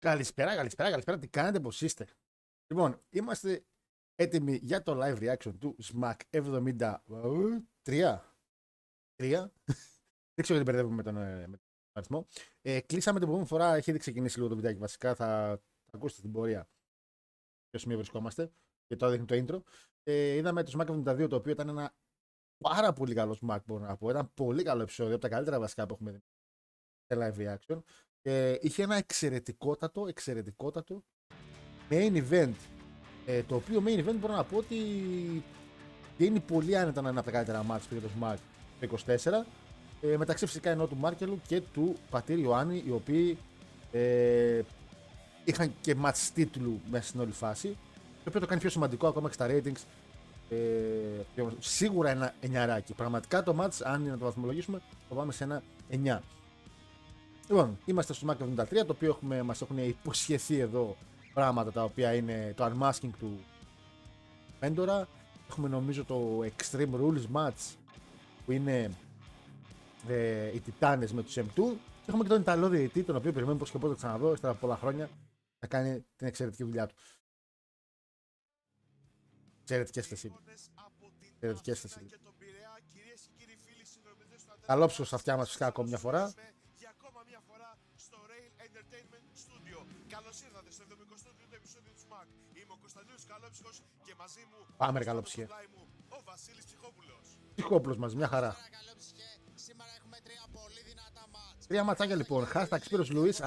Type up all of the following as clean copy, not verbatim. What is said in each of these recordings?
Καλησπέρα. Τι κάνετε, πώς είστε? Λοιπόν, είμαστε έτοιμοι για το live reaction του SMAC 73. Δεν ξέρω γιατί μπερδεύουμε με τον αριθμό. Κλείσαμε την επόμενη φορά, έχει ήδη ξεκινήσει λίγο το βιντεάκι βασικά. Θα ακούσετε στην πορεία ποιο σημείο βρισκόμαστε. Και τώρα δείχνει το intro. Είδαμε το SMAC 72, το οποίο ήταν ένα πάρα πολύ καλό SMAC, μπορώ να πω. Ήταν πολύ καλό επεισόδιο, από τα καλύτερα βασικά που έχουμε δει σε live reaction. Είχε ένα εξαιρετικότατο main event, το οποίο main event μπορώ να πω ότι γίνει πολύ άνετα να είναι από τα καλύτερα μάτς για το SMAC το 24, μεταξύ φυσικά ενώ του Μάρκελου και του Πατήρ Ιωάννη, οι οποίοι είχαν και μάτς τίτλου μέσα στην όλη φάση, το οποίο το κάνει πιο σημαντικό ακόμα και στα ratings. Σίγουρα ένα 9. Πραγματικά το μάτς, αν είναι να το βαθμολογήσουμε, το πάμε σε ένα 9. Λοιπόν, είμαστε στο SMAC 73, το οποίο μας έχουν υποσχεθεί εδώ πράγματα τα οποία είναι το unmasking του Μέντορα. Έχουμε νομίζω το Extreme Rules match που είναι οι Τιτάνες με τους M2. Και έχουμε και τον Ιταλό διαιτητή, τον οποίο περιμένουμε πως και πότε θα ξαναδώ, ύστερα από πολλά χρόνια να κάνει την εξαιρετική δουλειά του. Εξαιρετικές θέσεις. Καλόψυχο στα αυτιά μας φυσικά ακόμη μια φορά. Καλώς ήρθατε στο 72ο επεισόδιο του SMAC. Είμαι ο Κωνσταντίνος Καλόψυχος και μαζί μου πάμε ρε Καλόψυχε. Ο Βασίλης Ψυχόπουλος. Ψυχόπουλος μαζί, μια χαρά. Σήμερα έχουμε τρία ματσάκια λοιπόν. Hashtag Σπύρος Λουίς,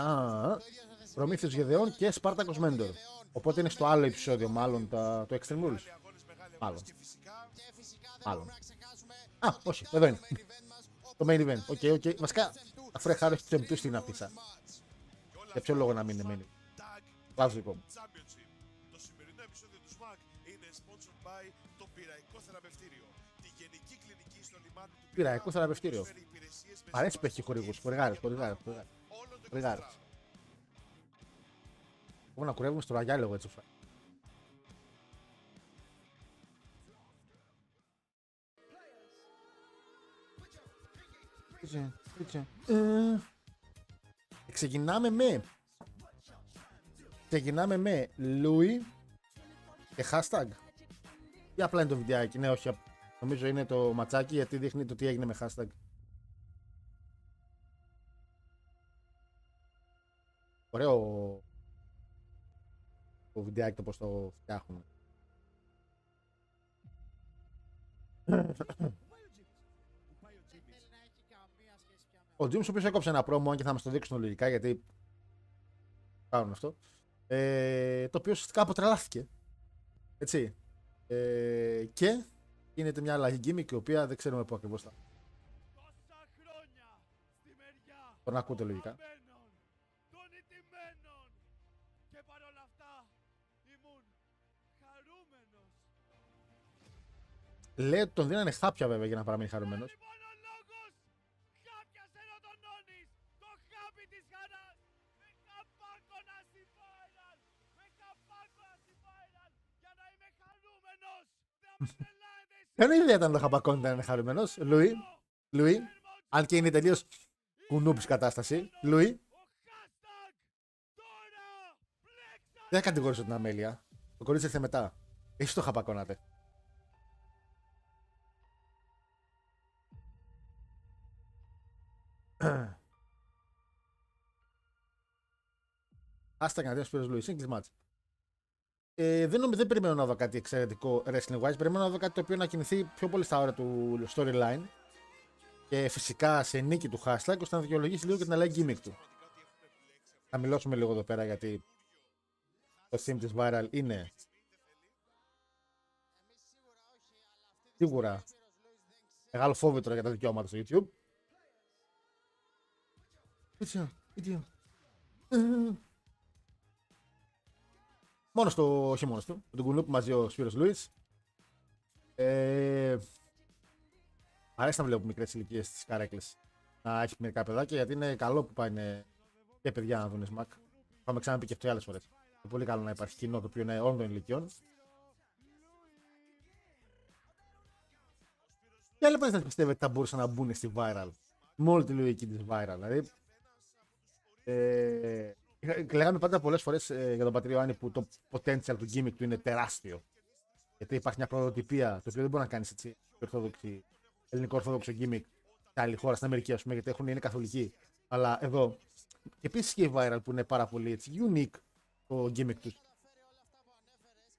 Προμήθειος Γεδεών και Σπάρτακος Μέντορ. Οπότε είναι στο άλλο επεισόδιο, μάλλον το Extreme Rules. Μάλλον. Όχι, εδώ είναι. Το main event. Οκ. Βασικά, αφού ρεχάρω έχει τους M2 στην αφίσα. Για ποιο λόγο να μην είναι main event. Λάθος λοιπόν. Το σημερινό επεισόδιο του SMAC είναι sponsored by το Πειραϊκό Θεραπευτήριο. Τη Γενική Κλινική στο λιμάνι του Πειραϊκό Θεραπευτήριο. Αρέσει που έχει χορηγούς. Χορηγάρες. Μπορούμε να κουρεύουμε στο ραγιάλι εγώ έτσι. Ξεκινάμε με Λούι και hashtag. Ή απλά είναι το βιντεάκι? Ναι, όχι. Νομίζω είναι το ματσάκι γιατί δείχνει το τι έγινε με hashtag. Ωραίο το βιντεάκι, το πώς το φτιάχνουμε. Ο James, ο οποίος έκοψε ένα promo και θα μας το δείξουν λογικά γιατί κάνουν αυτό, το οποίο ουσιαστικά αποτρελάθηκε, έτσι, και γίνεται μια αλλαγή gimmick η οποία δεν ξέρουμε πού ακριβώς θα. Τον ακούτε λογικά. Λέει ότι τον δίνανε χάπια βέβαια για να παραμείνει χαρούμενος. Ποια ιδέα ήταν το χαπακόν να είναι χαρούμενος? Λουί, αν και είναι τελείως κουνούπης κατάσταση. Λουί, δεν κατηγορήσω την αμέλεια. Το κορίτσι ήρθε μετά. Εσείς το χαπακώνατε. Άστα και να δει ο Σπύρος Λουίς, είναι κλεισμάτς. Δεν περιμένω να δω κάτι εξαιρετικό wrestling wise. Περιμένω να δω κάτι το οποίο να κινηθεί πιο πολύ στα όρια του storyline. Και φυσικά σε νίκη του hashtag, ώστε να δικαιολογήσει λίγο και την αλλαγή gimmick του. Θα μιλώσουμε λίγο εδώ πέρα γιατί το theme της viral είναι σίγουρα μεγάλο φόβητρο για τα δικαιώματα στο YouTube. Όχι μόνος του, με τον κουνούπι μαζί ο Σπύρος Λουίς. Αρέσει να βλέπω μικρές ηλικίες στις καρέκλες να έχει μερικά παιδάκια, γιατί είναι καλό που πάνε και παιδιά να δουν SMAC. Πάμε ξαναπεί και αυτό άλλες φορές. Είναι πολύ καλό να υπάρχει κοινό το οποίο είναι όλων των ηλικιών. Και άλλοι δεν πιστεύετε ότι θα μπορούσαν να μπουν στη viral. Με όλη τη λογική της viral. Δηλαδή, Λέγαμε πάντα πολλές φορές για τον πατρίο Άννη που το potential του gimmick του είναι τεράστιο. Γιατί υπάρχει μια προτοτυπία το οποίο δεν μπορεί να κάνει έτσι ελληνικό-ορθόδοξο gimmick σε άλλη χώρα, στην Αμερική, ας πούμε, γιατί είναι καθολικοί. Αλλά εδώ, και επίσης και οι viral που είναι πάρα πολύ έτσι, unique το gimmick τους.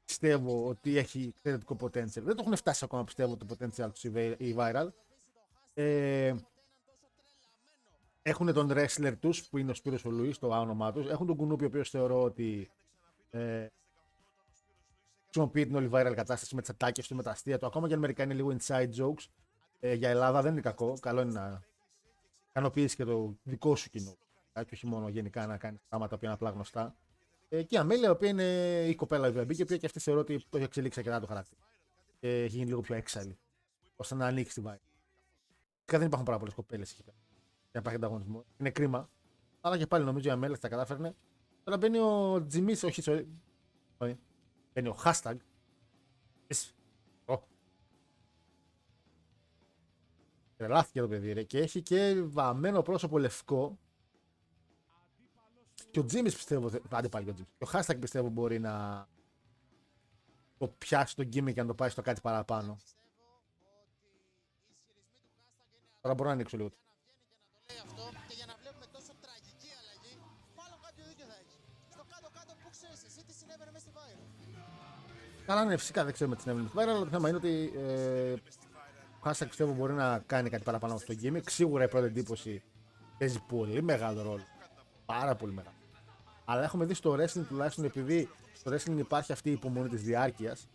Πιστεύω ότι έχει εξαιρετικό potential. Δεν το έχουν φτάσει ακόμα, πιστεύω, το potential τους οι viral. Έχουν τον wrestler τους που είναι ο Σπύρος ο Λουίς, το όνομά τους. Έχουν τον Κουνούπι, ο οποίος θεωρώ ότι χρησιμοποιεί την όλη viral κατάσταση με τις ατάκες του, με τα αστεία του. Ακόμα και αν μερικά είναι λίγο inside jokes, για Ελλάδα δεν είναι κακό. Καλό είναι να ικανοποιήσει και το δικό σου κοινό. Και όχι μόνο γενικά να κάνει πράγματα που είναι απλά γνωστά. Και η Αμέλεια, η οποία είναι η κοπέλα η οποία και αυτή θεωρώ ότι το έχει εξελίξει αρκετά το χαρακτήρα. Και έχει γίνει λίγο πιο έξαλλη, ώστε να ανοίξει τη viral. Δεν υπάρχουν πάρα πολλές κοπέλες εκεί πέρα. Για να υπάρχει ανταγωνισμό. Είναι κρίμα. Αλλά και πάλι νομίζω η Αμέλεια θα τα κατάφερνε. Τώρα μπαίνει ο Τζιμής, όχι, sorry. Μπαίνει ο hashtag. Τρελάθηκε το παιδί, ρε. Και έχει και βαμμένο πρόσωπο λευκό. Και ο Τζίμις πιστεύω. Άντε πάλι και ο Τζίμις. Και ο hashtag πιστεύω μπορεί να το πιάσει το gimmick και να το πάει στο κάτι παραπάνω. Τώρα μπορώ να ανοίξω λίγο. Καλά, ναι, φυσικά δεν ξέρουμε τι συνέβαινε με τη Viral, αλλά το θέμα είναι ότι ο hashtag πιστεύω μπορεί να κάνει κάτι παραπάνω από αυτό το gimmick. Σίγουρα η πρώτη εντύπωση παίζει πολύ μεγάλο ρόλο. Πάρα πολύ μεγάλο. Αλλά έχουμε δει στο wrestling, τουλάχιστον επειδή στο wrestling υπάρχει αυτή η υπομονή της διάρκειας,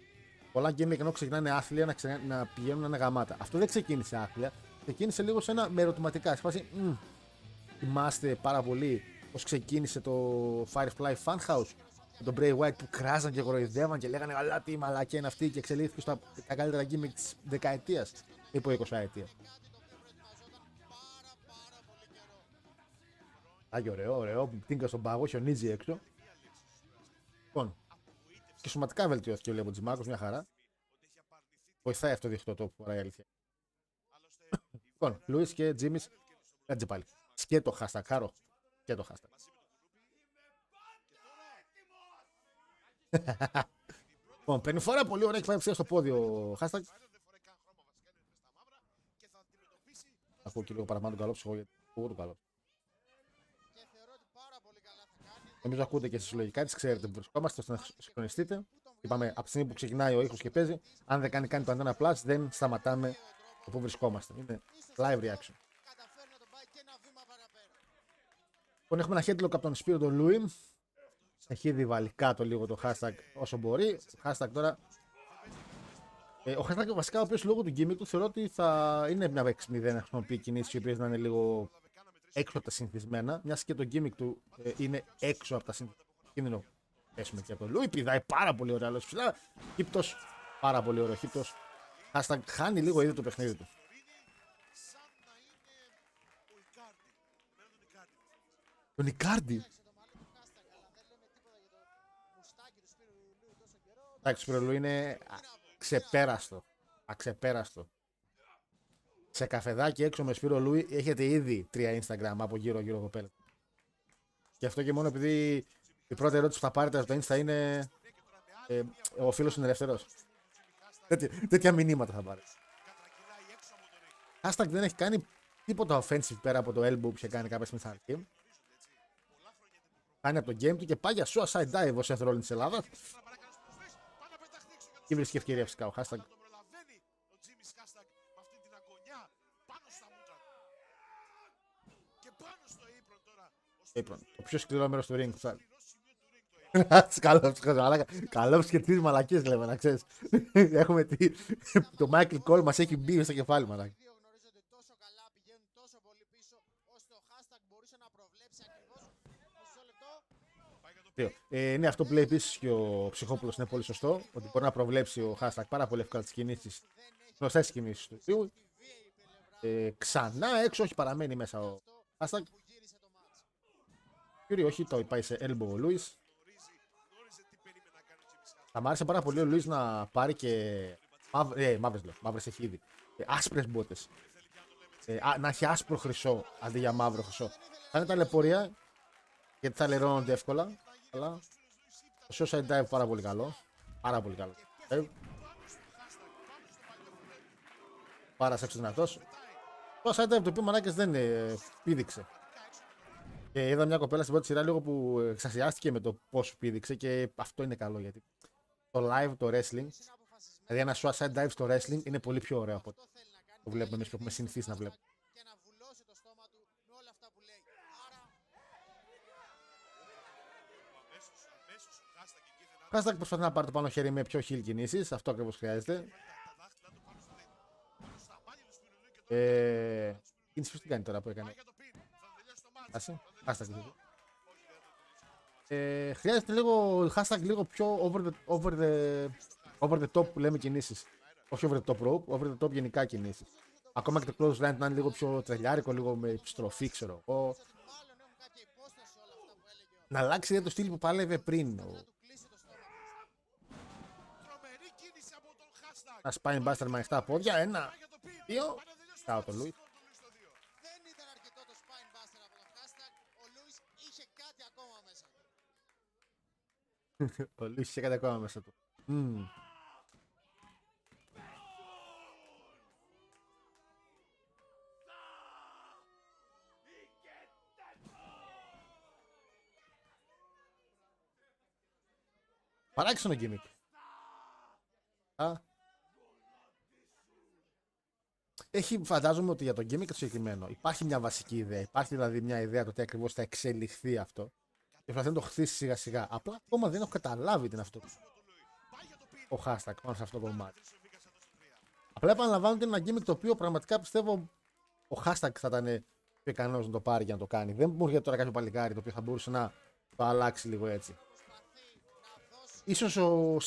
πολλά gimmick ενώ ξεκινάνε άθλια να πηγαίνουν να είναι γαμάτα. Αυτό δεν ξεκίνησε άθλια, ξεκίνησε λίγο σε ένα με ερωτηματικά. Σε φάση, θυμάστε πάρα πολύ πώς ξεκίνησε το Firefly Funhouse με τον Bray Wyatt που κράζαν και κοροϊδεύαν και λέγανε αλλά τι μαλακία είναι αυτή και εξελίχθηκε στα καλύτερα gimmick της δεκαετίας ή 20ετία. Άγιο, ωραίο, τίνκα στον πάγο, χιονίζει έξω. Λοιπόν, και σωματικά βελτιώθηκε ο Λέμπο Τζιμάκος, μια χαρά. Βοηθάει αυτό διχτό το που φοράει η αλήθεια. Λοιπόν, Λουίς και Τζίμις, κάτσε πάλι. Σκέτο hashtag, χάρο. Σκέτο hashtag. Λοιπόν, παίρνει φορά πολύ ωραία, έχει πάει ψηλά στο πόδιο ο hashtag. Ακούω και λίγο παραπάνω τον καλό ψυχο, γιατί ακούω τον καλό. Νομίζω ακούτε και εσείς λογικά της, ξέρετε που βρισκόμαστε, ώστε να συγχρονιστείτε. Είπαμε από τη στιγμή που ξεκινάει ο ήχος και παίζει, αν δεν κάνει το Antenna Plus, δεν σταματάμε το που βρισκόμαστε. Είναι live reaction. Λοιπόν, έχουμε ένα headlock από τον Σπύρο τον Λούι. Έχει ήδη βάλει κάτω λίγο το hashtag όσο μπορεί. Hashtag τώρα. Ο hashtag βασικά, ο οποίος λόγω του gimmick του θεωρώ ότι θα είναι μια 6-0 να χρησιμοποιεί κινήσεις οι οποίες να είναι λίγο έξω από τα συνηθισμένα, μιας και το gimmick του είναι έξω από τα συνηθισμένα. Κίνδυνο πέσουμε και από το Λούι, πηδάει πάρα πολύ ωραία, άλλος ψηλά, χύπτος, πάρα πολύ ωραίο χύπτος. Hashtag χάνει λίγο ήδη το παιχνίδι του. Τον Ικάρντι. Εντάξει, το Σπύρο Λούι είναι ξεπέραστο, αξεπέραστο. Σε καφεδάκι έξω με Σπύρο Λούι έχετε ήδη 3 Instagram από γύρω κοπέλα. Και αυτό και μόνο επειδή η πρώτη ερώτηση που θα πάρετε στο Insta είναι ο φίλος είναι ελεύθερος. Τέτοια μηνύματα θα πάρετε. Hashtag δεν έχει κάνει τίποτα offensive πέρα από το elbow που είχε κάνει κάποια στιγμή στην αρχή. Κάνει από το game του και πάει για suicide dive ο Seth Rollins της Ελλάδας. Και βρίσκει ευκαιρία φυσικά ο hashtag. Το πιο σκληρό μέρος του ring. Καλώς και τις μαλακίες λέμε, να ξέρεις. Έχουμε το Michael Cole μας έχει μπει στο κεφάλι μας. Ναι, αυτό που λέει επίσης και ο Ψυχόπουλος είναι πολύ σωστό. Ότι μπορεί να προβλέψει ο hashtag πάρα πολύ εύκολα τις κινήσεις, γνωστές κινήσεις του θείου. Ξανά έξω, όχι παραμένει μέσα ο hashtag. Κύριε, όχι, το πάει σε elbow ο Λούις. Θα μ' άρεσε πάρα πολύ ο Λούις να πάρει και μαύρες έχει ήδη. Άσπρες μπότες. Να έχει άσπρο χρυσό αντί για μαύρο χρυσό. Θα είναι ταλαιπωρία. γιατί θα λερώνονται εύκολα. Αλλά το suicide dive πάρα πολύ καλό. Πάρα πολύ καλό. Πάρα σε δυνατός. Το suicide dive το οποίο μαλάκες δεν πήδηξε. Και είδα μια κοπέλα στην πρώτη σειρά λίγο που εξασιάστηκε με το πώς πήδηξε και αυτό είναι καλό γιατί το live, το wrestling, δηλαδή ένα suicide dive στο wrestling είναι πολύ πιο ωραίο από το που βλέπουμε εμείς που έχουμε συνηθίσει να βλέπουμε. Hashtag προσπαθεί να πάρει το πάνω χέρι με πιο χείλ κινήσεις, αυτό ακριβώς χρειάζεται. Κίνηση ποιος την κάνει τώρα που έκανε. Άσε, hashtag λίγο. Χρειάζεται λίγο hashtag λίγο πιο over the top που λέμε κινήσεις. Όχι over the top rope, over the top γενικά κινήσεις. Ακόμα και το close line να είναι λίγο πιο τρελιάρικο, λίγο με στροφή, ξέρω εγώ. Να αλλάξει το στυλ που πάλευε πριν. Ένα spine buster με ανοιχτά πόδια, 1, 2. Κάω το Λουίς. Δεν ήταν αρκετό το spine buster από τον hashtag. Ο Λούις είχε κάτι ακόμα μέσα του. Ο Λουίς είχε κάτι ακόμα μέσα του. Παράξενο gimmick. Φαντάζομαι ότι για το gimmick το συγκεκριμένο υπάρχει μια βασική ιδέα. Υπάρχει δηλαδή μια ιδέα το τι ακριβώς θα εξελιχθεί αυτό. Και προσπαθεί να το χτίσει σιγά σιγά. Απλά ακόμα δεν έχω καταλάβει τι είναι αυτό. Ο hashtag πάνω σε αυτό το κομμάτι. Απλά επαναλαμβάνω ότι είναι ένα gimmick το οποίο πραγματικά πιστεύω ο hashtag θα ήταν πιο ικανός να το πάρει για να το κάνει. Δεν μου έρχεται τώρα κάποιο παλικάρι το οποίο θα μπορούσε να το αλλάξει λίγο έτσι. Ίσως ο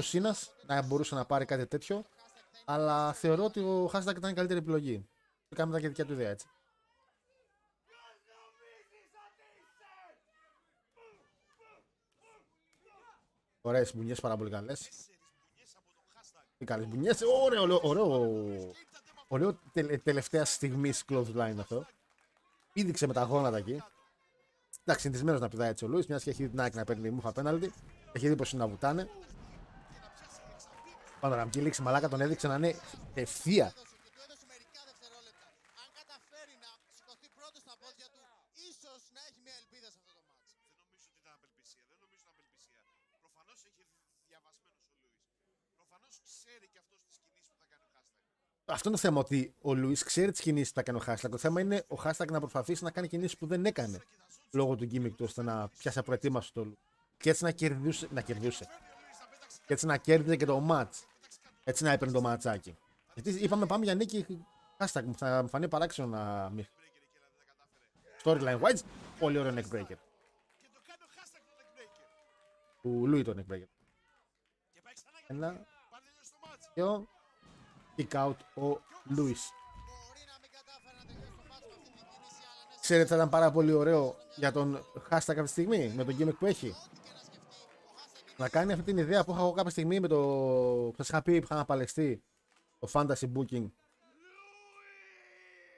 Σίνας να μπορούσε να πάρει κάτι τέτοιο, αλλά θεωρώ ότι ο hashtag ήταν η καλύτερη επιλογή. Και κάνουμε τα δικιά του ιδέα έτσι. Ωραίες μπουνιές, πάρα πολύ καλές. Τι καλές μπουνιές, ωραίο τελευταία στιγμής clothesline αυτό. Πήδηξε με τα γόνατα εκεί. Εντάξει, συνηθισμένος να πηδάει έτσι ο Λούις, μιας και έχει την άκρη να παίρνει μούφα πέναλτι. Έχει δει πως είναι να βουτάνε. Πανοραμική λήξη, μαλάκα τον έδειξε να είναι ευθεία. Αν καταφέρει να σηκωθεί πρώτο στα πόδια του, ίσως να έχει μια ελπίδα σε αυτό το μάτς. Δεν νομίζω ότι ήταν απελπισία. Προφανώς έχει διαβασμένος ο Λούις. Προφανώς ξέρει και αυτός τις κινήσεις που θα κάνει ο hashtag. Αυτό είναι το θέμα, ότι ο Λούις ξέρει τις κινήσεις που θα κάνει ο hashtag. Το θέμα είναι ο hashtag να προσπαθήσει να κάνει κινήσεις που δεν έκανε λόγω του gimmick του, ώστε να πιάσει απροετοίμαστο το Λούις. Και έτσι να κερδούσε. Και έτσι να κέρδιζε και το match. Έτσι να έπαιρνε το ματσάκι. Γιατί είπαμε πάμε για νίκη hashtag, μου θα μου φανεί παράξενο να μην. Storyline wise, πολύ ωραίο neck breaker. Του Λούι το neck breaker. Ένα, δύο, kick out ο Λούις. Ξέρετε θα ήταν πάρα πολύ ωραίο για τον hashtag αυτή τη στιγμή με τον gimmick που έχει. Να κάνει αυτή την ιδέα που είχα εγώ κάποια στιγμή με το. Σας είχα πει που είχα παλαιστεί το fantasy booking.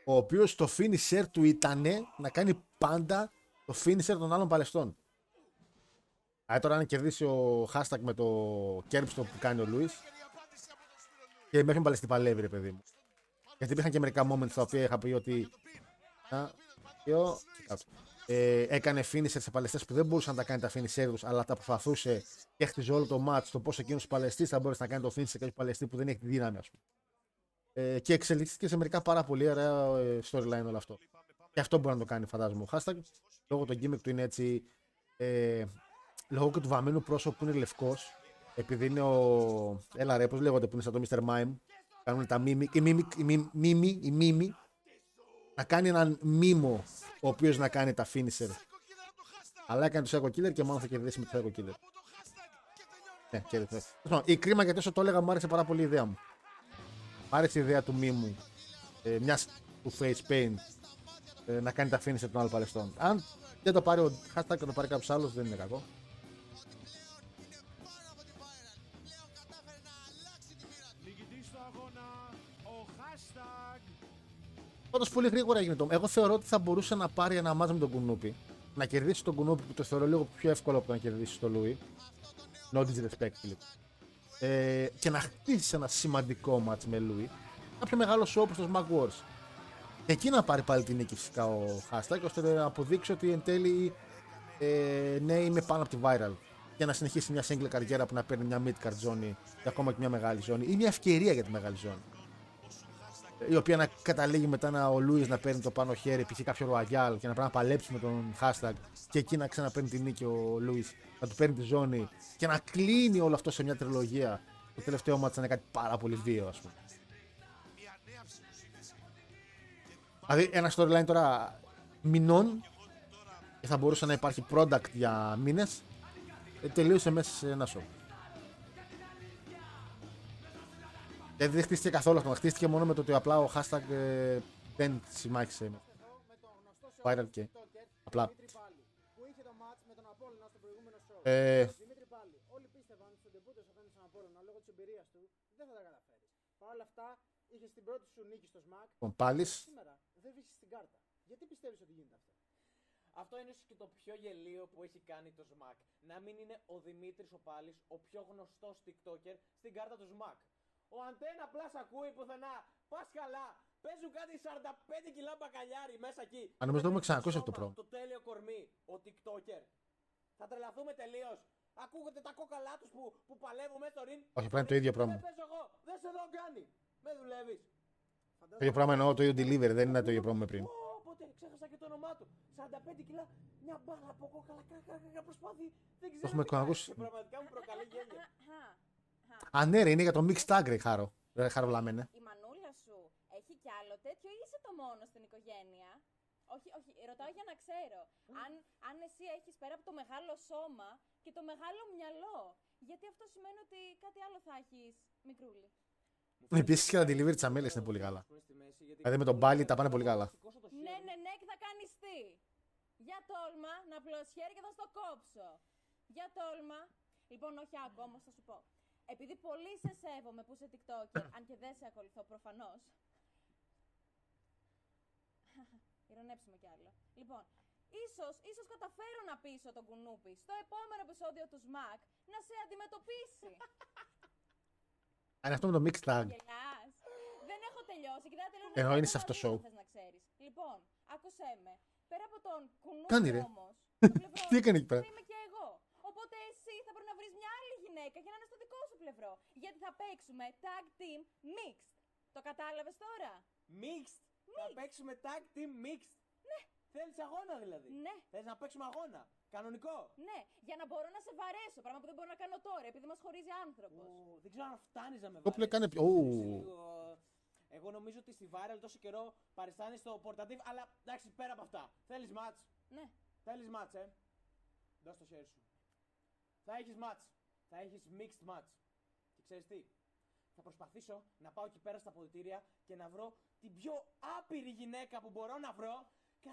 Ο οποίος το finisher του ήταν να κάνει πάντα το finisher των άλλων παλαιστών. Τώρα αν κερδίσει ο hashtag με το κέρπστο που κάνει ο Λούις. Και με έχουν παλαιστεί παλεύει ρε παιδί μου. Γιατί υπήρχαν και μερικά moments τα οποία είχα πει ότι. Έκανε finisher σε παλαιστές που δεν μπορούσαν να τα κάνει τα finisher τους, αλλά τα προσπαθούσε και έχτιζε όλο το match το πώς εκείνος ο παλαιστής θα μπορέσει να κάνει το finisher σε κάποιο παλαιστή που δεν έχει τη δύναμη, ας πούμε. Και εξελίχθηκε σε μερικά πάρα πολύ ωραία storyline όλο αυτό. Και αυτό μπορεί να το κάνει, φαντάζομαι, ο hashtag. Λόγω το gimmick του είναι έτσι. Λόγω και του βαμμένου πρόσωπου που είναι λευκός, επειδή είναι ο. Έλα ρε, πώς λέγονται που είναι σαν το Mr. Mime. Κάνουν τα μίμη. Να κάνει έναν μίμο ο οποίος να κάνει τα finisher. Αλλά έκανε το Psycho Killer και μόνο θα κερδίσει με το Psycho Killer. Ναι, κέρδισε. Η κρίμα γιατί όσο το έλεγα μου άρεσε πάρα πολύ η ιδέα μου. Μ' άρεσε η ιδέα του μίμου μιας του face paint να κάνει τα finisher των άλλων παλαιστών. Αν δεν το πάρει ο hashtag και το πάρει κάποιος άλλος δεν είναι κακό. Πάντως πολύ γρήγορα έγινε το. Εγώ θεωρώ ότι θα μπορούσε να πάρει ένα μάτς με τον Κουνούπι. Να κερδίσει τον Κουνούπι που το θεωρώ λίγο πιο εύκολο από το να κερδίσει τον Λούι. No disrespect, φίλε. Και να χτίσει ένα σημαντικό μάτς με Λούι. Κάποιο μεγάλο show όπως το Smack Wars. Εκεί να πάρει πάλι την νίκη φυσικά ο Hashtag, ώστε να αποδείξει ότι εν τέλει ναι, είμαι πάνω από τη viral. Και να συνεχίσει μια single καριέρα που να παίρνει μια mid-card ζώνη και ακόμα και μια μεγάλη ζώνη. Ή μια ευκαιρία για τη μεγάλη ζώνη. Η οποία να καταλήγει μετά ο Λούις να παίρνει το πάνω χέρι, π.χ. κάποιο Royal και να πρέπει να παλέψει με τον Hashtag και εκεί να ξαναπαίρνει τη νίκη ο Λούις, να του παίρνει τη ζώνη και να κλείνει όλο αυτό σε μια τριλογία. Το τελευταίο μάτς είναι κάτι πάρα πολύ βίαιο, ας πούμε. Δηλαδή ένα storyline τώρα μηνών και θα μπορούσε να υπάρχει product για μήνες, τελείωσε μέσα σε ένα show. Γιατί δεν χτίστηκε καθόλου αυτό, χτίστηκε μόνο με το ότι απλά ο Hashtag δεν συμμάχησε με viral και απλά. Δημήτρη Πάλι, όλοι πίστευαν στον ντεμπούτο απέναντι στον Απόλλωνα λόγω της εμπειρίας του δεν θα τα καταφέρει. Παρ' όλα αυτά, είχε την πρώτη σου νίκη στο ΣΜΑΚ. Πάλις. Σήμερα δεν βρίσκεις την κάρτα. Γιατί πιστεύεις ότι γίνεται αυτό? Αυτό είναι ίσως και το πιο γελίο που έχει κάνει το ΣΜΑΚ. Να μην είναι ο Δημήτρης ο Πάλης, ο πιο γνωστός TikToker στην κάρτα του ΣΜΑΚ. Ο Αντένα απλά σ' ακούει πουθενά. Πας καλά. Παίζουν κάτι 45 κιλά μπακαλιάρι μέσα εκεί. Αν νομίζω το έχουμε ξανακούσει αυτό το πράγμα. Το τέλειο κορμί, ο TikToker. Θα τρελαθούμε τελείως. Ακούγονται τα κόκαλά τους που παλεύουν μέσα στο ring. Όχι, πρέπει να είναι το ίδιο πράγμα. Δεν παίζω εγώ. Δεν σε δω κάνει. Με δουλεύεις. Το ίδιο πράγμα εννοώ, το ίδιο delivery, δεν είναι το ίδιο πράγμα πριν. Οπότε ξέχασα και το όνομά του. 45 κιλά, μια μπάλα από κόκαλα, προσπάθει. Δεν ξέρω. Το έχουμε ξανακούσει. Πραγματικά μου προκαλεί γέλιο. Α, ναι, ρε, είναι για το mixed tag, ρε, Χάρο Βλάμενε. Η μανούλα σου έχει κι άλλο τέτοιο ή είσαι το μόνο στην οικογένεια? Όχι, ρωτάω για να ξέρω. Αν εσύ έχεις πέρα από το μεγάλο σώμα και το μεγάλο μυαλό. Γιατί αυτό σημαίνει ότι κάτι άλλο θα έχεις, μικρούλι. Επίσης και τα delivery της Αμέλειας είναι πολύ καλά. Δηλαδή με τον Πάλι τα πάνε πολύ καλά. Ναι, και θα κάνεις τι? Για τόλμα να πλωσιέρει και θα στο κόψω. Για τόλμα. Λοιπόν, όχι ακόμα, θα σου πω. Επειδή πολύ σε σέβομαι που είσαι TikToker, αν και δεν σε ακολουθώ προφανώς. Ηρωνέψουμε κι άλλο. Λοιπόν, ίσως καταφέρω να πείσω τον Κουνούπι στο επόμενο επεισόδιο του ΣΜΑΚ να σε αντιμετωπίσει. Αν αυτό με το mixed tag. Γελάς. Δεν έχω τελειώσει. Ενώ είναι σε αυτό το show. Να ξέρεις. Λοιπόν, άκουσέ με. Πέρα από τον Κάνει, Κουνούπι ρε. όμως, Τι έκανε εκεί πέρα? είμαι και εγώ. Οπότε εσύ θα πρέπει να βρεις μια άλλη γυναίκα για να είναι στο δικό σου πλευρό. Γιατί θα παίξουμε tag team mixed. Το κατάλαβες τώρα? Mixed. Θα παίξουμε tag team mixed. Ναι. Θέλεις αγώνα δηλαδή? Ναι. Θες να παίξουμε αγώνα? Κανονικό? Ναι, για να μπορώ να σε βαρέσω. Πράγμα που δεν μπορώ να κάνω τώρα επειδή μας χωρίζει άνθρωπος. Δεν ξέρω αν φτάνεις να με Το που βαρέσεις. έκανε. Εγώ νομίζω ότι στη viral τόσο καιρό παριστάνεις στο portative, αλλά εντάξει, πέρα από αυτά. Θέλεις match? Ναι. Θέλεις match, Δώσ' το χέρι σου. Θα έχεις match. Θα έχεις mixed match. Και ξέρεις τι? Θα προσπαθήσω να πάω εκεί πέρα στα αποδυτήρια και να βρω την πιο άπειρη γυναίκα που μπορώ να βρω και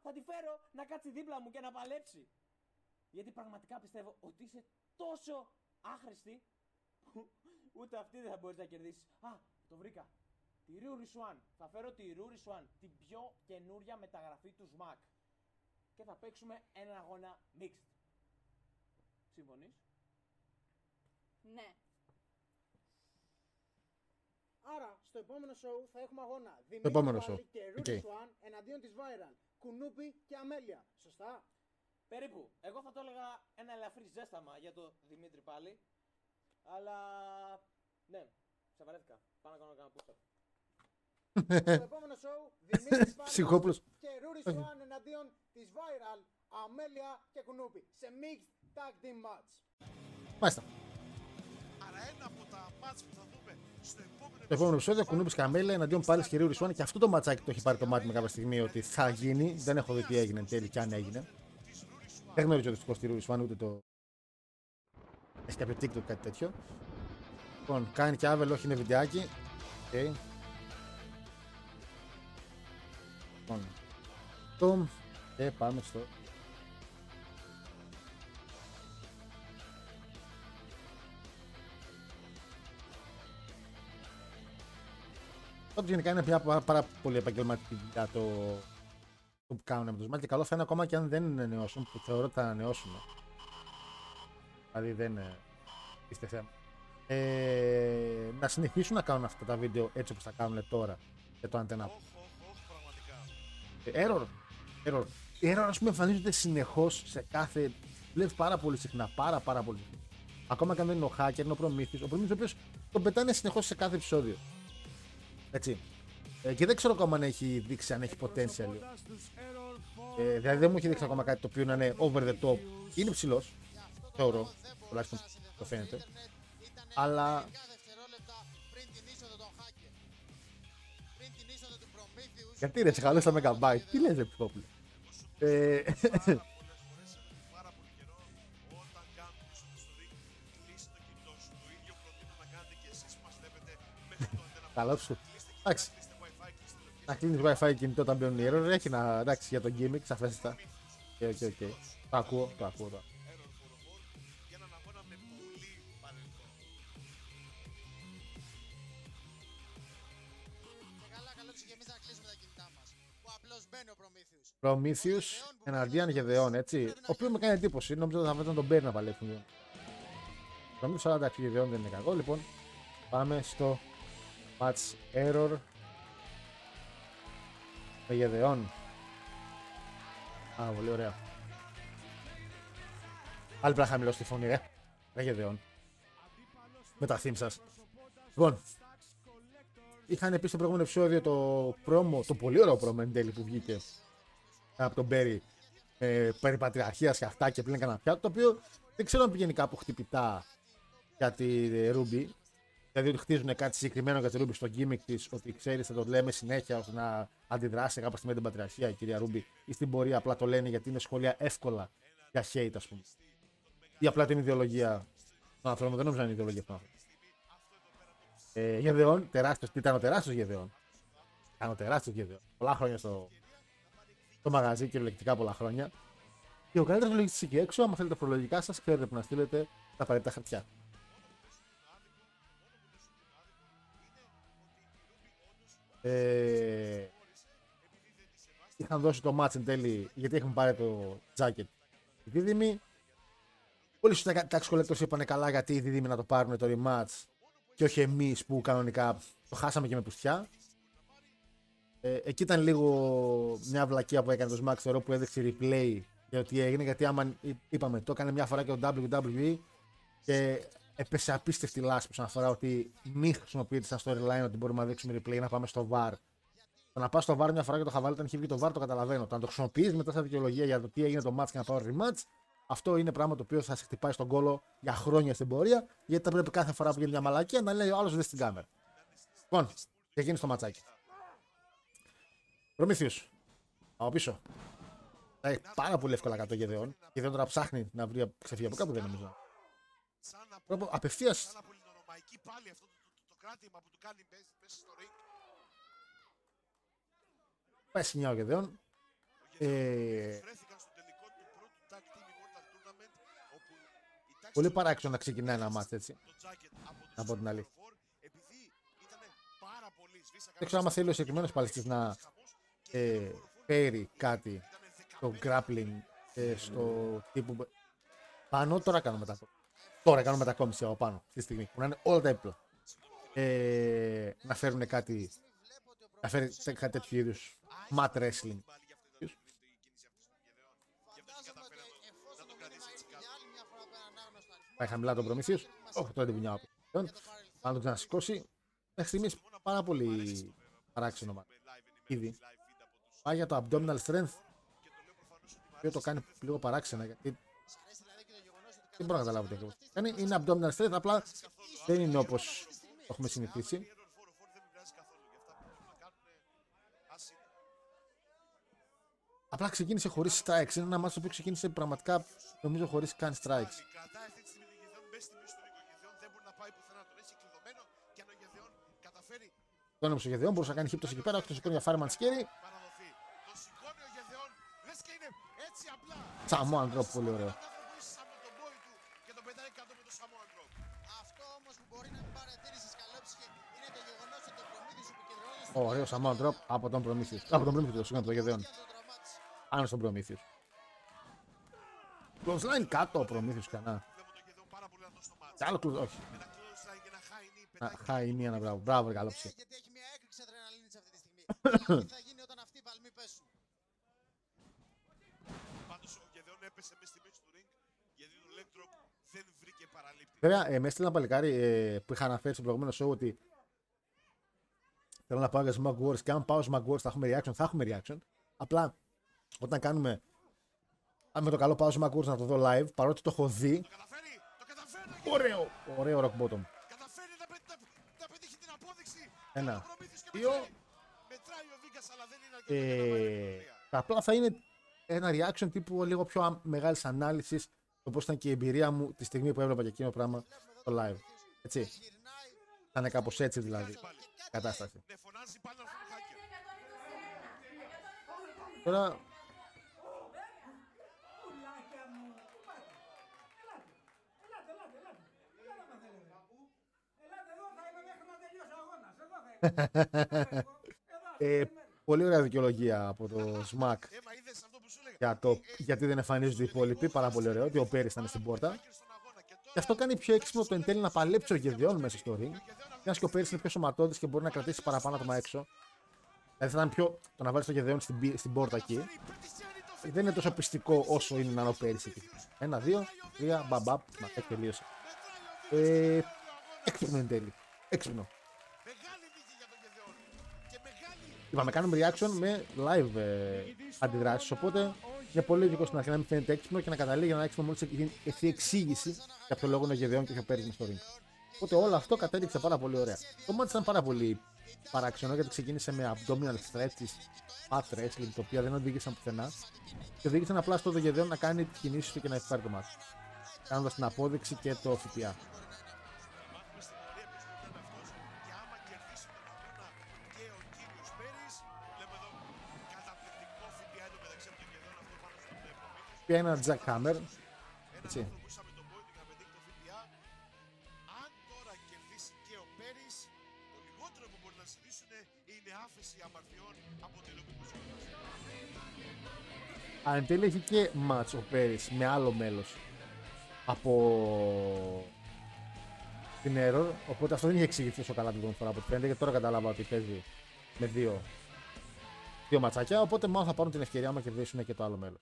θα τη φέρω να κάτσει δίπλα μου και να παλέψει. Γιατί πραγματικά πιστεύω ότι είσαι τόσο άχρηστη που ούτε αυτή δεν θα μπορείς να κερδίσεις. Α, το βρήκα. Τη Ruri Swan. Θα φέρω τη Ruri Swan, την πιο καινούρια μεταγραφή του SMAC. Και θα παίξουμε έναν αγώνα mixed. Συμφωνείς? Ναι. Άρα, στο επόμενο show θα έχουμε αγώνα επόμενο Δημήτρη Πάλι show. και Rudy Swan εναντίον της Viral. Κουνούπι και Αμέλεια. Σωστά? Περίπου. Εγώ θα το έλεγα ένα ελαφρύ ζέσταμα για το Δημήτρη πάλι. Αλλά ναι, σε βαρέθηκα. Πάω να κάνω κανένα push-up. Στο επόμενο show Δημήτρη Πάλι Ψυχόπουλος. και Rudy Swan εναντίον της Viral, Αμέλεια και Κουνούπι. Σε mixed tag team match. Μάλιστα. Άρα ένα από τα μάτς που θα δούμε στο επόμενο Το επόμενο επεισόδιο Κουνούπης Καμέλα εναντίον Πάλης και Ρίουρη Σουάν. Και αυτό το ματσάκι το έχει πάρει το μάτι με κάποια στιγμή ότι θα γίνει. Δεν έχω δει τι έγινε εν τέλει και αν έγινε. Δεν γνωρίζω δυστυχώς τη Ρίουρη Σουάν ούτε το. Έχει κάποιο TikTok κάτι τέτοιο. Λοιπόν, κάνει και άβελ, όχι είναι βιντεάκι. Okay. Λοιπόν, το. Και πάμε στο. Πάντως γενικά είναι μια πάρα πολύ επαγγελματική δουλειά το που κάνουν με τους μάτς και καλό θα είναι ακόμα και αν δεν ανανεώσουν, που θεωρώ ότι θα ανανεώσουν. Δηλαδή δεν είστε θέμα. Να συνεχίσουν να κάνουν αυτά τα βίντεο έτσι όπως τα κάνουν τώρα για το Antenna. Error. Οι error, ας πούμε, εμφανίζονται συνεχώς σε κάθε. Βλέπεις πάρα πολύ συχνά. Πάρα πολύ συχνά. Ακόμα και αν δεν είναι ο hacker, είναι ο Προμήθειος. Ο Προμήθειος ο οποίος τον πετάνε συνεχώς σε κάθε επεισόδιο. Έτσι. Και δεν ξέρω ακόμα αν έχει δείξει αν έχει potential. Δηλαδή δεν μου έχει δείξει ακόμα κάτι το οποίο να είναι over the top. Είναι ψηλός. Θεωρώ. Τουλάχιστον το φαίνεται. Αλλά. Γιατί ρε, τσεχαλώς τα Megabyte. Τι λες ρε Πιχόπουλε. Καλό σου. Εντάξει. Να κλείνεις Wi-Fi κινητό όταν μπαίνουν οι error. Έχει να. Εντάξει, για τον gimmick, σαφέστατα. Οκ. Το ακούω. Προμήθειος εναντίον Γεδεών, έτσι. Ο οποίος με κάνει εντύπωση. Νόμιζα ότι θα βάζουν τον Μπέρι να παλέψουν. Προμήθειος, αλλά εντάξει, Γεδεών δεν είναι κακό. Λοιπόν, πάμε στο match error με Γεδεών. Πολύ ωραία. Άλλη πρέπει να χαμηλώσει τη φωνή, ρε. Ρε Γεδεών. Με τα theme σας. Λοιπόν, είχαν πει στο προηγούμενο επεισόδιο το promo, το πολύ ωραίο promo εν τέλει που βγήκε από τον Μπέρι, περί πατριαρχίας και αυτά και πλέον κανένα πια, το οποίο δεν ξέρω αν πηγαίνει κάπου χτυπητά για τη Ruby. Δηλαδή ότι χτίζουν κάτι συγκεκριμένο για τη Ruby στο gimmick της, ότι ξέρεις θα το λέμε συνέχεια ώστε να αντιδράσει κάπως με την πατριαρχία η κυρία Ruby, ή στην πορεία απλά το λένε γιατί είναι σχόλια εύκολα για hate, ας πούμε. Ή απλά την ιδεολογία των ανθρώπων, δεν νομίζω να είναι η ιδεολογία των ανθρώπων. Γεδεών, ήταν ο τεράστιος Γεδεών. Πολλά χρόνια στο μαγαζί, κυριολεκτικά πολλά χρόνια. Και ο καλύτερος λογιστής εκεί έξω, άμα θέλετε φορολογικά σας, ξέρετε που να στείλετε τα απαραίτητα χαρτιά. Είχαν δώσει το match εν τέλει, γιατί έχουν πάρει το jacket οι δίδυμοι. Πολύ σωστά οι tax collectors είπανε καλά γιατί οι δίδυμοι να το πάρουν το rematch και όχι εμείς που κανονικά το χάσαμε και με πουστιά. Εκεί ήταν λίγο μια βλακεία που έκανε το Smack, θεωρώ, που έδειξε replay για τι έγινε, γιατί άμα είπαμε το έκανε μια φορά και το WWE και έπεσε απίστευτη λάσπη όσον αφορά ότι μη χρησιμοποιείται σαν storyline ότι μπορούμε να δείξουμε replay να πάμε στο VAR. Το να πας στο VAR μια φορά και το χαβάλι όταν έχει βγει το VAR το καταλαβαίνω. Το να το χρησιμοποιείς μετά σαν δικαιολογία για το τι έγινε το match και να πάω rematch, αυτό είναι πράγμα το οποίο θα σε χτυπάει στον κόλο για χρόνια στην πορεία, γιατί θα πρέπει κάθε φορά που γίνει μια μαλακία να λέει ο άλλος δεν στην κάμερα. Λοιπόν, και γίνει στο ματσάκι. Προμήθειος. Από πίσω. Έχει πάρα πολύ εύκολα κάτω Γεδεών. Και δεν τώρα ψάχνει να βρει ξεφύγει από κάπου, δεν νομίζω. Απευθείας. Πάει σκηνιά ο Γεδεών. Πολύ παράξενο να ξεκινάει ένα μάτς έτσι. Να πω την αλήθεια. Δεν ξέρω άμα θέλει ο συγκεκριμένος παλαιστής να φέρει κάτι στο grappling στο τύπου πάνω. Τώρα κάνω μετακόμιση από πάνω αυτή τη στιγμή που να είναι όλα τα έπιπλα. Να φέρουν κάτι, να φέρει κάτι τέτοιου είδους mat wrestling. Πάει χαμηλά τον Προμήθειος. Όχι, τώρα την πουνιά από τον. Αν τον ξανασηκώσει. Μέχρι στιγμής πάρα πολύ παράξενο ήδη. Πάει για το abdominal strength. Το οποίο το κάνει λίγο παράξενα γιατί δεν μπορώ να καταλάβω τι ακριβώς κάνει. Είναι abdominal strength, απλά δεν είναι όπως το έχουμε συνηθίσει. Απλά ξεκίνησε χωρίς strikes. Είναι ένα μάτσο που ξεκίνησε πραγματικά νομίζω χωρίς καν strikes. Το ένεψε ο Γεδεών, μπορούσε να κάνει χύπτωση εκεί πέρα, όχι το σηκώνει για fireman σκέρι. Samoan drop, πολύ ωραίο. Αυτό όμως που μπορεί να μην παρατήρησες καλόψυχε είναι το γεγονός ότι ο Προμήθειος επικεντρώνεται Ωραίο amount drop από τον Προμήθειος. Από τον Προμήθειο, συγγνώμη, το Γεδεών. Πάνω στον Προμήθειο. Clothesline κάτω ο Προμήθειος ξανά. Είδαμε τον Γεδεών πάρα πολύ δυνατό στο μάτς. Τι άλλο close, όχι. Με ένα close line και ένα high knee πετάει. Χάει μία, ένα μπράβο. Μπράβο, ρε, καλό ψυχή. Γιατί έχει μια έκρηξη αδρεναλίνης αυτή τη στιγμή. Τι θα γίνει όταν αυτοί οι παλμοί πέσουν. Πάντως ο Γεδεών έπεσε μέσα στη μέση του ring γιατί το leg drop δεν βρήκε παραλήπτη. Βέβαια, με έστειλε ένα παλικάρι που είχα αναφέρει στο προηγούμενο show ότι θέλω να πάω για Smack Wars και αν πάω Smack Wars θα έχουμε reaction. Απλά όταν κάνουμε. Αν με το καλό πάω Smack Wars να το δω live, παρότι το έχω δει. Το καταφέρει! Ωραίο! Ωραίο rock bottom. Καταφέρει να πετύχει την απόδειξη. Ένα. Ο Προμήθειος και Δύο. μετράει ο Βίγκας, αλλά δεν είναι αρκετό. Απλά θα είναι ένα reaction τύπου λίγο πιο μεγάλη ανάλυση το πώ ήταν και η εμπειρία μου τη στιγμή που έβλεπα και εκείνο το πράγμα στο live. Έτσι. Γυρνάει. Θα είναι κάπω έτσι δηλαδή η κατάσταση. Ναι, φωνάζει πάλι να έρθει ο Χάκερ. Τώρα. Πολύ ωραία δικαιολογία από το Smack Έμα, είδες αυτό που σου έλεγα. για το γιατί δεν εμφανίζονται οι υπόλοιποι. Πάρα πολύ ωραίο ότι ο Πέρις ήταν στην πόρτα. Χάκερ στον αγώνα. Και τώρα Και αυτό κάνει πιο έξυπνο το εν τέλει να παλέψει ο Γεδεών μέσα στο ring. Μια και ο Πέρις είναι πιο σωματώδης και μπορεί να κρατήσει παραπάνω άτομα έξω. Δηλαδή θα ήταν πιο. Το να βάλει το Γεδεών στην πόρτα εκεί δεν είναι τόσο πιστικό όσο είναι να είναι ο Πέρις εκεί. 1, 2, 3, μπαμπαπ. Μα τελείωσε. Έξυπνο εν τέλει. Έξυπνο. μεγάλη νίκη για τον Γεδεών. Και μεγάλη. Είπαμε, κάνουμε reaction με live αντιδράσεις. Οπότε είναι πολύ λογικό στην αρχή να μην φαίνεται έξυπνο και να καταλήγει ένα έξυπνο μόλις έχει εξήγηση για ποιο λόγο είναι ο Γεδεών και ποιο Πέρις μες στο ring. Οπότε όλο αυτό κατέληξε πάρα πολύ ωραία. Το μάτι ήταν πάρα πολύ παράξενο γιατί ξεκίνησε με abdominal stretches, fat wrestling, τα οποία δεν οδήγησαν πουθενά και οδήγησαν απλά στο Γεδεών να κάνει τις κινήσεις του και να επιφέρει το μάτι. Κάνοντας την απόδειξη και το ΦΠΑ. Μάθουμε στην πορεία ποιος μπορεί να είναι αυτός. Και άμα κερδίσει τον αγώνα και ο κύριος Πέρις, βλέπουμε εδώ καταπληκτικό ΦΠΑ εντωμεταξύ από τον Γεδεών αυτό πάνω στον Προμήθειο. Και ένα jackhammer. Έτσι. Ένα που είχαμε τον Boeing να πετύχει το ΦΠΑ. Αν τώρα κερδίσει και ο Πέρις, το λιγότερο που μπορεί να ζητήσουν είναι άφεση αμαρτιών από την Ολυμπιακή. Αν εν τέλει έχει και match ο Πέρις με άλλο μέλος από την Error, οπότε αυτό δεν είχε εξηγηθεί τόσο καλά την πρώτη φορά που φαίνεται, γιατί τώρα κατάλαβα ότι παίζει με δύο ματσάκια, οπότε μάλλον θα πάρουν την ευκαιρία άμα κερδίσουν και το άλλο μέλος.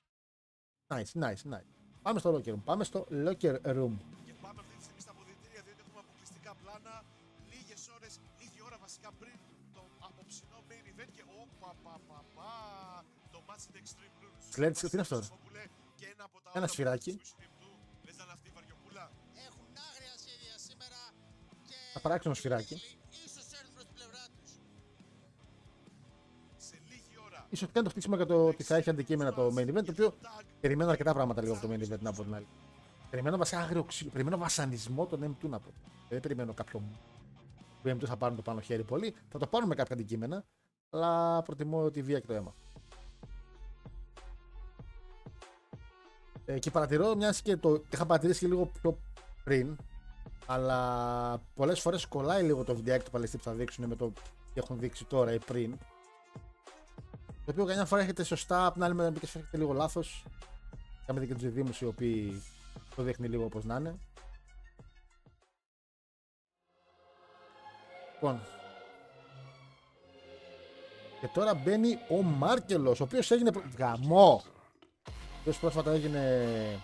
Nice. Πάμε στο locker room. Πάμε στο locker room. Και πάμε αυτή τη στιγμή στα αποδυτήρια διότι έχουμε αποκλειστικά πλάνα. Λίγη ώρα βασικά πριν το απόψινό main event και το match in Extreme Rules. Σλέτς, τι είναι αυτό? Και ένα από τα Ένα σφυράκι. Λες να είναι αυτή η βαριοπούλα. Έχουν άγρια σχέδια σήμερα και Θα παράξενο σφυράκι. ίσως έρθουν προς την πλευρά τους. Σε λίγη ώρα. Ίσως κάνει το χτίσιμο για το ότι θα έχει αντικείμενα το main event, το οποίο περιμένω αρκετά πράγματα λίγο από το main event να πω την άλλη. Περιμένω βασικά άγριο ξύλο, περιμένω βασανισμό των M2 να πω. Δεν περιμένω κάποιον που οι M2 θα πάρουν το πάνω χέρι πολύ. Θα το πάρουν με κάποια αντικείμενα, αλλά προτιμώ τη βία και το αίμα. Και παρατηρώ, μιας και το είχα παρατηρήσει και λίγο πιο πριν, αλλά πολλές φορές κολλάει λίγο το βιντεάκι του Παλαιστή που θα δείξουν με το τι έχουν δείξει τώρα ή πριν. Το οποίο καμιά φορά έχετε σωστά, απ' την άλλη μερικές φορές έχετε λίγο λάθος. Κάμετε και τους διδήμους οι οποίοι το δείχνει λίγο όπως να είναι. Λοιπόν. Και τώρα μπαίνει ο Μάρκελος, ο οποίος έγινε γαμό. Ο οποίος πρόσφατα έγινε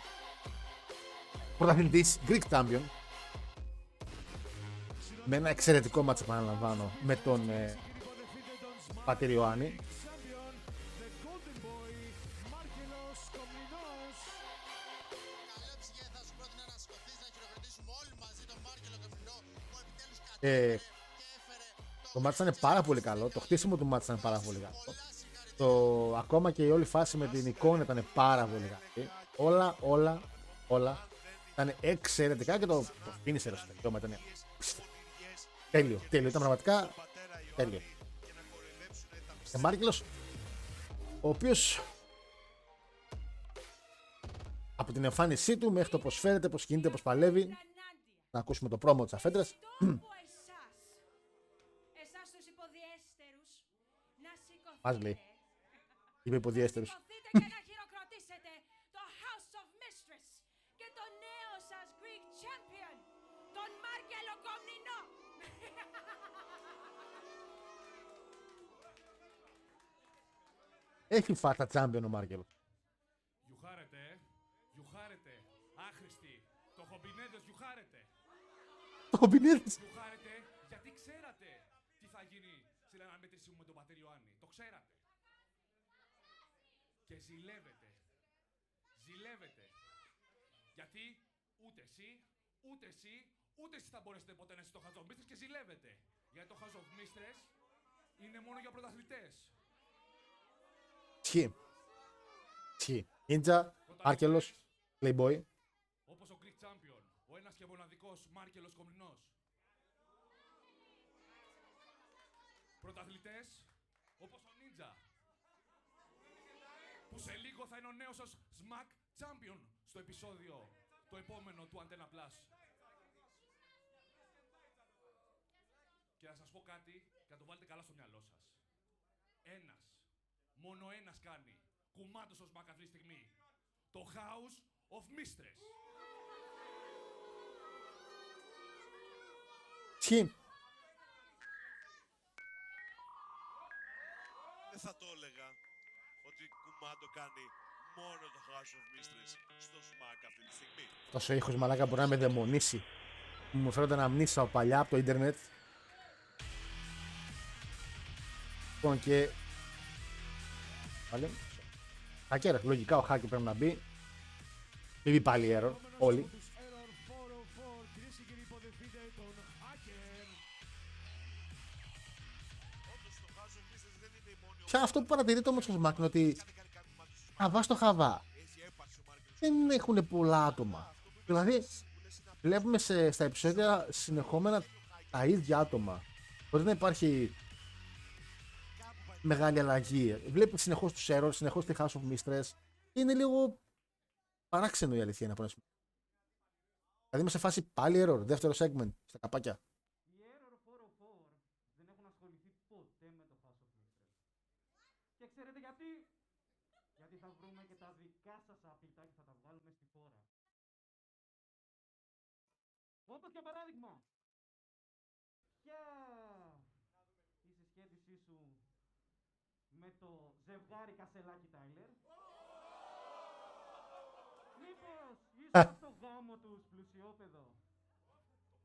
πρωταθλητής Greek Champion. Με ένα εξαιρετικό μάτς, επαναλαμβάνω, με τον Πατήρ Ιωάννη. Το μάτς ήταν πάρα πολύ καλό. Το χτίσιμο του μάτς ήταν πάρα πολύ καλό. Ακόμα και η όλη φάση με την εικόνα ήταν πάρα πολύ καλή. Όλα ήταν εξαιρετικά και το finisher στο τελειώμα ήταν τέλειο. Ήταν πραγματικά τέλειο. Και Μάρκελος, ο οποίος από την εμφάνισή του μέχρι το πώς φέρεται, πώς κινείται, πώς παλεύει. Να ακούσουμε το πρόμο της αφέντρας. Εσάς τους υποδιέστερους, Μας λέει. Είπε υποδιέστερος. Σηκωθείτε και να χειροκροτήσετε το House of Mistress και το νέο σας Greek Champion, τον Μάρκελο Κομνηνό. Έχει φάτα τσάμπιον ο Μάρκελο. Γιουχάρετε, άχρηστοι. Το χομπινέδες γιουχάρετε. Το κομπινίδης. Γιουχάρετε γιατί ξέρατε τι θα γίνει στην αναμέτρησή μου με τον πατέρα Ιωάννη. Το ξέρατε. Και ζηλεύετε. Γιατί ούτε εσύ, ούτε εσύ θα μπορέσετε ποτέ να είστε στο House of Mistress και ζηλεύετε. Γιατί το House of Mistress είναι μόνο για πρωταθλητές. Ισχύει. Ίντζα, Μάρκελος, Playboy. Όπως ο Greek Champion, ο ένας και μοναδικός Μάρκελος Κομνηνός. Πρωταθλητές, όπως ο Ninja, που σε λίγο θα είναι ο νέος σας Smack Champion στο επεισόδιο το επόμενο του Antenna Plus. Και να σας πω κάτι και να το βάλετε καλά στο μυαλό σας. Μόνο ένας κάνει κουμάντο στο Smack αυτή τη στιγμή. Το House of Mistress. Ισχύει. Δεν θα το έλεγα ότι κουμάντο κάνει μόνο το House of Mistress στο Smack αυτή τη στιγμή. Τόσο ήχος μαλάκα μπορεί να με δαιμονίσει. Μου φαίνονταν αμνήσεις από παλιά από το ίντερνετ. Λοιπόν και... Πάλι. Hacker, λογικά ο hacker πρέπει να μπει. Μην μπει πάλι error, όλοι. Ποια αυτό που παρατηρείται όμως στο Smack είναι ότι χαβά στο χαβά δεν έχουν πολλά άτομα. Δηλαδή βλέπουμε στα επεισόδια συνεχόμενα τα ίδια άτομα. Χωρίς να υπάρχει μεγάλη αλλαγή. Βλέπει συνεχώς τους errors, συνεχώς τη House of Mistress. Είναι λίγο παράξενο η αλήθεια είναι. Δηλαδή είμαι σε φάση πάλι error, δεύτερο segment στα καπάκια. Οι Error 404 δεν έχουν ασχοληθεί ποτέ με το House of Mistress. Και ξέρετε γιατί? Γιατί θα βρούμε και τα δικά σας άπλυτα και θα τα βάλουμε στη φόρα. Όπως για παράδειγμα, ποια η συσχέτισή σου με το ζευγάρι Κασελάκη Τάιλερ? Μήπως είσαι στο γάμο τους πλουσιόπεδο?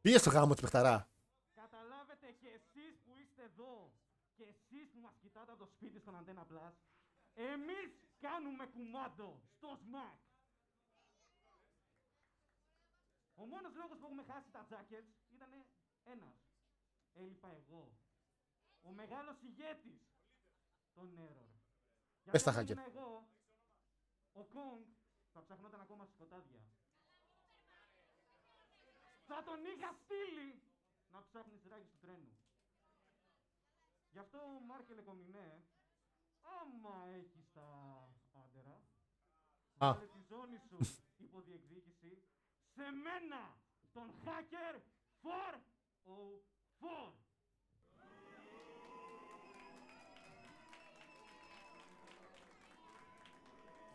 Πήγε στο γάμο του παιχταρά. Καταλάβετε και εσείς που είστε εδώ και εσείς που μας κοιτάτε από το σπίτι στον Antenna Plus, εμείς κάνουμε κουμάντο στο Smack. Ο μόνος λόγος που έχουμε χάσει τα jackets ήταν ένας. Έλειπα εγώ. Ο μεγάλος ηγέτης των Error. Πες τα, αν hacker. ήμουν εγώ, ο Kong θα ψαχνόταν ακόμα στη σκοτάδια. Θα τον είχα στείλει να ψάχνει τις ράγες του τρένου. Γι' αυτό, Μάρκελε Κομινέ, άμα έχεις τα άντερα, βάλε τη ζώνη σου υποδιεκδίκηση σε μένα, τον Hacker 404.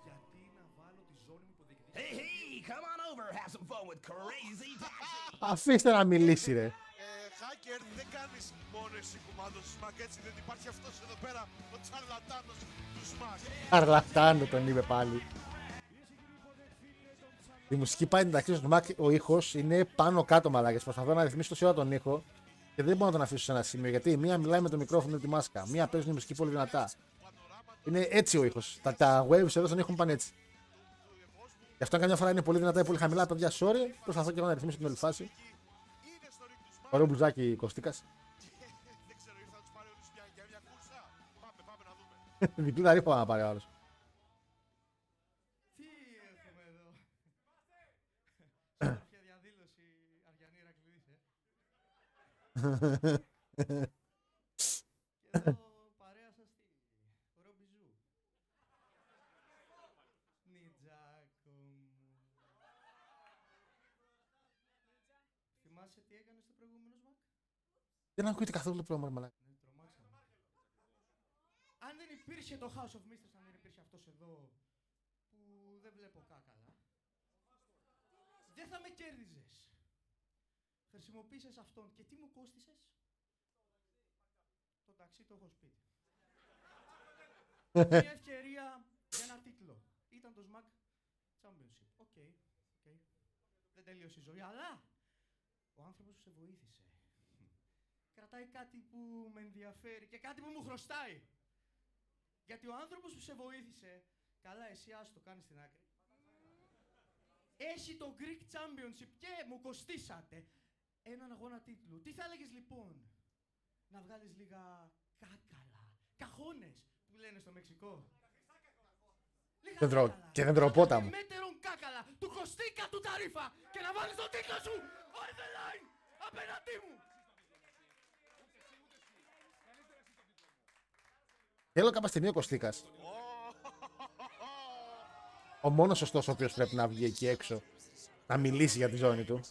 Γιατί να βάλω τη ζώνη μου υποδιεκδίκηση? Hey, hey, come on over, have some fun with Crazy Taxi. Αφήστε να μιλήσει ρε. Hacker, δεν κάνεις μόνο εσύ κουμάντο στο Smack, έτσι δεν υπάρχει αυτός εδώ πέρα, ο τσαρλατάνος του Smack. Αρλατάνο τον είπε πάλι. Η μουσική πάει εντάξει στο Smack, ο ήχος είναι πάνω κάτω μαλάκες. Προσπαθώ να ρυθμίσω τόση ώρα τον ήχο και δεν μπορώ να τον αφήσω σε ένα σημείο γιατί μία μιλάει με το μικρόφωνο με τη μάσκα, μία παίζει τη μουσική πολύ δυνατά. Είναι έτσι ο ήχος. Τα waves εδώ στον ήχο πάνε έτσι. Γι' αυτό καμιά φορά είναι πολύ δυνατά ή πολύ χαμηλά, παιδιά, sorry. Προσπαθώ και εγώ να ρυθμίσω την όλη φάση. Ωραίο μπλουζάκι Κωστίκας. Δεν ξέρω, ήρθα να τους πάρει όλους για μια κούρσα. Πάμε να δούμε. Διπλή τα ρήφα να πάρει ο άλλος. Τι έχουμε εδώ? Κάποια διαδήλωση Αριανή Ηρακλήδης, Και εδώ παρέα σας τι? Ρομπιζού. Νιτζάκο μου. Θυμάσαι τι έκανε στο προηγούμενο Smack? Δεν ακούγεται καθόλου το πρόγραμμα, μαλάκα. Ναι, τρομάξαμε. Αν Αν δεν υπήρχε το House of Mysteries, αν δεν υπήρχε αυτός εδώ που δεν βλέπω κάκαλα, δεν θα με κέρδιζες. Χρησιμοποίησες αυτόν και τι μου κόστισες? Το ταξί το έχω σπίτι. Μια ευκαιρία για ένα τίτλο. Ήταν το SmackDown Championship. Οκ. Δεν τελείωσε η ζωή, αλλά ο άνθρωπος που σε βοήθησε κρατάει κάτι που με ενδιαφέρει και κάτι που μου χρωστάει. Γιατί ο άνθρωπος που σε βοήθησε, καλά εσύ ας το κάνεις στην άκρη, έχει το Greek Championship και μου κοστίσατε έναν αγώνα τίτλου. Τι θα έλεγες λοιπόν? Να βγάλεις λίγα κάκαλα, καχώνες που λένε στο Μεξικό. Και δεν τρώω πότα μου. Μέτερον κάκαλα του Κωστίκα του Ταρίφα και να βάλεις το τίτλο σου on the line απέναντί μου. Θέλω κάποια στιγμή ο Κωστίκας, ο μόνος σωστός ο οποίος πρέπει να βγει εκεί έξω να μιλήσει για τη ζώνη του.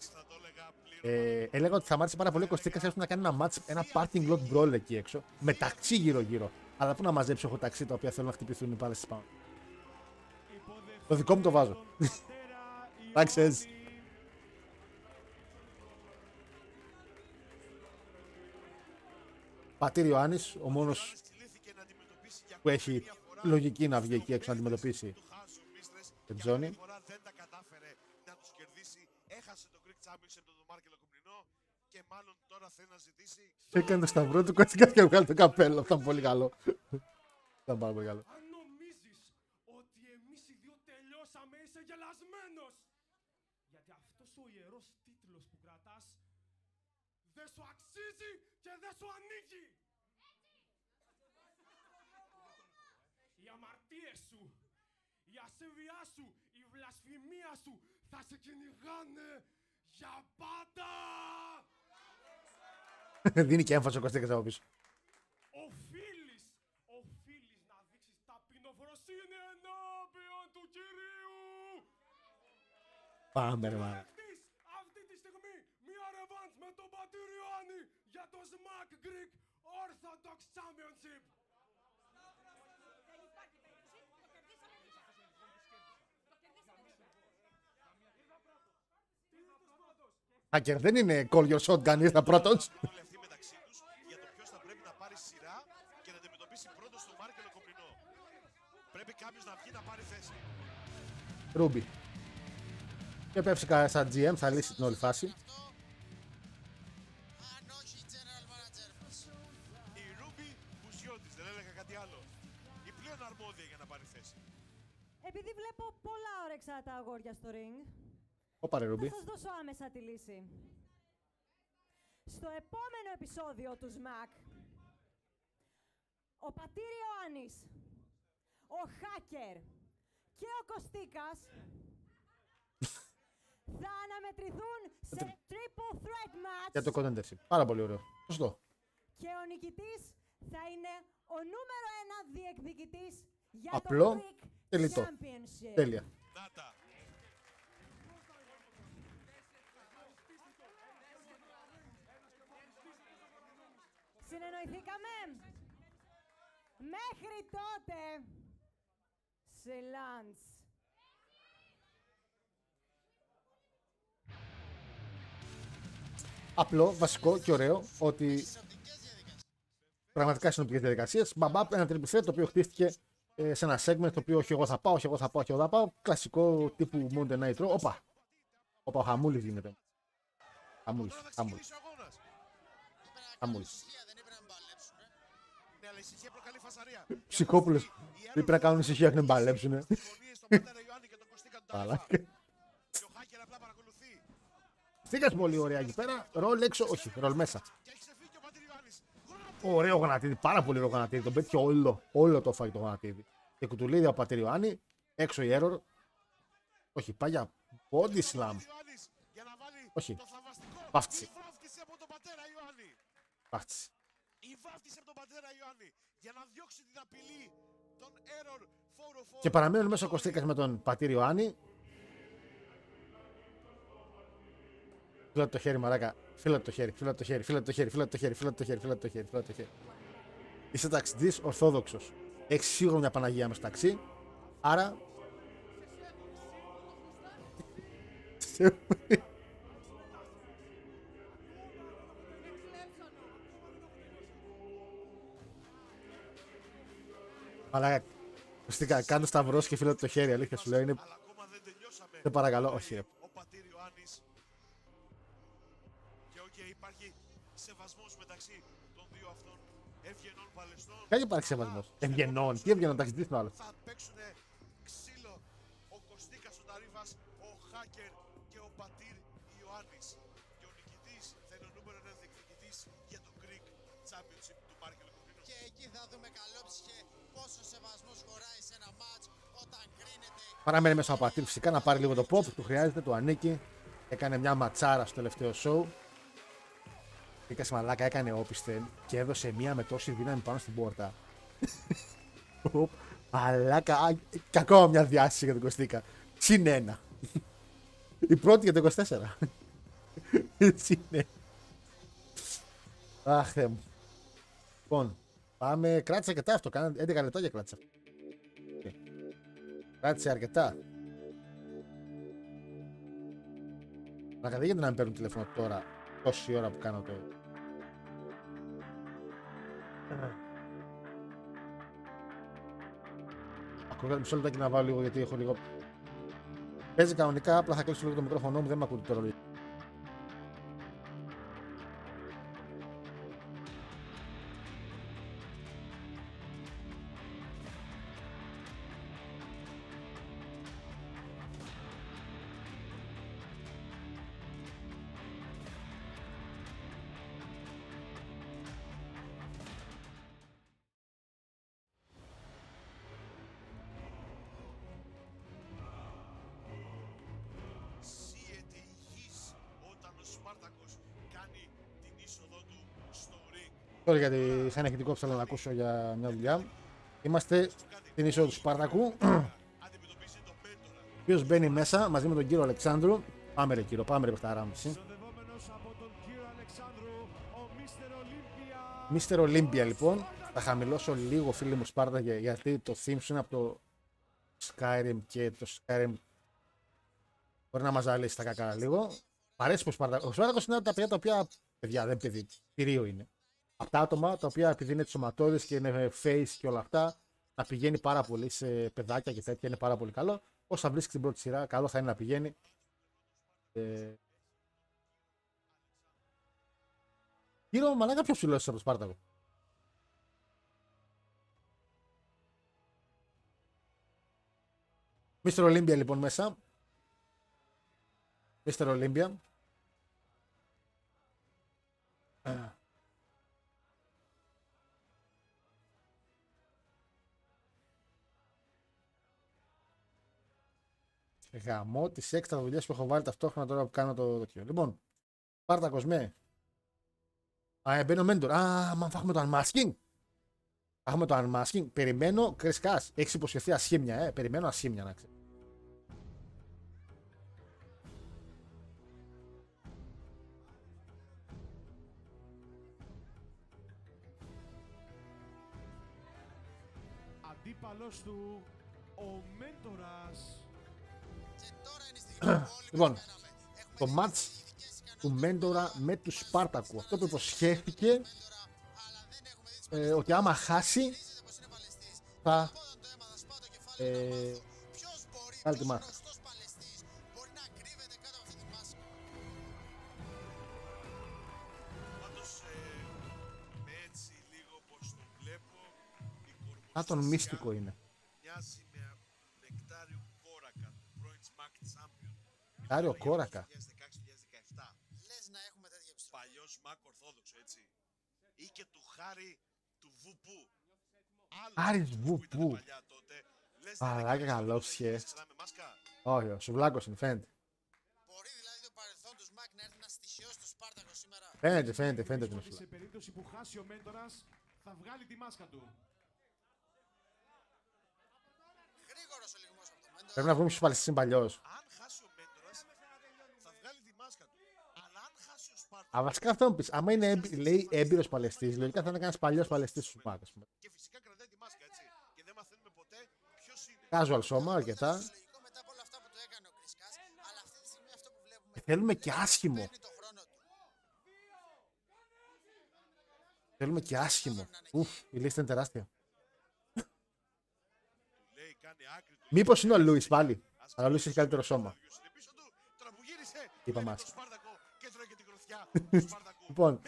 Έλεγα ότι θα μ' άρεσε πάρα πολύ ο Κωστίκας να κάνει ένα match, ένα parking lot brawl εκεί έξω, με ταξί γύρω-γύρω. Αλλά πού να μαζέψω έχω ταξί τα οποία θέλουν να χτυπηθούν οι πάλες της πάνω. Το δικό μου το βάζω. Τάξες. Πατήρ Ιωάννης, ο μόνος που έχει λογική να βγει εκεί έξω να αντιμετωπίσει την ζώνη. Δεν τα κατάφερε να τους κερδίσει. Έχασε το Greek Championship τον Μάρκελο Κομπρινό και μάλλον τώρα θέλει να ζητήσει. Έκανε το σταυρό του Κωστικά και βγάλει το καπέλο. Αυτό ήταν πολύ καλό. Ήταν πάρα πολύ καλό. Αν νομίζεις ότι εμείς οι δύο τελειώσαμε, είσαι γελασμένος. Γιατί αυτός ο ιερός τίτλος που κρατάς δεν σου αξίζει και δεν σου ανήκει. Οι αμαρτίες σου, η ασέβειά σου, η βλασφημία σου θα σε κυνηγάνε για πάντα. Δίνει και έμφαση ο Κωστίκας από πίσω. Οφείλεις να δείξεις ταπεινοφροσύνη ενώπιον του Κυρίου. Πάμε ρε μάνα. Αυτή τη στιγμή μια ρεβάνς με τον Πατήρ Ιωάννη για το Smack Greek Orthodox Championship. Hacker, δεν είναι call your shotgun, ήρθα πρώτος. Όλοι αυτοί μεταξύ τους για το ποιος θα πρέπει να πάρει σειρά και να αντιμετωπίσει πρώτος τον Μάρκελο Κομπρινό. Πρέπει κάποιος να βγει να πάρει θέση. Ρούμπι. Και πέφτει σαν GM, θα λύσει την όλη φάση. Η Ρούμπι Μπουσιώτης, δεν έλεγα κάτι άλλο. Η πλέον αρμόδια για να πάρει θέση. Επειδή βλέπω πολλά όρεξα τα αγόρια στο ring, Όπα ρε Ρούμπι. θα σας δώσω άμεσα τη λύση. Στο επόμενο επεισόδιο του ΣΜΑΚ, ο Πατήρ Ιωάννης, ο Hacker και ο Κωστίκας θα αναμετρηθούν σε triple threat match. Για το contendership. Πάρα πολύ ωραίο. Σωστό. Και ο νικητής θα είναι ο νούμερο 1 διεκδικητής για Απλό το Greek και λιτό. Championship. Τέλεια. Συνεννοηθήκαμε. Μέχρι τότε, σε λαντς. Απλό, βασικό και ωραίο ότι πραγματικά συνοπτικές διαδικασίες. Μπαμπάπ, ένα τριπλ το οποίο χτίστηκε σε ένα segment το οποίο όχι εγώ θα πάω, όχι εγώ θα πάω, όχι εγώ θα πάω. Κλασικό τύπου Monday Night Raw. Όπα, ο Χαμούλης γίνεται. Χαμούλης. Ναι, αλλά η ησυχία προκαλεί φασαρία. Ψυχόπουλες. Πρέπει να κάνουν ησυχία και να μπαλέψουνε. Στήκας πολύ ωραία εκεί πέρα. Ρολ έξω, όχι, ρολ μέσα. Ωραίο γονατίδι, πάρα πολύ ωραίο γονατίδι. Τον πέτυχε όλο το φάγει το γονατίδι. Και κουτουλίδι από Πατήρ Ιωάννη, έξω η error. Όχι, πάει για body slam. Όχι, βάφτισε. Βάφτισε. Η βάφτισε από τον πατέρα Ιωάννη για να διώξει την απειλή των error 404. Και παραμένουν μέσα ο Κωστίκας με τον Πατήρ Ιωάννη. Φίλα το χέρι, μαράκα. Φίλα το χέρι, φίλα το χέρι, φίλα το χέρι, φίλα το χέρι, φίλα το χέρι, φίλα το χέρι, φίλα το χέρι. Είσαι ταξιτζής ορθόδοξος. Έχει σίγουρα μια Παναγία μες στο ταξί. Άρα. Αλλά ουσιαστικά κάνω σταυρός και φίλω το χέρι, αλήθεια σου λέω. Είναι... Δεν παρακαλώ, όχι ρε. Ο πατήρ Ιωάννης. Και υπάρχει σεβασμός μεταξύ των δύο αυτών ευγενών παλαιστών. Κάνει υπάρχει σεβασμός. Ευγενών, τι ευγενών, τα ζητήσει το άλλο. Θα παίξουν ξύλο ο Κωστίκας ο Ταρίφας, ο Χάκερ και ο πατήρ Ιωάννης. Και ο νικητής θα είναι ο νούμερο 1 διεκδικητής για το Greek Championship του Μάρκελ Κομνηνό. Και εκεί θα δούμε καλόψυχε πόσο σεβασμός χωράει σε ένα μάτς όταν κρίνεται. Παραμένει μέσα από πατήρ φυσικά να πάρει λίγο το pop που χρειάζεται, του ανήκει. Έκανε μια ματσάρα στο τελευταίο show. Κοίτα μαλάκα, έκανε όπισθεν και έδωσε μία με τόση δύναμη πάνω στην πόρτα. Μαλάκα, και ακόμα μια διάσταση για τον Κωστίκα. Συν ένα. Η πρώτη για το 24. Συν ένα. Αχ, Θεέ μου. Λοιπόν, πάμε. Κράτησε αρκετά αυτό. Κάνα 11 λεπτά για κράτησε αυτό. Κράτησε αρκετά. Μαλάκα, δεν γίνεται να μην παίρνουν τηλέφωνο τώρα. Τόση ώρα που κάνω το. Ακούγα μισό λεπτάκι να βάλω λίγο γιατί έχω λίγο. Παίζει κανονικά, απλά θα κλείσω λίγο το μικρόφωνο μου, δεν με ακούτε τώρα. Τώρα γιατί σαν ηχητικό που θέλω να ακούσω για μια δουλειά. Είμαστε στην είσοδο του Σπάρτακου. Ο οποίος μπαίνει μέσα μαζί με τον κύριο Αλεξάνδρου. Πάμε ρε κύριο, πάμε ρε παιχταρά μου. Μίστερ Ολύμπια λοιπόν. Θα χαμηλώσω λίγο φίλοι μου Σπάρτακε γιατί το theme σου είναι από το Skyrim και το Skyrim μπορεί να μας ζαλίσει τα κακά λίγο. Παρέσει πως Σπάρτακο. Ο Σπάρτακος είναι από τα παιδιά τα οποία, παιδιά δεν παιδί, πυρίο είναι. Από τα άτομα τα οποία επειδή είναι σωματώδες και είναι face και όλα αυτά, να πηγαίνει πάρα πολύ σε παιδάκια και τέτοια, είναι πάρα πολύ καλό. Όσα βρίσκει την πρώτη σειρά, καλό θα είναι να πηγαίνει. Κύριο μαλάκα, ποιο ψηλό είσαι από το Σπάρτακο. Μίστερ Ολύμπια λοιπόν μέσα. Μίστερ Ολύμπια. Γαμώ τις έξτρα δουλειές που έχω βάλει ταυτόχρονα τώρα που κάνω το τέτοιο. Λοιπόν, Σπάρτακος με. Μπαίνει ο Μέντορ. Μα θα έχουμε το unmasking. Θα έχουμε το unmasking. Περιμένω, Chris Cass. Έχεις υποσχεθεί ασχήμια, Περιμένω ασχήμια να ξέρεις. Αντίπαλος του, ο Μέντορας. Λοιπόν, το match του Μέντορα με του Σπάρτακου. Αυτό που υποσχέθηκε ότι άμα χάσει θα βάλει τη μάσκα. Α, τον μύστικο είναι. Νεκτάριο κόρακα. Λες να έχουμε τέτοια επιστροφή. Παλιός Μακ Ορθόδοξο, έτσι. Ή και του Χάρη του Βουπού. Χάρης Βουπού. Παράκα καλόψιε. Όχι, ο Σουβλάκος είναι, φαίνεται. Μπορεί δηλαδή το παρελθόν του Μακ να έρθει να στοιχειώσει το Σπάρτακο σήμερα. Φαίνεται την Σε περίπτωση που χάσει ο Μέντορας θα βγάλει τη μάσκα του. Γρήγορος ο λιγμός από το Μέντορα. Πρέπει να βγούμε στους παλαιστές παλιός. Αν χάσει ο Μέντορας θα βγάλει τη μάσκα του. Αλλά αν χάσει ο Σπάρτακος. Βασικά αυτό μου πεις, άμα είναι λέει έμπειρος παλαιστής, λογικά θα είναι κανένας παλιός παλαιστής σου Μακ. Και φυσικά κρατάει τη μάσκα, έτσι. Και Casual σώμα, αρκετά. Θέλουμε και άσχημο. Θέλουμε και άσχημο. Ουφ, η λίστα είναι τεράστια. Μήπως είναι ο Λούις πάλι. Αλλά ο Λούις έχει καλύτερο σώμα. Είπα μάσκα. Λοιπόν.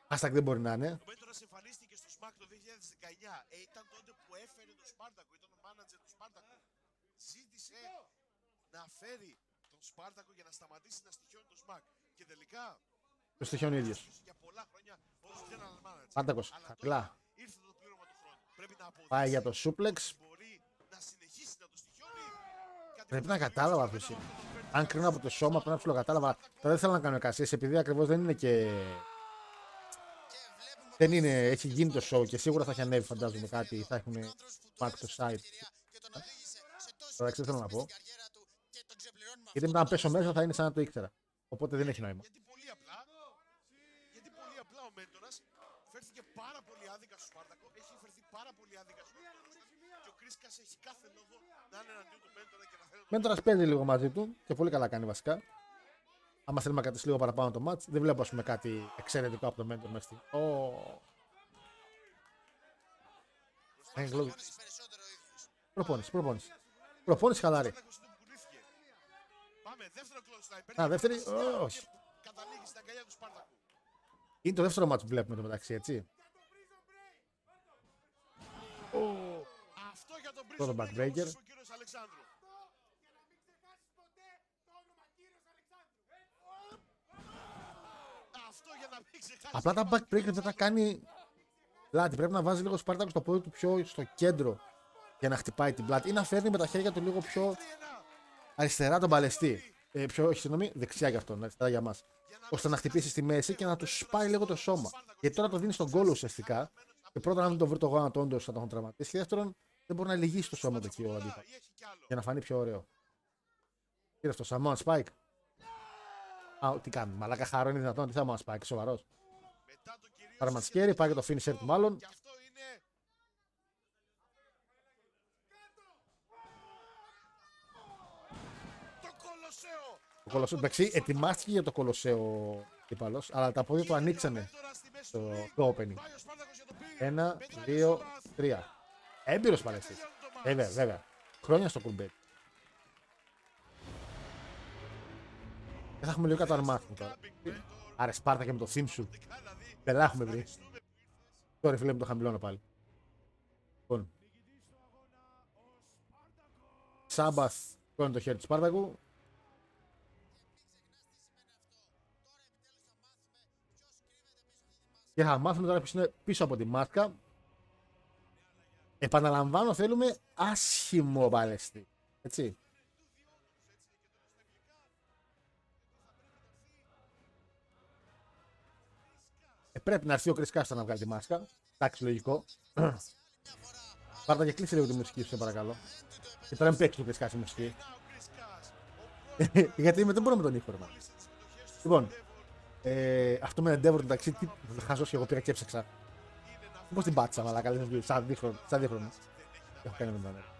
Hashtag δεν μπορεί να είναι. Το Μέντορας εμφανίστηκε στο SmackDown το 2019. Ήταν τότε που έφερε τον Σπάρτακο, ήταν ο μάνατζερ του Σπάρτακο. Ζήτησε να φέρει τον Σπάρτακο για να σταματήσει να στοιχιώνει το Smack. Και τελικά. Το στοιχιώνει ο ίδιος. Για πολλά χρόνια ως general manager. Σπάρτακος, χαμηλά. Ήρθε το πλήρωμα του χρόνου. Πρέπει να αποδείξει. Πάει για το σούπλεξ. Μπορεί να συνεχίσει να το στοιχιώνει. Πρέπει να κατάλαβα ποιος είναι. Αν κρίνω από το σώμα, πρέπει να ψιλοκατάλαβα. Τώρα δεν θέλω να κάνω εικασίες, επειδή ακριβώς δεν είναι και. Δεν είναι, έχει γίνει το show και σίγουρα θα έχει ανέβει, φαντάζομαι κάτι. Θα έχουν πάρει το site. Τώρα δεν θέλω να πω. Γιατί μετά να πέσω μέσα θα είναι σαν να το ήξερα. Οπότε δεν έχει νόημα. Γιατί πολύ απλά ο Μέντορας φέρθηκε πάρα πολύ άδικα στο Σπάρτακο. Έχει φερθεί πάρα πολύ άδικα στο Μέντορα. Και ο Κρίσκας έχει κάθε λόγο να είναι εναντίον του Μέντορα και να θέλει. Μέντορας παίζει λίγο μαζί του και πολύ καλά κάνει βασικά. Άμα θέλουμε να κρατήσει λίγο παραπάνω το match, δεν βλέπω ας πούμε κάτι εξαιρετικό από το Mentor μέσα στη. Προπόνηση χαλάρη. Α, δεύτερη, όχι. Είναι το δεύτερο match που βλέπουμε το μεταξύ, έτσι. Πρώτο backbreaker. Απλά τα backbreaker δεν τα κάνει πλάτη. Πρέπει να βάζει λίγο Σπάρτακο στο πόδι του πιο στο κέντρο για να χτυπάει την πλάτη ή να φέρνει με τα χέρια του λίγο πιο αριστερά τον παλαιστή. Όχι, συγγνώμη, δεξιά για αυτόν, αριστερά για μας. Ώστε να χτυπήσει στη μέση και να του σπάει λίγο το σώμα. Γιατί τώρα το δίνει στον κόλλο ουσιαστικά. Και πρώτον, αν δεν το βρει το γόνατο, όντως θα τον τραυματίσει. Και δεύτερον, δεν μπορεί να λυγίσει το σώμα του εκεί ο αντίπαλος. Για να φανεί πιο ωραίο. Κύριε αυτό, Σαμόν Σπάικ. Α, τι κάνει, μαλάκα χαρό είναι δυνατόν, τι θα μας πάει, σοβαρός. Παραματσκέρι, πάει και το finisher του μάλλον. Το Κολοσσέο, εντάξει, ετοιμάστηκε για το Κολοσσέο τύπαλος, αλλά τα πόδια του ανοίξανε το opening. 1, 2, 3. Έμπειρος παλαιστής. Βέβαια. Χρόνια στο κουρμπέτι. Δεν θα έχουμε λίγο κάτω αρμάθμου τώρα. Άρε Σπάρτα και με το theme σου. Πελά έχουμε βρει. Τώρα φίλε μου το χαμηλώνω πάλι. Λοιπόν. Σάμπαθ κόνει το χέρι του Σπάρτακου. Και θα μάθουμε τώρα ποιος είναι πίσω από τη μάσκα. Επαναλαμβάνω, θέλουμε άσχημο παλαιστή. Έτσι. Πρέπει να έρθει ο Chris Caster να βγάλει τη μάσκα. Εντάξει, λογικό. Πάρτα και κλείσε λίγο τη μουσική σου, σε παρακαλώ. Και τώρα μην παίξει το Chris Caster μουσική. Γιατί δεν μπορούμε τον ήχο. Λοιπόν, αυτό με Endeavor εντάξει, τι χαζός και εγώ πήγα και έψαξα. Πώς την πάτησα, μαλάκα, σαν δίχρονο. Έχω κάνει με τον Endeavor.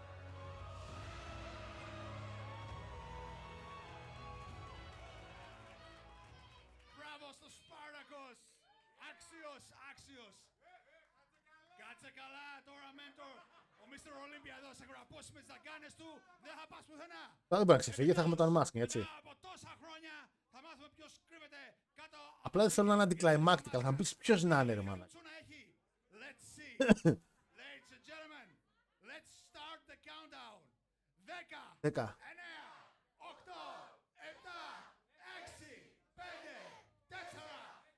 Κάτσε καλά τώρα, Μέντορ. Ο Mr. Olympia εδώ σε γραπώσει με τις δαγκάνες του. Δεν θα πας πουθενά. Δεν μπορεί να ξεφύγει, θα έχουμε το unmasking, έτσι. Από τόσα χρόνια θα μάθουμε ποιος κρύβεται κάτω. Απλά δεν θέλω να είναι anticlimactic, αλλά θα μου πεις ποιος να είναι, ρε μάνα. Let's see. Ladies and gentlemen, let's start the countdown. 10, 9, 8, 7, 6, 5, 4,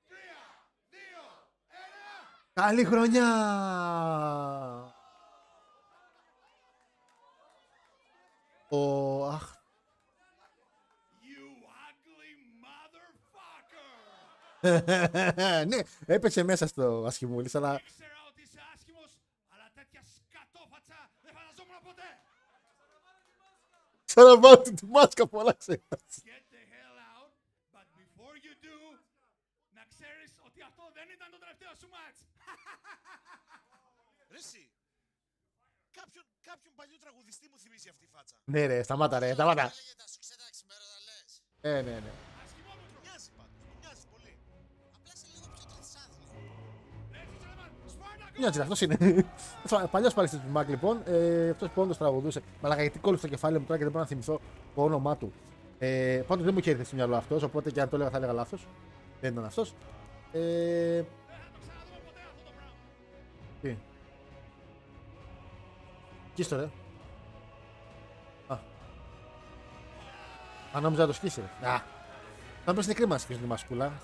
3, 2, 1. Καλή χρονιά! Αχ. Ναι, έπαιξε μέσα στο ασχημούλης, αλλά... Ήξερα ότι είσαι άσχημος, αλλά τέτοια σκατόφατσα δεν φανταζόμουν ποτέ. Ξαναβάλω τη μάσκα, πολλά ξέχασα. Get the hell out, but before you do, να ξέρεις ότι αυτό δεν ήταν το τελευταίο σου μάτς. Ρε εσύ. Κάποιον παλιό τραγουδιστή μου θυμίζει αυτή η φάτσα. Ναι, ρε, σταμάτα, ρε, σταμάτα. Έλεγε τα σου ξέρα ξημέρωτα λες. Ναι. Μοιάζει πάντως, μου μοιάζει πολύ. Απλά σε λίγο πιο τριτσάδι. Μοιάζει, αυτός είναι. Παλιός παλιστής του Μακ, λοιπόν. Αυτός που όντως τραγουδούσε. Μαλάκα, γιατί κόλλησε το κεφάλι μου τώρα και δεν μπορώ να θυμηθώ το όνομά του. Πάντως δεν μου είχε έρθει στο μυαλό αυτός, οπότε και αν το έλεγα θα έλεγα λάθος. Δεν ήταν αυτός. Τι. Σκίστο, ρε. Αν νόμιζα να το σκίσει, ρε. Θα πες είναι κρίμα σκίσει τη μασκούλα.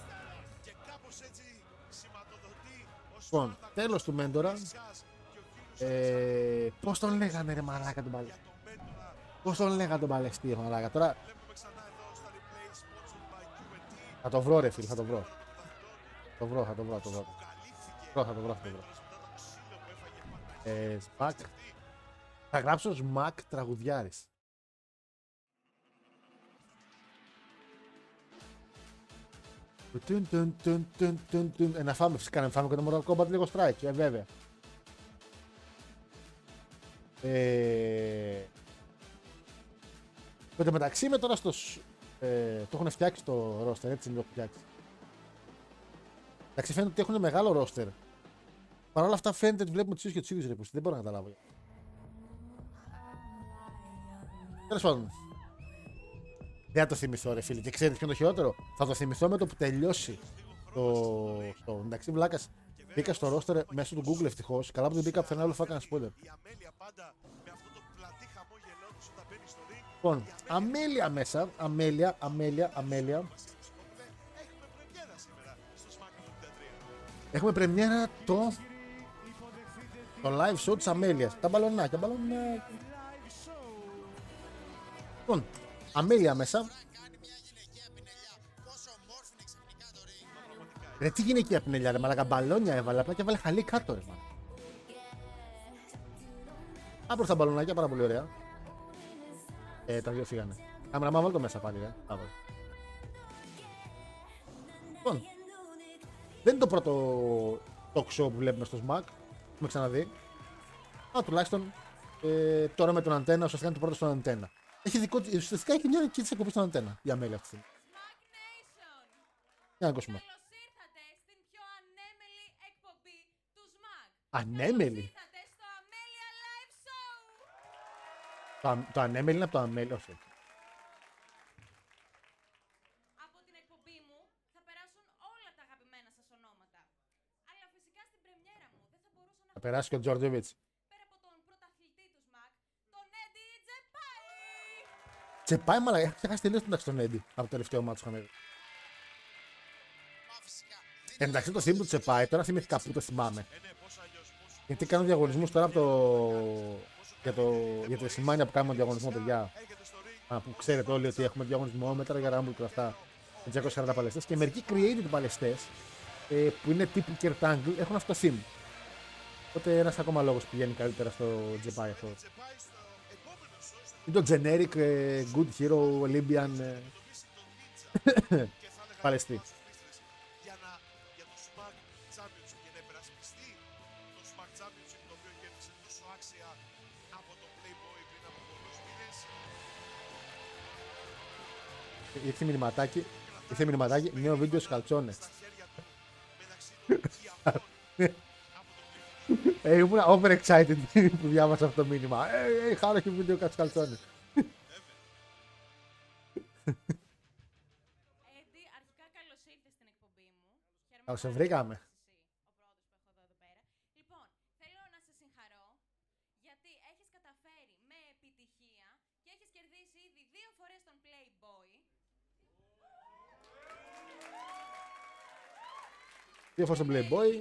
Λοιπόν, τέλος του Μέντορα. Πώς τον λέγανε, ρε μαλάκα, τον παλαιστή. Πώς τον λέγανε τον παλαιστή, ρε μαλάκα. Τώρα θα το βρω, ρε φίλε, θα το βρω. Θα το βρω. Σπακ. Θα γράψω Σμακ τραγουδιάρης. Να φάμε φυσικά, να φάμε και το Mortal Kombat λίγο Strike, βέβαια. Εν τω μεταξύ είμαι τώρα στο... το έχουν φτιάξει το roster, έτσι είναι το έχουν φτιάξει. Εντάξει, φαίνεται ότι έχουν μεγάλο roster. Παρ' όλα αυτά φαίνεται ότι βλέπουμε τους ίδιους και τους ίδιους, ρε, που δεν μπορώ να καταλάβω. Τέλος πάντων. Δεν θα το θυμηθώ, ρε φίλε. Και ξέρετε ποιο είναι το χειρότερο? Θα το θυμηθώ με το που τελειώσει το εντάξει, βλάκας. Μπήκα στο roster μέσω του Google, ευτυχώς. Καλά που δεν μπήκα πουθενά, όλο θα έκανα spoiler. Λοιπόν, Αμέλεια μέσα. Αμέλεια. Έχουμε πρεμιέρα το live show της Αμέλειας. Τα μπαλονάκια. Λοιπόν, Αμέλεια μέσα. Ρε τι γυναικεία πινελιά, ρε μαλάκα, μπαλόνια έβαλε, απλά και έβαλε χαλί κάτω, ρε μαλάκα. Άπρος τα μπαλονάκια, πάρα πολύ ωραία. Τα δύο φύγανε. Κάμερα, βάλω το μέσα πάλι, ρε. Λοιπόν, δεν είναι το πρώτο talk show που βλέπουμε στο SMAC, έχουμε ξαναδεί. Αλλά τουλάχιστον τώρα με τον Αντένα, ουσιαστικά είναι το πρώτο στον Αντένα. Ουσιαστικά έχει μια κίνηση εκπομπή στον Αντένα, η Αμέλεια αυτή. Για να ακούσουμε. Ανέμελη. Το ανέμελη είναι από το Αμέλεια, όχι. Από την εκπομπή μου θα περάσουν όλα τα αγαπημένα σας ονόματα. Αλλά φυσικά στην πρεμιέρα μου δεν θα μπορούσα να... Θα περάσει και ο Τζόρτζεβιτς. Πέρα από τον πρωταθλητή του ΣΜΑΚ, τον Έντι Τζεπάι. Τζεπάι, μαλάκα, έχω ξεχάσει τελείως τον Έντι από το τελευταίο μάτσο είχαμε δει. Εντάξει, το θύμιο του Τζεπάι, τώρα θυμήθηκα που το θυμάμαι. Γιατί κάνω διαγωνισμούς τώρα από για το σημάνια που κάνουμε διαγωνισμό, παιδιά. Που ξέρετε όλοι ότι έχουμε διαγωνισμό μετά για Rumble και αυτά. Με 240 παλαιστές. Και μερικοί created παλαιστές που είναι τύπου Kertangle έχουν αυτό το theme. Οπότε ένας ακόμα λόγος πηγαίνει καλύτερα στο Τζεπάι αυτό. Είναι το generic good hero Olympian παλαιστή. Για το SMAC Championship και να υπερασπιστεί το SMAC Championship, το οποίο κέρδισε τόσο άξια από τον Playboy πριν από πολλούς μήνες. Ήρθε μηνυματάκι, νέο βίντεο σκαλτσόνες. Ήμουν overexcited που διάβασα αυτό το μήνυμα. Χάρο και βίντεο σκαλτσόνες. Έντι, αρχικά καλώς ήρθες στην εκπομπή μου. Καλώς σε βρήκαμε. Λοιπόν, θέλω να σε συγχαρώ γιατί έχεις καταφέρει με επιτυχία και έχεις κερδίσει ήδη 2 φορές τον Playboy. 2 φορές τον Playboy.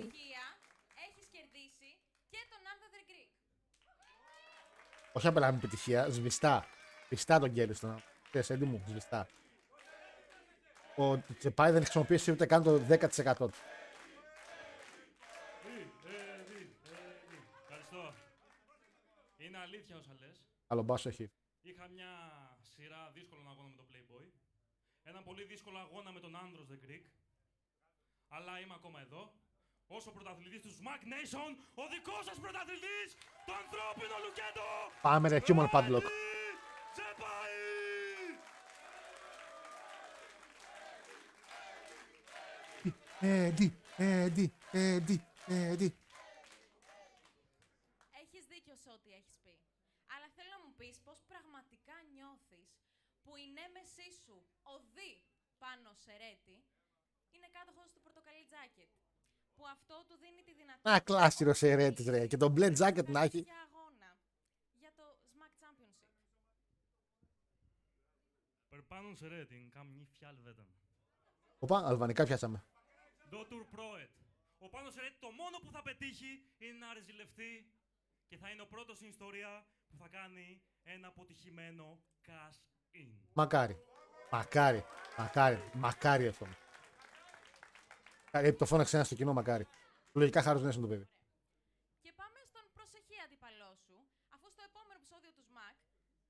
Έχεις κερδίσει και τον Arthur the Greek. Όχι απλά με επιτυχία, σβηστά. Σβηστά τον κέρδισε τον. Ξέρεις, Έντι μου, σβηστά. Ο Τζεπάι δεν χρησιμοποίησε ούτε καν το 10% του. Ευχαριστώ. Είναι αλήθεια όσα λες. Άλλο μπάσο έχει. Είχα μια σειρά δύσκολων αγώνων με τον Playboy. Ένα πολύ δύσκολο αγώνα με τον Andros the Greek. Αλλά είμαι ακόμα εδώ. ως ο πρωταθλητής του Smack Nation, ο δικός σας πρωταθλητής, το ανθρώπινο Λουκέντο! Πάμε ρε, Human Padlock. Τσεπάι! Έντι. Έχεις δίκιο σε ό,τι έχεις πει. Αλλά θέλω να μου πεις πώς πραγματικά νιώθεις που η νέμεσή σου, ο Δη πάνω σε Ρέτη, είναι κάτοχος του πορτοκαλί τζάκετ. Που αυτό του δίνει τη δυνατότητα... Α, κλάσιρο σε Ρέτης ρε. Και το μπλε τζάκετ να έχει. ...για αγώνα. Για το Smack Championship. Περπάνω σε Ρέτιν, καμνή φιάλβεταν. Οπα, αλβανικά πιάσαμε. Dr. Proet. Ο Πάνος Ρέτ το μόνο που θα πετύχει είναι να ρεζιλευτεί και θα είναι ο πρώτος στην ιστορία που θα κάνει ένα αποτυχημένο cash in. Μακάρι. Μακάρι εύχομαι. Το φώναξε ένα στο κοινό, μακάρι. Λογικά χάρος να το παιδί. Και πάμε στον προσεχή αντίπαλό σου, αφού στο επόμενο επεισόδιο του Smack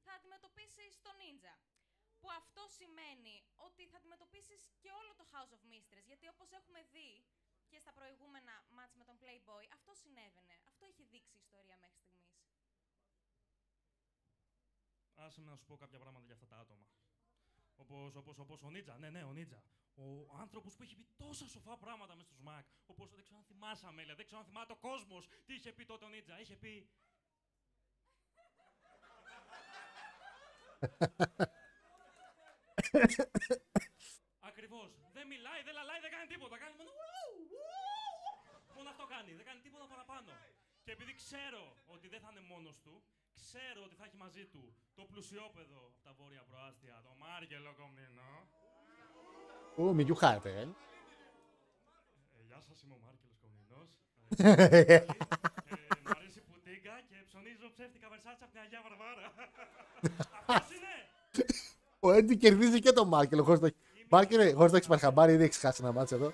θα αντιμετωπίσεις τον Ninja. Που αυτό σημαίνει ότι θα αντιμετωπίσεις και όλο το House of Mistress, γιατί όπως έχουμε δει και στα προηγούμενα μάτς με τον Playboy, αυτό συνέβαινε. Αυτό έχει δείξει η ιστορία μέχρι στιγμής. Άσε με να σου πω κάποια πράγματα για αυτά τα άτομα. Όπως ο Νίτζα, ναι, ο Νίτζα. Ο άνθρωπος που έχει πει τόσα σοφά πράγματα μέσα στο Smack. Όπως δεν ξέρω αν θυμάσαι, Αμέλεια, δεν ξέρω αν θυμάται ο κόσμος. Τι είχε πει τότε ο Νίτζα, είχε πει... Ακριβώς. Δεν μιλάει, δεν λαλάει, δεν κάνει τίποτα. Κάνει μόνο αυτό κάνει. Δεν κάνει τίποτα παραπάνω. Και επειδή ξέρω ότι δεν θα είναι μόνος του, ξέρω ότι θα έχει μαζί του το πλουσιόπεδο από τα βόρεια προάστια, το Μάργελο Κομνηνό. Μη γιουχάρετε, Γεια σας, είμαι ο Μάρκελος Κομνηνός. Μ' αρέσει η πουτίγκα και ψωνίζω ψεύτικα βερσάτσα από την Αγία Βαρβάρα. Αυτός είναι! Ο Έντι κερδίζει και τον Μάρκελο. Μάρκελε, χωρίς να έχεις παρχαμπάρει, ήδη έχεις χάσει ένα μάτσο εδώ.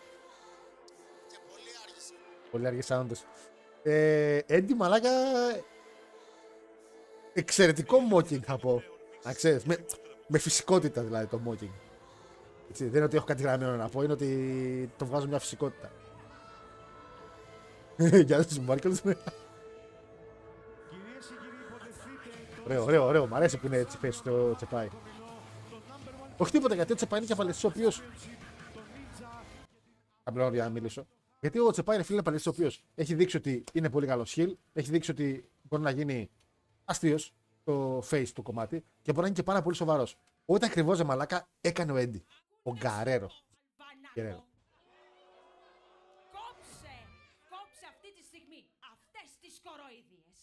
Πολύ άργησαν όντως. Έντι μαλάκα. Εξαιρετικό mocking θα πω. Να ξέρεις. Με φυσικότητα δηλαδή το mocking. Έτσι, δεν είναι ότι έχω κάτι γραμμένο να πω, είναι ότι το βγάζω μια φυσικότητα. Γεια σας, Μάρκελος. Ωραίο. Μ' αρέσει που είναι έτσι πέσει το Τσεπάι. Όχι τίποτα, γιατί ο Τσεπάι είναι και παλαιστής ο οποίος. Απλά για να μιλήσω. Γιατί ο Τσεπάι είναι φίλο παλαιστής ο οποίος έχει δείξει ότι είναι πολύ καλός heel, έχει δείξει ότι μπορεί να γίνει αστείος το face του κομμάτι και μπορεί να είναι και πάρα πολύ σοβαρός. Όταν κρυβόζε μαλάκα, έκανε ο Έντι. Ο Γκαρέρο. Κόψε αυτή τη στιγμή αυτές τις κοροϊδίες.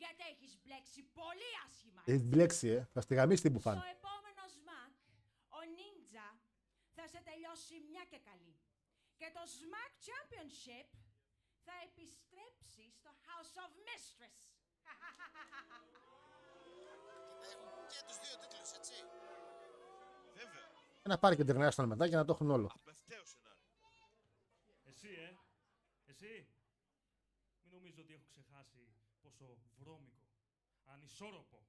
Γιατί έχεις μπλέξει πολύ άσχημα. Έχεις μπλέξει, θα στη γαμίσει την μπουφάν. Στο επόμενο Smack, ο Ninja θα σε τελειώσει μια και καλή. Και το Smack Championship θα επιστρέψει στο House of Mistress. Και τους δύο τίτλους, έτσι. Βέβαια. Να πάρει και international μετά για να το έχουν όλο. Απευθέω σενάριο. Εσύ. Μην νομίζω ότι έχω ξεχάσει πόσο βρώμικο, ανισόρροπο,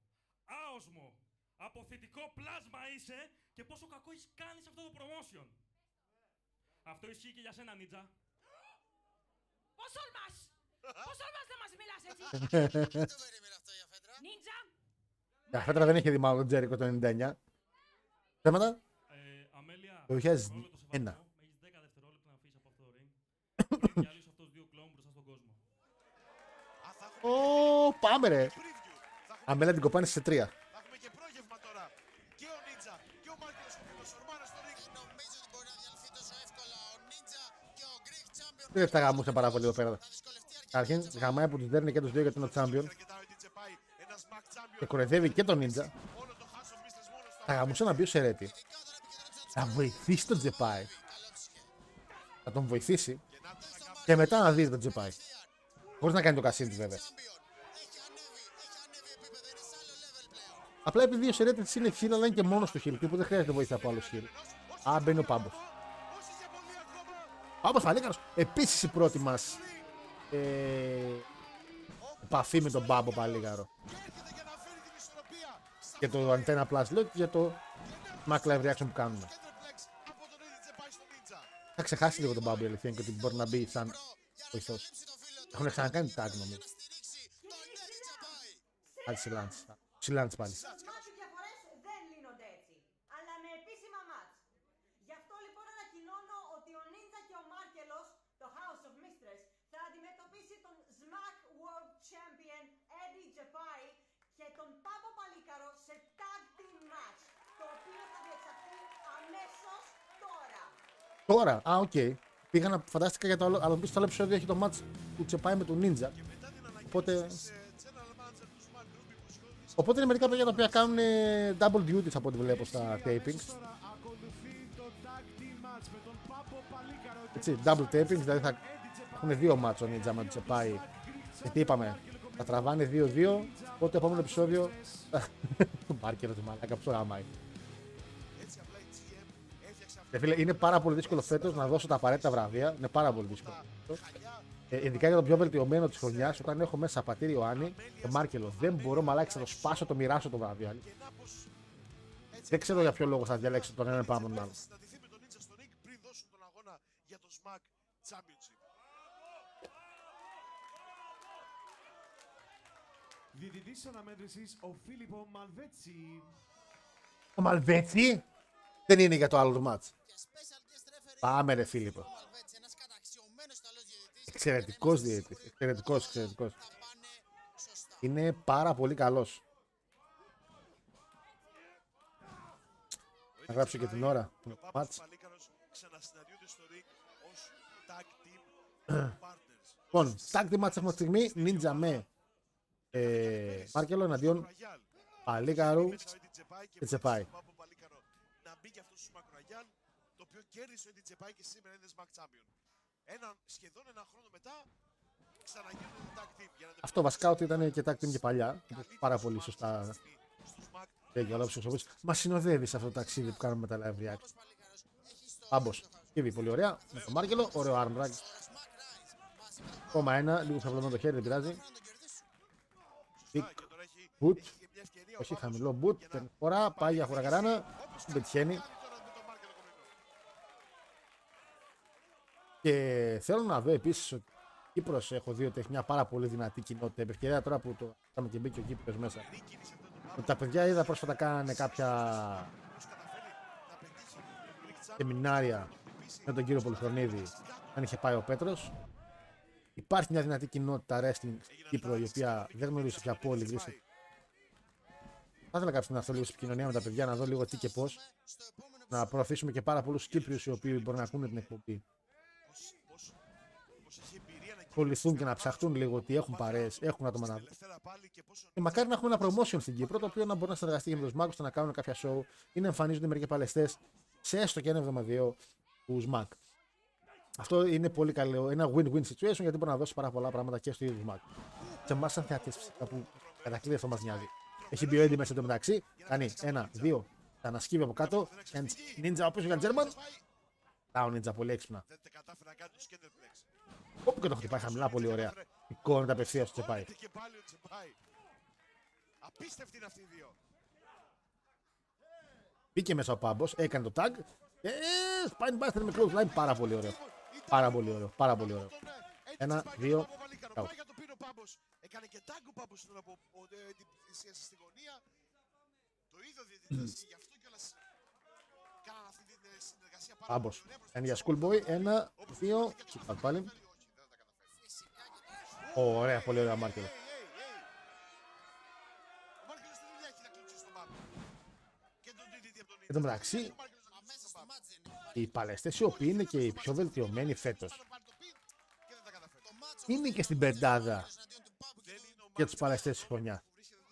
άοσμο, αποθητικό πλάσμα είσαι και πόσο κακό έχεις κάνει σε αυτό το promotion. Αυτό ισχύει και για σένα, Νίτζα. Πώς τολμάς! Πώς τολμάς να μας μιλάς έτσι! Δεν το περίμενα αυτό για Φέντρα. Νίντζα! Για Φέντρα δεν είχε δει μάλλον τον Τζέρικο το 99. Θέματα. Αμέλεια, Το 2001. έχεις 10 δευτερόλεπτα να φύγεις από αυτό το ring. Είναι κι άλλος αυτός δύο κλόουν μπροστά στον κόσμο. Πάμε ρε. Αμέλα την κοπάνει σε 3. Θα έχουμε και πρόγευμα τώρα. Και ο Νίτζα και ο Μάρκελος Κομνηνός ορμάρα στο ring. Νομίζω ότι μπορεί να διαλυθεί τόσο εύκολα ο Ninja και ο Greek Champion. Δεν τα γαμούσε πάρα πολύ εδώ πέρα. Καταρχήν γαμάει που τους δέρνει και τους δύο γιατί είναι ο Champion. Και κορεδεύει και τον Ninja. Θα γαμούσε να μπει ο Σερέτη. Θα βοηθήσει τον Τζεπάι. Θα τον βοηθήσει. Και μετά να δει τον Τζεπάι. Χωρίς να κάνει το κασίνι βέβαια. Απλά επειδή ο Σερέτης είναι χείλ, αλλά είναι και μόνος του χείλ. Που δεν χρειάζεται βοήθεια από άλλο χείλ. Α, μπαίνει ο Πάμπος. Πάμπος Φαλίκαρος. Επίσης η πρώτη μας επαφή με τον Πάμπο Παλίγαρο. Και το Antenna Plus λέω για το Smack Live Reaction που κάνουμε. Θα ξεχάσει λίγο τον Πάμπο η αλήθεια και ότι μπορεί να μπει σαν βοηθός. Έχουν ξανακάνει tag νομίζω. Πάλι Σιλάντς πάλι. Οι διαφορές δεν λύνονται έτσι, αλλά με επίσημα μάτς. Γι' αυτό λοιπόν ανακοινώνω ότι ο Νίντζα και ο Μάρκελος, το House of Mistress, θα αντιμετωπίσει τον Smack World Champion Eddie Jeppai και τον Πάπο Παλίκαρο σε tag team match, το οποίο θα διεξαχθεί αμέσως τώρα. Τώρα, οκ. Πήγα να φαντάστηκα για το άλλο πίσω στο άλλο επεισόδιο έχει το match του Τσεπάι με τον Ninja. Οπότε είναι μερικά παιδιά τα οποία κάνουν double duties από ό,τι βλέπω στα tapings. Έτσι, double tapings, δηλαδή θα έχουν δύο match ο Ninja με τον Τσεπάι. Γιατί είπαμε, θα τραβάνε 2-2, οπότε το επόμενο επεισόδιο τον Πάρκερ του μαλάκα που το γαμάει. Είναι πάρα πολύ δύσκολο φέτος να δώσω τα απαραίτητα βραβεία. Είναι πάρα πολύ δύσκολο. Ειδικά για το πιο βελτιωμένο της χρονιάς, όταν έχω μέσα Πατήρ Ιωάννη και Μάρκελο. Δεν μπορώ μαλάκι να το σπάσω, το μοιράσω το βραβείο. Δεν ξέρω για ποιο λόγο θα διαλέξω τον έναν πάνω τον άλλο. Διαιτητής αναμέτρησης ο Φίλιππο Μαλβέτσι. Ο Μαλβέτσι δεν είναι για το άλλο το μάτς. Πάμε ρε Φίλιππο. Εξαιρετικός διαιτητής. Εξαιρετικός. Είναι πάρα πολύ καλός. Θα γράψω και την ώρα του μάτς. Λοιπόν, tag team match έχουμε τη στιγμή. Ninja με Μάρκελο εναντίον Παλίκαρου και Τσεπάι. Να μπει και αυτός στο Smack Royale, το οποίο κέρδισε ο Eddie Jeppai και σήμερα είναι Smack Champion. Σχεδόν ένα χρόνο μετά ξαναγίνονται tag team. Αυτό βασικά ότι ήταν και tag team και παλιά. Πάρα πολύ σωστά. Μα συνοδεύει σε αυτό το ταξίδι που κάνουμε με τα live react. Πάμπος. Κύβει πολύ ωραία. Με το Μάρκελο, ωραίο arm drag. Ακόμα ένα, λίγο χαμηλό το χέρι, δεν πειράζει. Big boot. Όχι, χαμηλό boot. Φορά, πάει για χωρακαράνα. Δεν πετυχαίνει. Και θέλω να δω επίσης ότι η Κύπρος έχω δει ότι έχει μια πάρα πολύ δυνατή κοινότητα. Ευκαιρία τώρα που το είχαμε και μπήκε ο Κύπρος μέσα. Τα παιδιά είδα πρόσφατα κάνανε κάποια σεμινάρια με τον κύριο Πολυχρονίδη, αν είχε πάει ο Πέτρος. Υπάρχει μια δυνατή κοινότητα wrestling στην Κύπρο, η οποία δεν γνωρίζει ποια πόλη βρίσκεται. Θα ήθελα κάποιος να έρθω λίγο στην επικοινωνία με τα παιδιά, να δω λίγο τι και πώς. Να προωθήσουμε και πάρα πολλούς Κύπριους οι οποίοι μπορεί να ακούνε την εκπομπή. Ασχοληθούν και να ψαχτούν λίγο ότι έχουν παρέες, έχουν άτομα να δουν. Και μακάρι να έχουμε ένα promotion στην Κύπρο, το οποίο να μπορεί να συνεργαστεί και με τους Σμακ, ώστε να κάνουν κάποια show ή να εμφανίζονται μερικοί παλαιστές σε έστω και ένα εβδομαδιαίο του Σμακ. Αυτό είναι πολύ καλό, ένα win-win situation, γιατί μπορεί να δώσει πάρα πολλά πράγματα και στο ίδιο Σμακ. Και εμάς σαν θεατές φυσικά που κατακλείδη αυτό μας νοιάζει. Έχει μπει ο Eddie μέσα στο μεταξύ, κάνει 1-2, τα ανασκύβει από κάτω, Ninja ο πίσω για German. Τάω Ninja πολύ έξυπνα. Όπου και το χτυπάει χαμηλά, πολύ ωραία. Εικόνεται απευθείας στο Τσεπάι. Απίστευτη είναι αυτοί οι δύο. Μπήκε μέσα ο Πάμπος, έκανε το tag. Spine Buster με close line, πάρα πολύ ωραίο. Πάρα πολύ ωραίο, πάρα πολύ ωραίο. 1, 2, Πάει για το πίνο Πάμπος. Έκανε και tag ο Πάμπος στον από στη γωνία. Το είδε ο διαιτητής, γι' αυτό κιόλας κάνανε αυτή τη συνεργασία πάρα πολύ. Πάμπος. Κάνει για Schoolboy, 1, 2, τσιπάτ πάλι. Ωραία, πολύ ωραία Μάρκελο. Εν τω μεταξύ, οι παλαιστές οι οποίοι είναι και οι πιο βελτιωμένοι φέτος είναι και στην πεντάδα για τους παλαιστές της χρονιάς.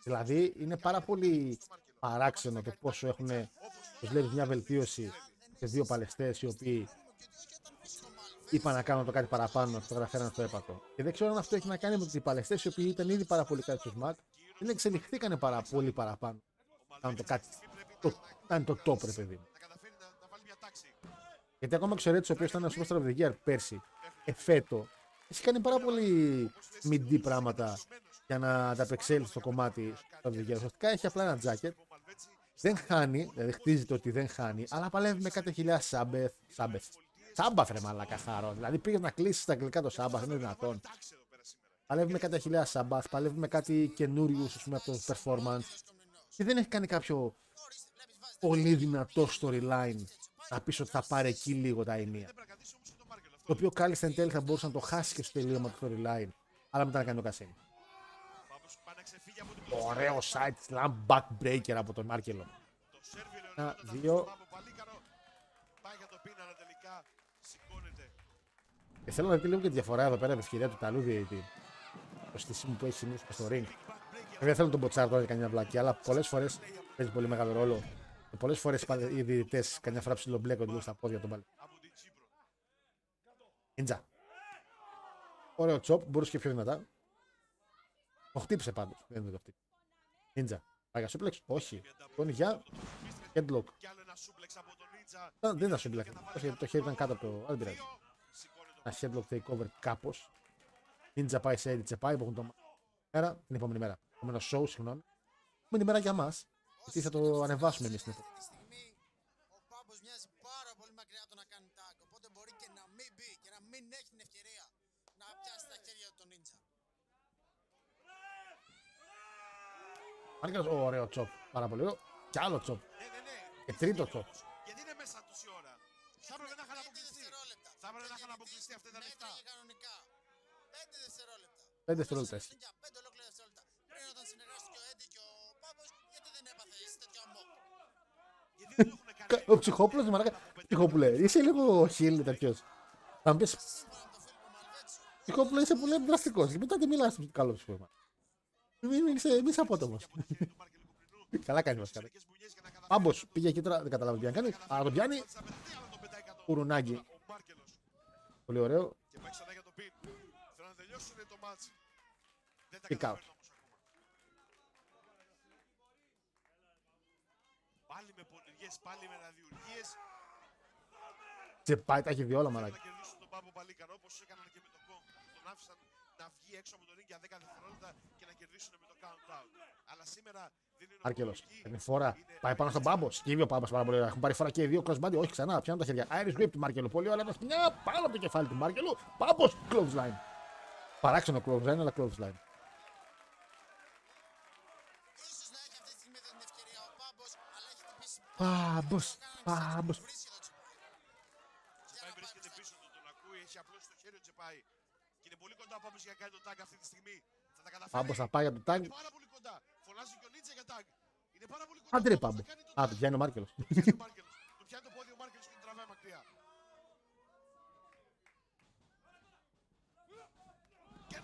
Δηλαδή είναι πάρα πολύ παράξενο το πόσο έχουν, τους λέει, μια βελτίωση σε δύο παλαιστές οι οποίοι είπαν να κάνουν το κάτι παραπάνω και το καταφέραν στο έπακρο. Και δεν ξέρω αν αυτό έχει να κάνει με ότι οι παλαιστές οι οποίοι ήταν ήδη πάρα πολύ κάτι στο SMAC δεν εξελιχθήκανε πάρα πολύ παραπάνω. Κάνουν το κάτι. Ήταν το top, ρε παιδί. Γιατί ακόμα και ο Ρέτσος, ο οποίος ήταν ένα Superstar of the Year πέρσι, εφέτο, έχει κάνει πάρα πολύ μιντή πράγματα για να ανταπεξέλθει στο κομμάτι του of the Year. Ουσιαστικά έχει απλά ένα jacket. Δεν χάνει, δηλαδή χτίζεται ότι δεν χάνει, αλλά παλεύει με κάτι χιλιά Σάμπεθ. Σάμπαθ ρε μαλάκα χάρο. Δηλαδή πήγε να κλείσει στα αγγλικά το Σάμπαθ, είναι δυνατόν. Παλεύει με κάτι αχιλλέα Σάμπαθ, παλεύει με κάτι καινούριου από το performance. Και δεν έχει κάνει κάποιο πολύ δυνατό storyline να πει ότι θα πάρει εκεί λίγο τα ενία. Το οποίο κάλλιστα εν τέλει θα μπορούσε να το χάσει και στο τελείωμα του storyline. Αλλά μετά να κάνει το Κασίνη. Ωραίο side slam backbreaker από τον Μάρκελο. 1-2. Και θέλω να δείτε λίγο και τη διαφορά εδώ πέρα με ευκαιρία του Ταλούδη. Το στήσιμο που έχει σημειώσει στο ring. Δεν θέλω τον Μποτσάρ τώρα για καμιά βλακία, αλλά πολλές φορές παίζει πολύ μεγάλο ρόλο. Και πολλές φορές οι διαιτητές καμιά φορά ψιλομπλέκονται λίγο στα πόδια των πάλι. Νίντζα. Ωραίο τσόπ, μπορούσε και πιο δυνατά. Το χτύπησε πάντως. Δεν είναι το χτύπησε. Νίντζα. Πάει για σούπλεξ. Όχι. Τον για headlock. Δεν ήταν σούπλεξ. Το χέρι ήταν κάτω από το. Δεν πειράζει. Ένα headlock takeover κάπως. Νίντζα πάει σε Eddie Τσεπάι που έχουν το μέρα. Την επόμενη μέρα. Επόμενο show, συγγνώμη. Επόμενη μέρα για μας. Γιατί θα το ανεβάσουμε εμείς την επόμενη. Ο Πάμπος μοιάζει πάρα πολύ μακριά το να κάνει tag. Οπότε μπορεί και να μην μπει και να μην έχει την ευκαιρία να πιάσει τα χέρια του τον Νίντζα. Μάρκελος, ωραίο τσόπ. Πάρα πολύ ωραίο. Και άλλο τσόπ. Και τρίτο τσόπ. Γιατί είναι μέσα τόση ώρα. Θα έπρεπε να είχαν αποκλειστεί. Θα έπρεπε να είχαν αποκλειστεί αυτά τα λεφτά. 5 δευτερόλεπτα. 5 δευτερόλεπτα. 5 ολόκληρα δευτερόλεπτα. Πριν όταν συνεργάστηκε ο Έντι και ο Πάμπος, γιατί δεν έπαθε τέτοιο αμόκ. Ο Ψυχόπουλος, μαλάκα. Ψυχόπουλε, είσαι λίγο χίλ τέτοιος. Θα μου πεις. Ψυχόπουλε, είσαι πολύ δραστικός. Και μετά τι μιλάς καλό ψυχόπουλο. Μην είσαι απότομος. Καλά κάνει μας κάτι. Πάμπος πήγε εκεί τώρα, δεν καταλάβω τι να κάνει. Αλλά τον πιάνει. Κουρουνάκι. Πολύ ωραίο. Και πάει ξανά για το πιν. Θέλω να τελειώσουν το μάτς. Δεν τα Kick out. καταφέρνω όμως ακόμα. Πάλι με πονηριές, πάλι με ραδιουργίες. Τσεπάει, τα έχει δει όλα μαλάκα. Να κερδίσουν τον Πάμπο Παλίκαρο όπως έκαναν και με τον Κόγκ. Τον άφησαν να βγει έξω από το ring για 10 δευτερόλεπτα και να κερδίσουν με το count out. Αλλά σήμερα δεν είναι Άρκελος. Παίρνει φορά. Πάει πάνω στον Πάμπο. Σκύβει ο Πάμπος πάρα πολύ ωραία. Έχουν πάρει φορά και οι δύο crossbody. Όχι ξανά. Πιάνουν τα χέρια. Irish whip του Μάρκελου. Πολύ ωραία. Τα σκηνιά πάνω από το κεφάλι του Μάρκελου. Πάμπος. Clothesline. Παράξενο clothesline, αλλά clothesline. Πάμπος. Πάμπος. Τσεπάι βρίσκεται πίσω του, τον ακούει, έχει απλώσει το χέρι ο Τσεπάι. Και είναι πολύ κοντά ο Πάμπος για να κάνει το tag αυτή τη στιγμή. Θα τα καταφέρει. Πάμπος θα πάει για το tag. Είναι πάρα πολύ κοντά. Φωνάζει και ο Νίτσα για tag. Είναι πάρα πολύ κοντά. Άντε ρε Πάμπο. Α, το πιάνει ο Μάρκελος. Του πιάνει το πόδι ο Μάρκελος και τον τραβάει μακριά.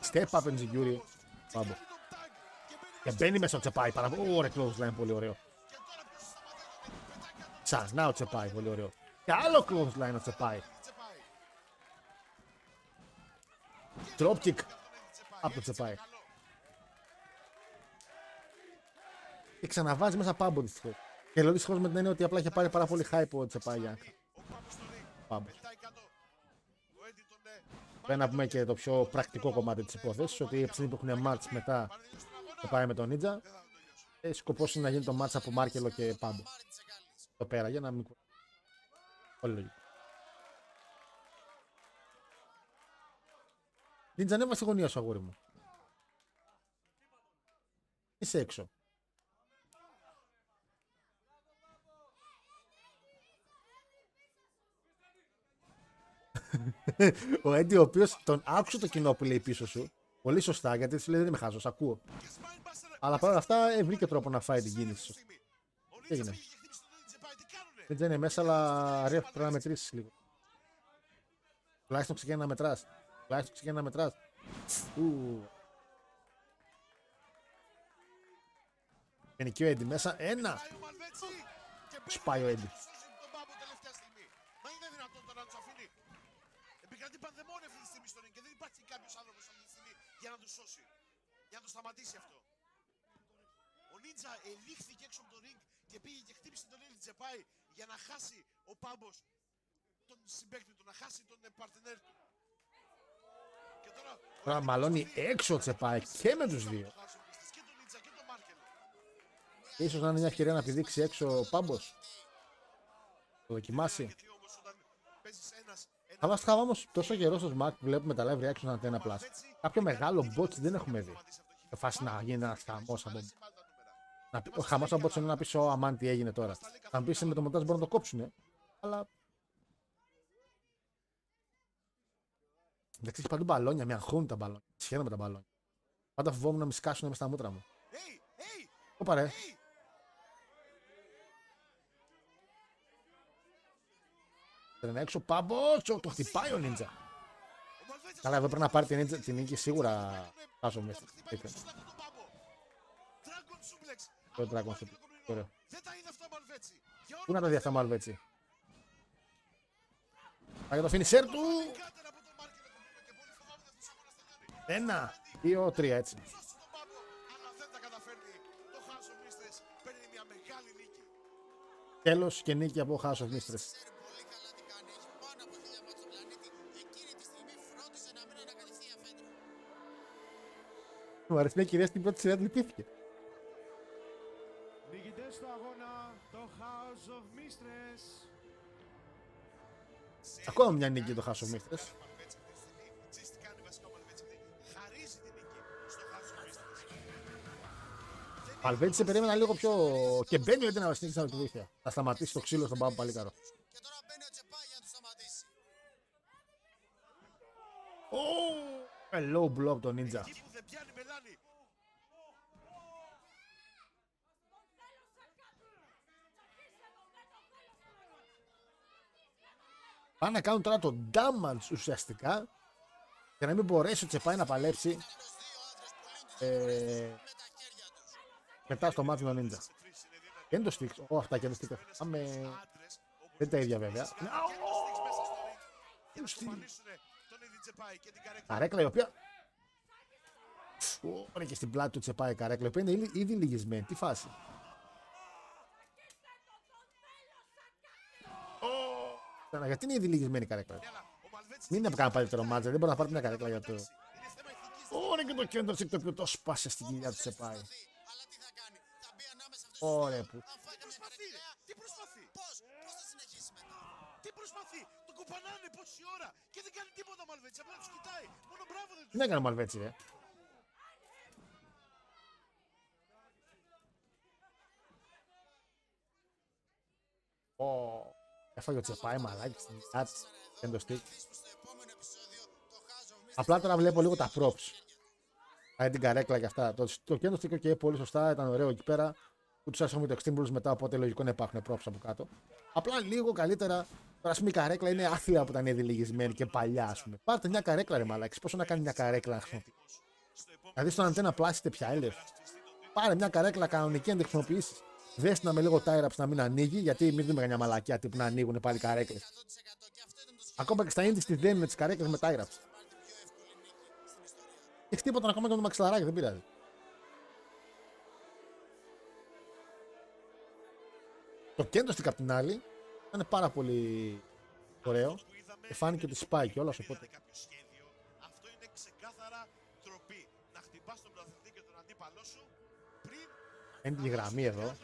Step up and security. Πάμπο. Και μπαίνει μέσα ο Τσεπάι. Ωραία clothesline, πολύ ωραίο. Ξανά ο Τσεπάι, πολύ ωραίο. Και άλλο clothesline ο Τσεπάι. Dropkick από το Τσεπάι. Και ξαναβάζει μέσα Πάμπο δυστυχώς. Και λέω δυστυχώς με την έννοια ότι απλά είχε πάρει πάρα πολύ hype ο Τσεπάι για Πάμπο. Πρέπει να πούμε και το πιο πρακτικό κομμάτι της υπόθεσης, ότι επειδή που έχουν match μετά το πάει με τον Νίτζα, σκοπός είναι να γίνει το match από Μάρκελο και Πάμπο. Το πέρα για να μην... Πολύ λογικό. Νίτζα, ανέβα στη γωνία σου, αγόρι μου. Είσαι έξω. Ο Έντι, ο οποίος τον άκουσε το κοινό που λέει πίσω σου. Πολύ σωστά, γιατί σου λέει δεν είμαι χάζος, ακούω. Αλλά παρόλα αυτά βρήκε τρόπο να φάει την κίνηση. Τι έγινε? Δεν είναι μέσα, αλλά ρε, πρέπει να μετρήσεις λίγο. Τουλάχιστον ξεκινάει να μετράς. Τουλάχιστον ξεκινάει να μετράς. Είναι και ο Έντι μέσα. Ένα! Σπάει ο Έντι. Επικρατεί πανδαιμόνια αυτή τη στιγμή στον ring και δεν υπάρχει κάποιος άνθρωπος αυτή τη στιγμή για να τους σώσει. Για να το σταματήσει αυτό. Ο Νίτζα ελήχθηκε έξω από το ring και πήγε και χτύπησε τον Έντι Τσεπάι για να χάσει ο Πάμπος τον συμπαίκτη του, να χάσει τον παρτενέρ του. Και τώρα μαλώνει έξω ο Τσεπάι και με τους δύο. Και τον Νίτζα και τον Μάρκελο. Ίσως να είναι μια ευκαιρία να πηδήξει έξω ο Πάμπος. Το δοκιμάσει. Γιατί όμως όταν παίζεις ένας Θα όμως τόσο καιρό στο Smack που βλέπουμε τα live reaction Antenna Plus. Κάποιο μεγάλο bots δεν έχουμε δει. Σε φάση να γίνει ένα χαμός από. Ο χαμός από bots είναι να πει: Ω, αμάν, τι έγινε τώρα. Θα μου πει με το μοντάζ μπορούν να το κόψουν. Αλλά. Δεν ξέρει παντού μπαλόνια, με αγχώνουν τα μπαλόνια. Σχέδια με τα μπαλόνια. Πάντα φοβόμουν να με σκάσουν μέσα στα μούτρα μου. Ωπα ρε. Τρένα έξω, πάμποτσο, το χτυπάει ο Ninja. Καλά, εδώ πρέπει να πάρει την νίκη σίγουρα. Πάσω μέσα. Το Dragon Suplex. Ωραίο. Πού να τα δει αυτά Μαλβέτσι. Πάει για το finisher του. 1, 2, 3 έτσι. Τέλος και νίκη από House of Mistress. Μου αρέσει μια κυρία στην πρώτη σειρά του λυπήθηκε. Νικητές στο αγώνα, το House of Mistress. Ακόμα μια νίκη το House of Mistress. Παλβέτσι σε περίμενα λίγο πιο. Και μπαίνει ο Έντενα να συνεχίσει να του βοήθεια. Θα σταματήσει το ξύλο στον Πάμπο Παλίκαρο. Low blow από τον Ninja. Πάνε να κάνουν τώρα το damage ουσιαστικά για να μην μπορέσει ο Τσεπάι να παλέψει μετά στο μάτι τον Ninja. Δεν το στήξω. Αυτά και δεν στήξω. Δεν τα ίδια βέβαια. Καρέκλα η οποία. Ωραία και στην πλάτη του Τσεπάι καρέκλα η οποία είναι ήδη λυγισμένη. Τι φάση. Γιατί είναι ήδη λυγισμένη η καρέκλα. Μην είναι πάλι τερομάτζα, δεν μπορεί να πάρει μια καρέκλα για το. Ωραία και το κέντρο το οποίο το σπάσε στην κοιλιά του Τσεπάι. Ωραία που. Τι προσπαθεί. Πώς θα συνεχίσει μετά. Τι προσπαθεί. Τον κουπανάνε πόση ώρα και δεν κάνει τίποτα ο Μαλβέτσι. Απλά τους κοιτάει. Μόνο μπράβο δεν τους. Τι έκανε ο Μαλβέτσι ρε. Έφαγε ο Τσεπάι μαλάκι στην κοιλιά δεν το στήκ. Απλά τώρα βλέπω λίγο τα props. Δηλαδή την καρέκλα και αυτά. Το κέντρο στήκο και πολύ σωστά, ήταν ωραίο εκεί πέρα. Που του άρχισαμε το Extreme Rules μετά, οπότε λογικό να υπάρχουν props από κάτω. Απλά λίγο καλύτερα. Τώρα, α πούμε, η καρέκλα είναι άθλια που ήταν ήδη λυγισμένη και παλιά, α πούμε. Πάρτε μια καρέκλα, ρε μαλάκι. Πόσο να κάνει μια καρέκλα να χρησιμοποιήσει. Δηλαδή, στον Antenna Plus είστε πια έλευ. Πάρε μια καρέκλα κανονική να την χρησιμοποιήσει. Δέστε με λίγο tie-ups να μην ανοίγει, γιατί μην δούμε μια μαλακιά τύπου να ανοίγουν πάλι καρέκλες. Ακόμα και στα indies τη δένουν τι καρέκλες με tie-ups. Έχει τίποτα ακόμα και με το μαξιλαράκι, δεν πειράζει. Το κέντρο στην απ' την άλλη ήταν πάρα πολύ ωραίο και φάνηκε ότι σπάει κιόλας, οπότε. Αυτό είναι ξεκάθαρα τροπή. Να χτυπάς τον πρωταθλητή και τον αντίπαλό σου πριν. Είναι τη γραμμή εδώ.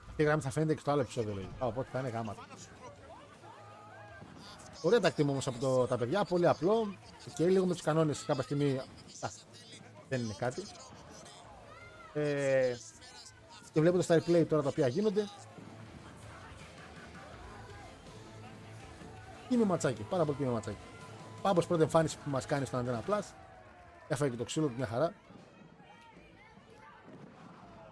Αυτή η γραμμή θα φαίνεται και στο άλλο επεισόδιο λογικά, οπότε θα είναι γάματα. Ωραία τα κτήμα όμως από τα παιδιά, πολύ απλό και λίγο με τους κανόνες κάποια στιγμή. Δεν είναι κάτι. Και βλέποντας τα replay τώρα τα οποία γίνονται. Τίμιο ματσάκι, πάρα πολύ τίμιο ματσάκι. Πάμπος πρώτη εμφάνιση που μας κάνει στο Antenna Plus. Έφαγε και το ξύλο του μια χαρά.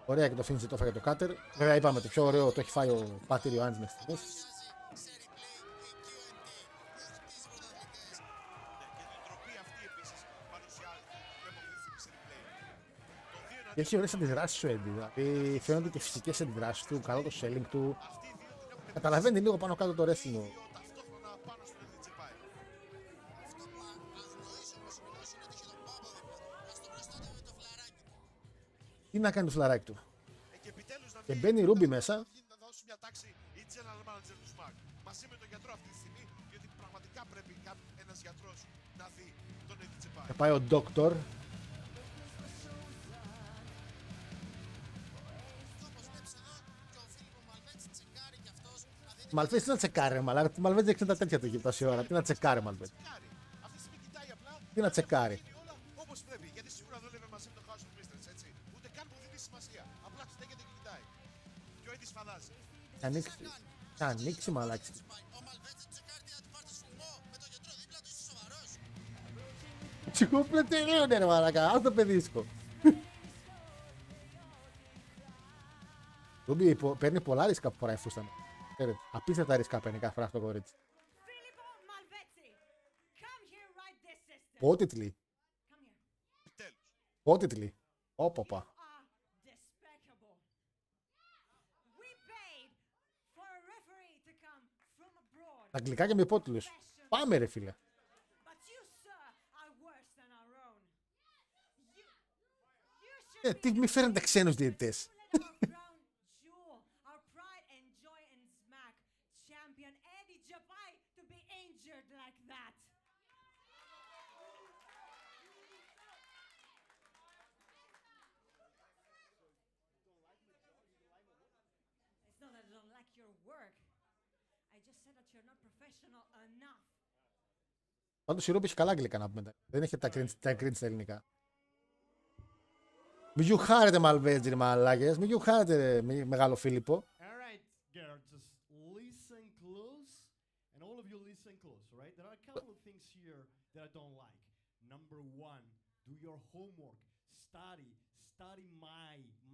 Ωραία και το finish το έφαγε το cutter. Βέβαια είπαμε το πιο ωραίο το έχει φάει ο Πατήρ Ιωάννης μέχρι στιγμής. Και έχει ωραίες αντιδράσεις ο Έντι. Δηλαδή φαίνονται και φυσικές αντιδράσεις του, καλό το selling του. Καταλαβαίνει λίγο πάνω κάτω το wrestling. Τι να κάνει το φλαράκι του. Και μπαίνει η Ρούμπι μέσα. Να δώσει μια τάξη η general manager του SmackDown μαζί με τον γιατρό αυτή τη στιγμή, γιατί πραγματικά πρέπει ένας γιατρός να δει τον Eddie Τσεπάι. Θα πάει ο Doctor. Μαλβέζη τι να τσεκάρει, μαλάκα. Τι Μαλβέζη δεν ξέρει τα τέτοια του εκεί τόση ώρα. Τι να τσεκάρει, Μαλβέζη. Αυτή τη στιγμή κοιτάει απλά. Τι να τσεκάρει. Όλα όπως πρέπει. Γιατί σίγουρα δούλευε μαζί με το House of Mysteries, έτσι. Ούτε καν που δίνει σημασία. Απλά στέκεται και κοιτάει. Και ο ίδιος φαντάζει. Θα ανοίξει, μαλάκι. Τσικούπλε τελείωνε, ρε μαλάκα. Ας το παιδίσκο. Ρούμπι παίρνει πολλά ρίσκα που φοράει φούστα. Απίστευτα ρίσκα παίρνει κάθε φορά αυτό το κορίτσι. Πότιτλι. Πότιτλι. Όποπα. Αγγλικά και με υπότιτλους. Πάμε ρε φίλε. Τι μη φέρνετε ξένους διαιτητές. Πάντως η Ρούμπη έχει καλά αγγλικά να πούμε. Δεν έχει τα cringe στα ελληνικά. Μη γιουχάρετε Μαλβέζι, μαλάκες. Μη γιουχάρετε μεγάλο Φίλιππο. Alright, girl, just listen close. And all of you listen close, right? There are a couple of things here that I don't like. Number one, do your homework. Study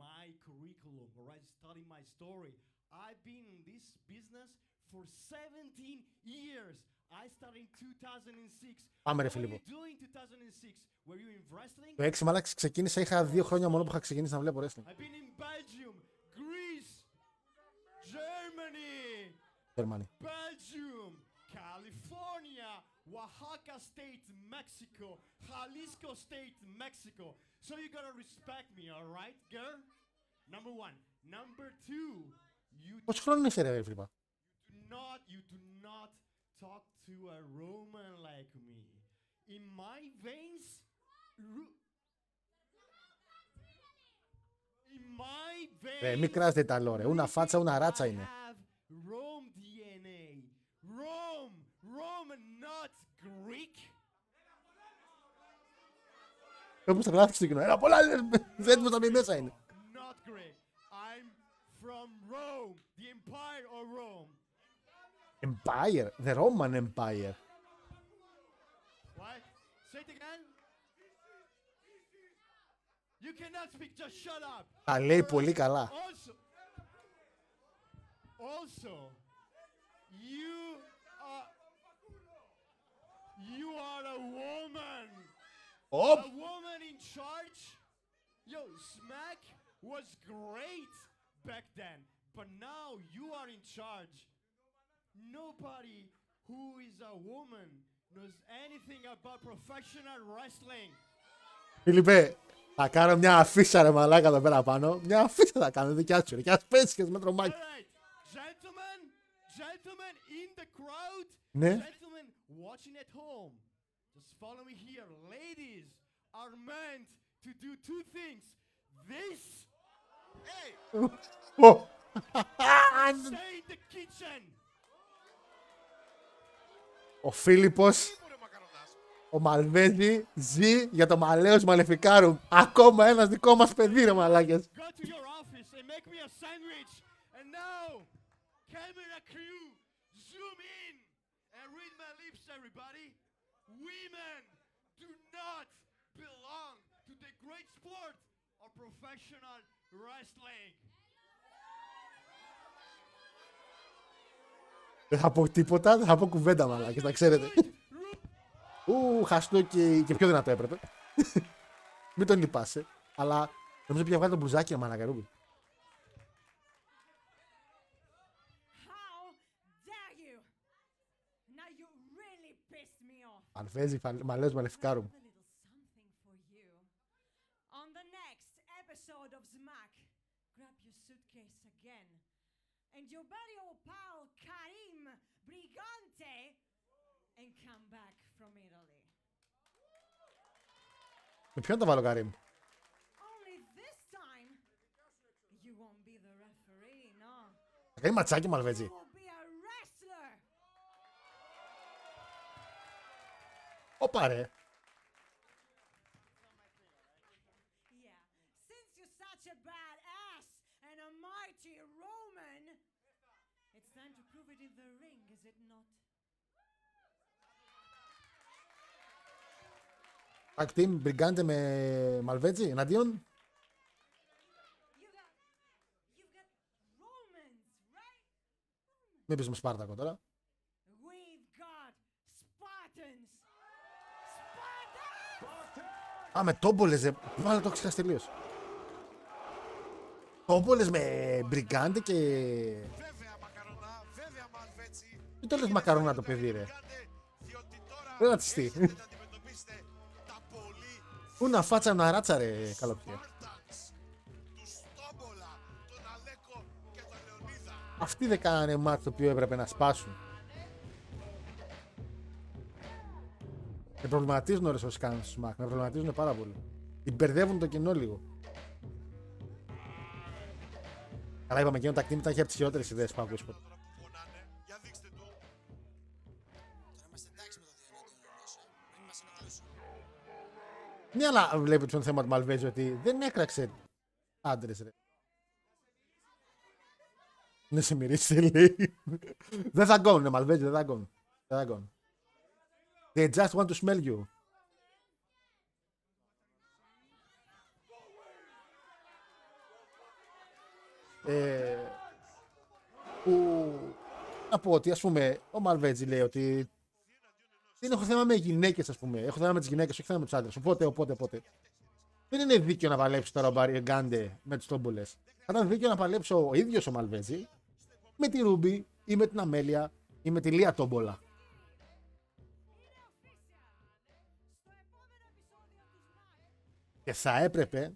my curriculum, alright? Study my story. I've been in this business for 17 years. I started in 2006. Πάμε ρε Φίλιππο. Were you in wrestling? Το 6 μαλάξης ξεκίνησα, είχα 2 χρόνια μόνο που είχα ξεκινήσει να βλέπω wrestling. I've been in Belgium, Greece, Germany, Germany. Belgium, California, Oaxaca State, Mexico, Jalisco State, Mexico. So you gotta respect me, alright, girl? Number one. Number two, Πόσο χρόνο είσαι ρε Φίλιππα? You do not talk to a Roman like me. In my veins, Μη κράζετε Ιταλό ρε, ούνα φάτσα, ούνα ράτσα είναι. Rome DNA. Rome, not Greek. Όπως θα γράφεις στο κοινό, ένα πολλά δεν μου τα μη μέσα είναι. Not Greek. I'm from Rome, the Empire of Rome. Empire, the Roman Empire. What? Say it again. You cannot speak, just shut up. Τα λέει πολύ καλά. Also, you are a woman. Oh. A woman in charge. Yo, Smack was great back then, but now you are in charge. Nobody who is a woman knows anything about professional wrestling. Φίλιππε, θα κάνω μια αφίσα ρε μαλάκα εδώ πέρα πάνω. Μια αφίσα θα κάνω, δικιά σου ρε. Και ας πέσεις και με τρομάκι. Gentlemen in the crowd. Ναι. Gentlemen watching at home. Just follow me here. Ladies are meant to do two things. This. Hey. Stay in the kitchen. Ο Φίλιππος, ο Μαλβέζι, ζει για το Μαλέος Μαλεφικάρουμ. Ακόμα ένας δικό μας παιδί ρε μαλάκες. Go to your office and make me a sandwich. And now, camera crew, zoom in and read my lips, everybody. Women do not belong to the great sport of professional wrestling. Δεν θα πω τίποτα, δεν θα πω κουβέντα μαλάκες, να ξέρετε. Χαστό και πιο δυνατό έπρεπε. Μην τον λυπάσαι. Αλλά νομίζω πια βγάλει το μπουζάκι μαλάκα Ρούμπι. Αλφέζι, Μαλέος Μαλεφικάρουμ. On the next episode of Smack, grab your suitcase again. And your buddy old pal Karim Brigante and come back from Italy. Με ποιον το βάλω Καρίμ? Only this time you won't be the referee, no. Θα κάνει ματσάκι Μαλβέζι. You will be a πάρε. Yeah. Since you're such a badass and a mighty Roman, it's time to prove it in the ring, is it not? Tag team, Μπριγκάντε με Μαλβέτζι εναντίον. Μην πεις με Σπάρτακο τώρα. Α, με τόμπολες, βάλε το ξεχάσει τελείως. Τόμπολες με Μπριγκάντε και... Τι το λες μακαρονά το παιδί ρε. Δεν ρατσιστεί. Πού να φάτσα να ράτσα ρε καλοπιά. Αυτοί δεν κάνανε μάτς το οποίο έπρεπε να σπάσουν. Με προβληματίζουν ώρες όσοι κάνουν στους Smack. Με προβληματίζουν πάρα πολύ. Την μπερδεύουν το κοινό λίγο. Καλά είπαμε εκείνο τα κτήματα είχε από τις χειρότερες ιδέες που ακούσεις ποτέ. Ναι, αλλά βλέπει τον θέμα του Μαλβέζη ότι δεν έκραξε άντρες ρε. Ναι, σε μυρίσει λέει. Δεν θα γκώνουν, Μαλβέζη, δεν θα γκώνουν. Δεν θα γκώνουν. They just want to smell you. Που να πω ότι ας πούμε ο Μαλβέτζι λέει ότι δεν έχω θέμα με γυναίκες, ας πούμε. Έχω θέμα με τις γυναίκες, όχι θέμα με τους άντρες. Οπότε. Δεν είναι δίκαιο να παλέψει τώρα ο Μπριγκάντε με τους τόμπολες. Θα ήταν δίκαιο να παλέψει ο ίδιος ο Μαλβέτζι με τη Ρούμπι ή με την Αμέλεια ή με τη Λία Τόμπολα. Και θα έπρεπε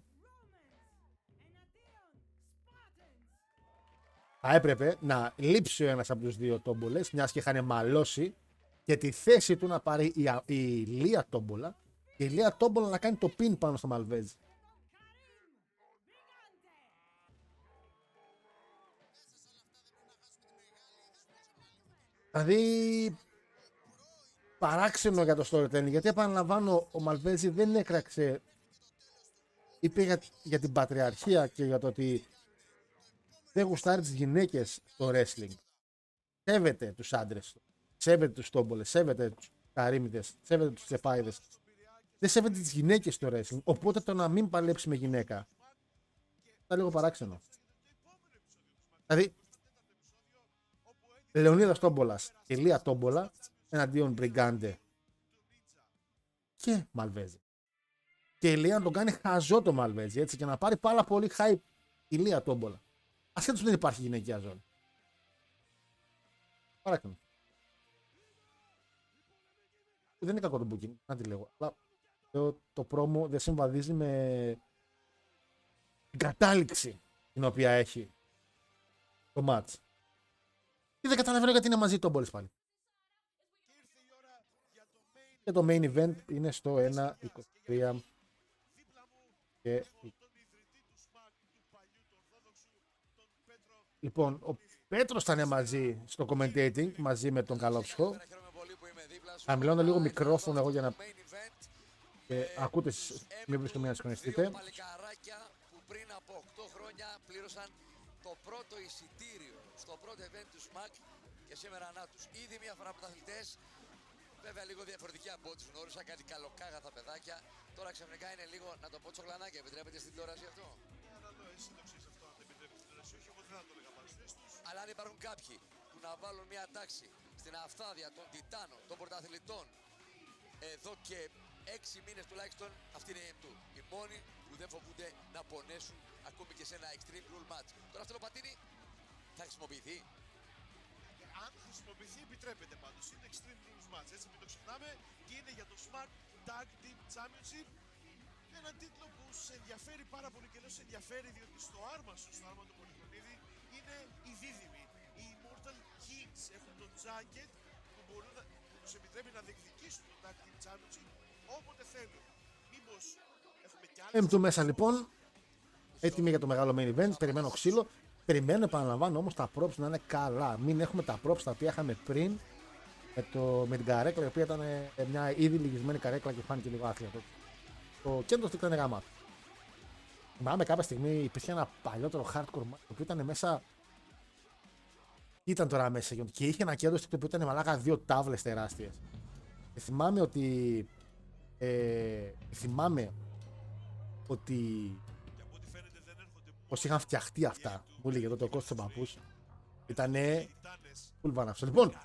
να λείψει ο ένας από τους δύο τόμπολες, μιας και είχαν μαλώσει, και τη θέση του να πάρει η Λία Τόμπολα και η Λία Τόμπολα να κάνει το πιν πάνω στο Μαλβέζι. Δηλαδή παράξενο για το storytelling, γιατί επαναλαμβάνω ο Μαλβέζι δεν έκραξε, είπε για την πατριαρχία και για το ότι δεν γουστάρει τις γυναίκες στο wrestling. Σέβεται τους άντρες, σέβεται τους τόμπολες, σέβεται τους καρύμιδες, σέβεται τους τσεφάιδες. Δεν σέβεται τις γυναίκες στο wrestling, οπότε το να μην παλέψει με γυναίκα ήταν λίγο παράξενο. Δηλαδή Λεωνίδας Τόμπολας και Λία Τόμπολα εναντίον Μπριγκάντε και Μαλβέζι. Και η Λία να τον κάνει χαζό το Μαλβέζι, έτσι, και να πάρει πάρα πολύ hype η Λία Τόμπολα. Ασχέτως δεν υπάρχει γυναικεία ζώνη. Παράξενο. Δεν είναι κακό το booking, να τη λέγω. Αλλά το πρόμο δεν συμβαδίζει με την κατάληξη την οποία έχει το match. Και δεν καταλαβαίνω γιατί είναι μαζί οι τόμπολες πάλι. Και το main event είναι στο 1.23 και... Λοιπόν, ο Πέτρος θα είναι μαζί στο commentating, μαζί με τον Καλόψυχο. Θα μιλάω λίγο μικρόφωνο εγώ για να ακούτε, μην βρίσκω μια να συγχρονιστείτε. Που πριν από 8 χρόνια πλήρωσαν το πρώτο εισιτήριο στο πρώτο event του SMAC και σήμερα να τους. Ήδη μια φορά πρωταθλητές, βέβαια λίγο διαφορετική από ό,τι γνώρισα, κάτι καλοκάγαθα παιδάκια. Τώρα ξαφνικά είναι λίγο, να το πω τσογλανάκια, επιτρέπετε στην τηλεόραση αυτό? Εσύ το ξέρεις αυτό, αν δεν επιτρέπετε στην τηλεόραση, όχι, εγώ δεν θα το έλεγα πάνω στις τους. Αλλά αν υπάρχουν κάποιοι που να βάλουν μια τάξη στην αυθάδεια των τιτάνων, των πρωταθλητών, εδώ και 6 μήνες τουλάχιστον, αυτή είναι η M2. Οι μόνοι που δεν φοβούνται να πονέσουν ακόμη και σε ένα extreme rule match. Τώρα αυτό το πατίνι θα χρησιμοποιηθεί. Αν χρησιμοποιηθεί, επιτρέπεται πάντως. Είναι extreme rules match, έτσι μην το ξεχνάμε. Και είναι για το Smart Tag Team Championship. Ένα τίτλο που σε ενδιαφέρει πάρα πολύ και λέω σε ενδιαφέρει διότι στο άρμα σου, στο άρμα του Πολυχρονίδη, είναι οι δίδυμοι. Οι Immortal Kings έχουν το jacket που μπορούν να τους επιτρέπει να διεκδικήσουν το Tag Team Championship όποτε θέλουν. Μήπως έχουμε κι άλλες... M2 μέσα λοιπόν, έτοιμοι για το μεγάλο main event, περιμένω ξύλο. Περιμένω, επαναλαμβάνω όμως, τα props να είναι καλά. Μην έχουμε τα props τα οποία είχαμε πριν με την καρέκλα, η οποία ήταν μια ήδη λυγισμένη καρέκλα και φάνηκε λίγο άθλια. Το κέντρο ήταν γαμάτο. Θυμάμαι κάποια στιγμή υπήρχε ένα παλιότερο hardcore match, το οποίο ήταν μέσα. Ήταν τώρα μέσα και είχε ένα κέντρο στο οποίο ήταν μαλάκα 2 τάβλες τεράστιες. Και θυμάμαι ότι. Πώς είχαν φτιαχτεί αυτά. Μου έλεγε εδώ το Κώστας ο παππούς. Ήτανε. Full βανάψο. Λοιπόν,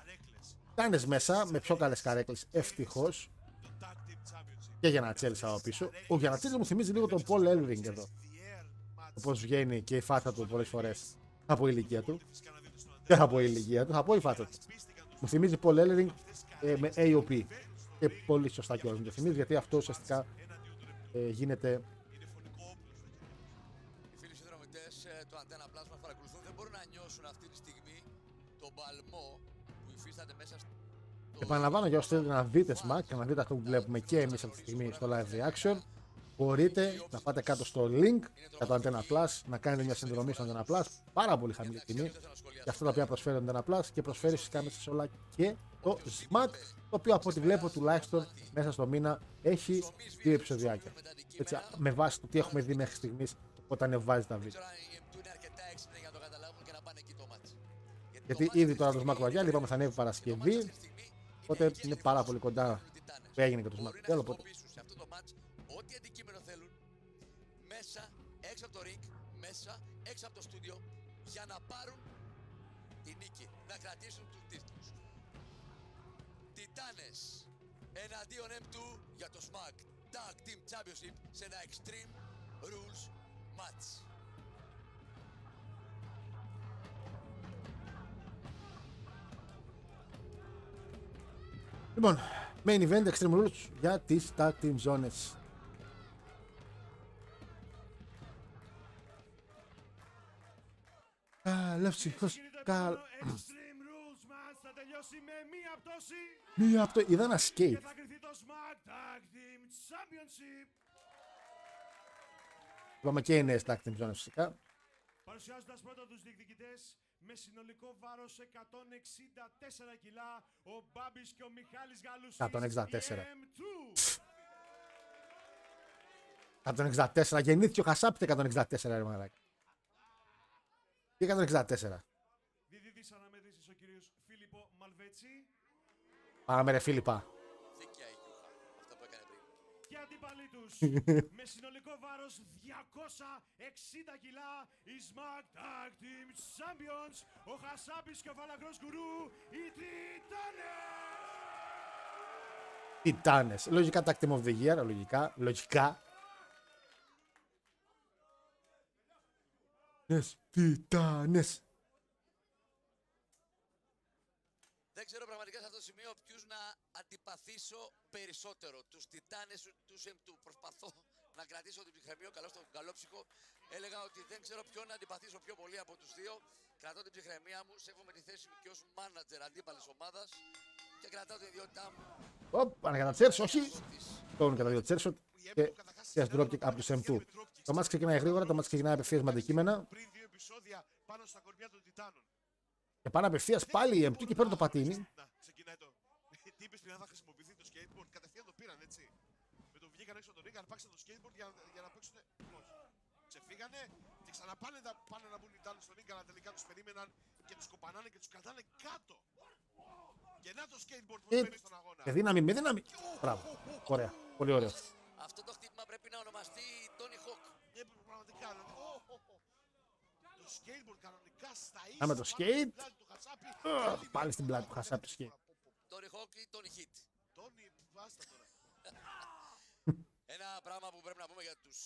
Τιτάνες μέσα με πιο καλές καρέκλες. Ευτυχώς. Και για να τσέλισα από πίσω. Ο Γιανατσέλης μου θυμίζει λίγο τον Paul Ellering εδώ. Όπως βγαίνει και η φάτσα του πολλές φορές από η ηλικία του. Και από η ηλικία του, θα πω η φάτσα του. Μου θυμίζει Paul Ellering με AOP. Και πολύ σωστά κιόλας μου το θυμίζει, γιατί αυτό ουσιαστικά γίνεται. Οι φίλοι συνδρομητές του Antenna Plus μας παρακολουθούν, δεν μπορούν να νιώσουν αυτή τη στιγμή τον παλμό που υφίσταται μέσα στο. Επαναλαμβάνω για όσους θέλετε να δείτε Smack και να δείτε αυτό που βλέπουμε και εμείς αυτή τη στιγμή στο live reaction. Μπορείτε να πάτε κάτω στο link για το Antenna Plus, να κάνετε μια συνδρομή στο Antenna Plus. Πάρα πολύ χαμηλή τιμή για αυτά τα οποία προσφέρει το Antenna Plus και προσφέρει στις κάμερες σε όλα και το Smack, το οποίο από ό,τι βλέπω τουλάχιστον μέσα στο μήνα έχει 2 επεισοδιάκια. Έτσι, με βάση το τι έχουμε δει μέχρι στιγμής όταν ανεβάζει τα βίντεο. Γιατί ήδη τώρα το Smack Royale είπαμε θα ανέβει Παρασκευή, οπότε είναι πάρα πολύ κοντά που έγινε και το Smack Royale. Οπότε Ό,τι αντικείμενο θέλουν, μέσα, έξω από το ring, μέσα, έξω από το στούντιο, για να πάρουν τη νίκη, να κρατήσουν τους τίτλους. Τιτάνες εναντίον M2 για το Smack Tag Team Championship σε ένα Extreme Rules match. Λοιπόν, main event Extreme Rules για τις Tag Team Zones. Καλεύσυχος, Extreme Rules match θα τελειώσει με μία πτώση. μία από το είδα ένα skate. Και θα κριθεί το Smack Tag Team Championship. Είπαμε και οι νέες Tag Team Zones φυσικά. Παρουσιάζοντας πρώτα τους διεκδικητές με συνολικό βάρος 164 κιλά, ο Μπάμπης και ο Μιχάλης Γαλούσης. 164. 164. Γεννήθηκε ο Χασάπη 164 ρε μαλάκα. Και 164. Διδίδης αναμέτρησης ο κύριος Φίλιππο Μαλβέτσι. Πάμε ρε Φίλιππα. Δίκαια η Γιούχα, αυτά που έκανε πριν. Και αντίπαλοι τους με συνολικό βάρος 260 κιλά, οι Smack Tag Team Champions, ο Χασάπης και ο Φαλακρός Γκουρού, οι Τιτάνες. Τιτάνες. Λογικά Tag Team of the Year, λογικά. Τιτάνες. Δεν ξέρω πραγματικά σε αυτό το σημείο ποιους να αντιπαθήσω περισσότερο. Τους Τιτάνες, τους M2. Προσπαθώ να κρατήσω την ψυχραιμία, καλό στον καλόψυχο. Έλεγα ότι δεν ξέρω ποιον να αντιπαθήσω πιο πολύ από τους δύο. Κρατώ την ψυχραιμία μου, σέβομαι τη θέση μου και ως μάνατζερ αντίπαλης ομάδας και κρατάω την ιδιότητά μου. Ανακατατσέρς, όχι. Τον κατά δύο τσέρσο και πιάσει dropkick από τους M2. Το μάτς ξεκινάει γρήγορα, το μάτς ξεκινάει απευθείας με αντικείμενα. Πριν 2 επεισόδια πάνω στα κορμιά των Τιτάνων. Και πάνε απευθείας πάλι οι M2 και παίρνουν το πατίνι. Να, ξεκινάει το. Τι είπες πριν, θα χρησιμοποιηθεί το skateboard, κατευθείαν το πήραν έτσι. Με το βγήκαν έξω από τον ring, αρπάξαν το skateboard για να παίξουν. Ξεφύγανε και ξαναπάνε πάνε να μπουν οι Τιτάνες στον ring, αλλά τελικά τους περίμεναν και τους κοπανάνε και τους κρατάνε κάτω. Και να το skateboard που παίρνει στον αγώνα. Με δύναμη, με δύναμη. Μπράβο. Ωραία. Πολύ ωραίο. Αυτό το χτύπημα πρέπει να ονομαστεί Tony Hawk. Πραγματικά. Το skateboard κανονικά στα ίσα. Με το skate. Πάλι στην πλάτη του Χασάπη το skate. Tony Hawk ή Tony Hit. Tony, βάστα τώρα. Ένα πράγμα που πρέπει να πούμε για τους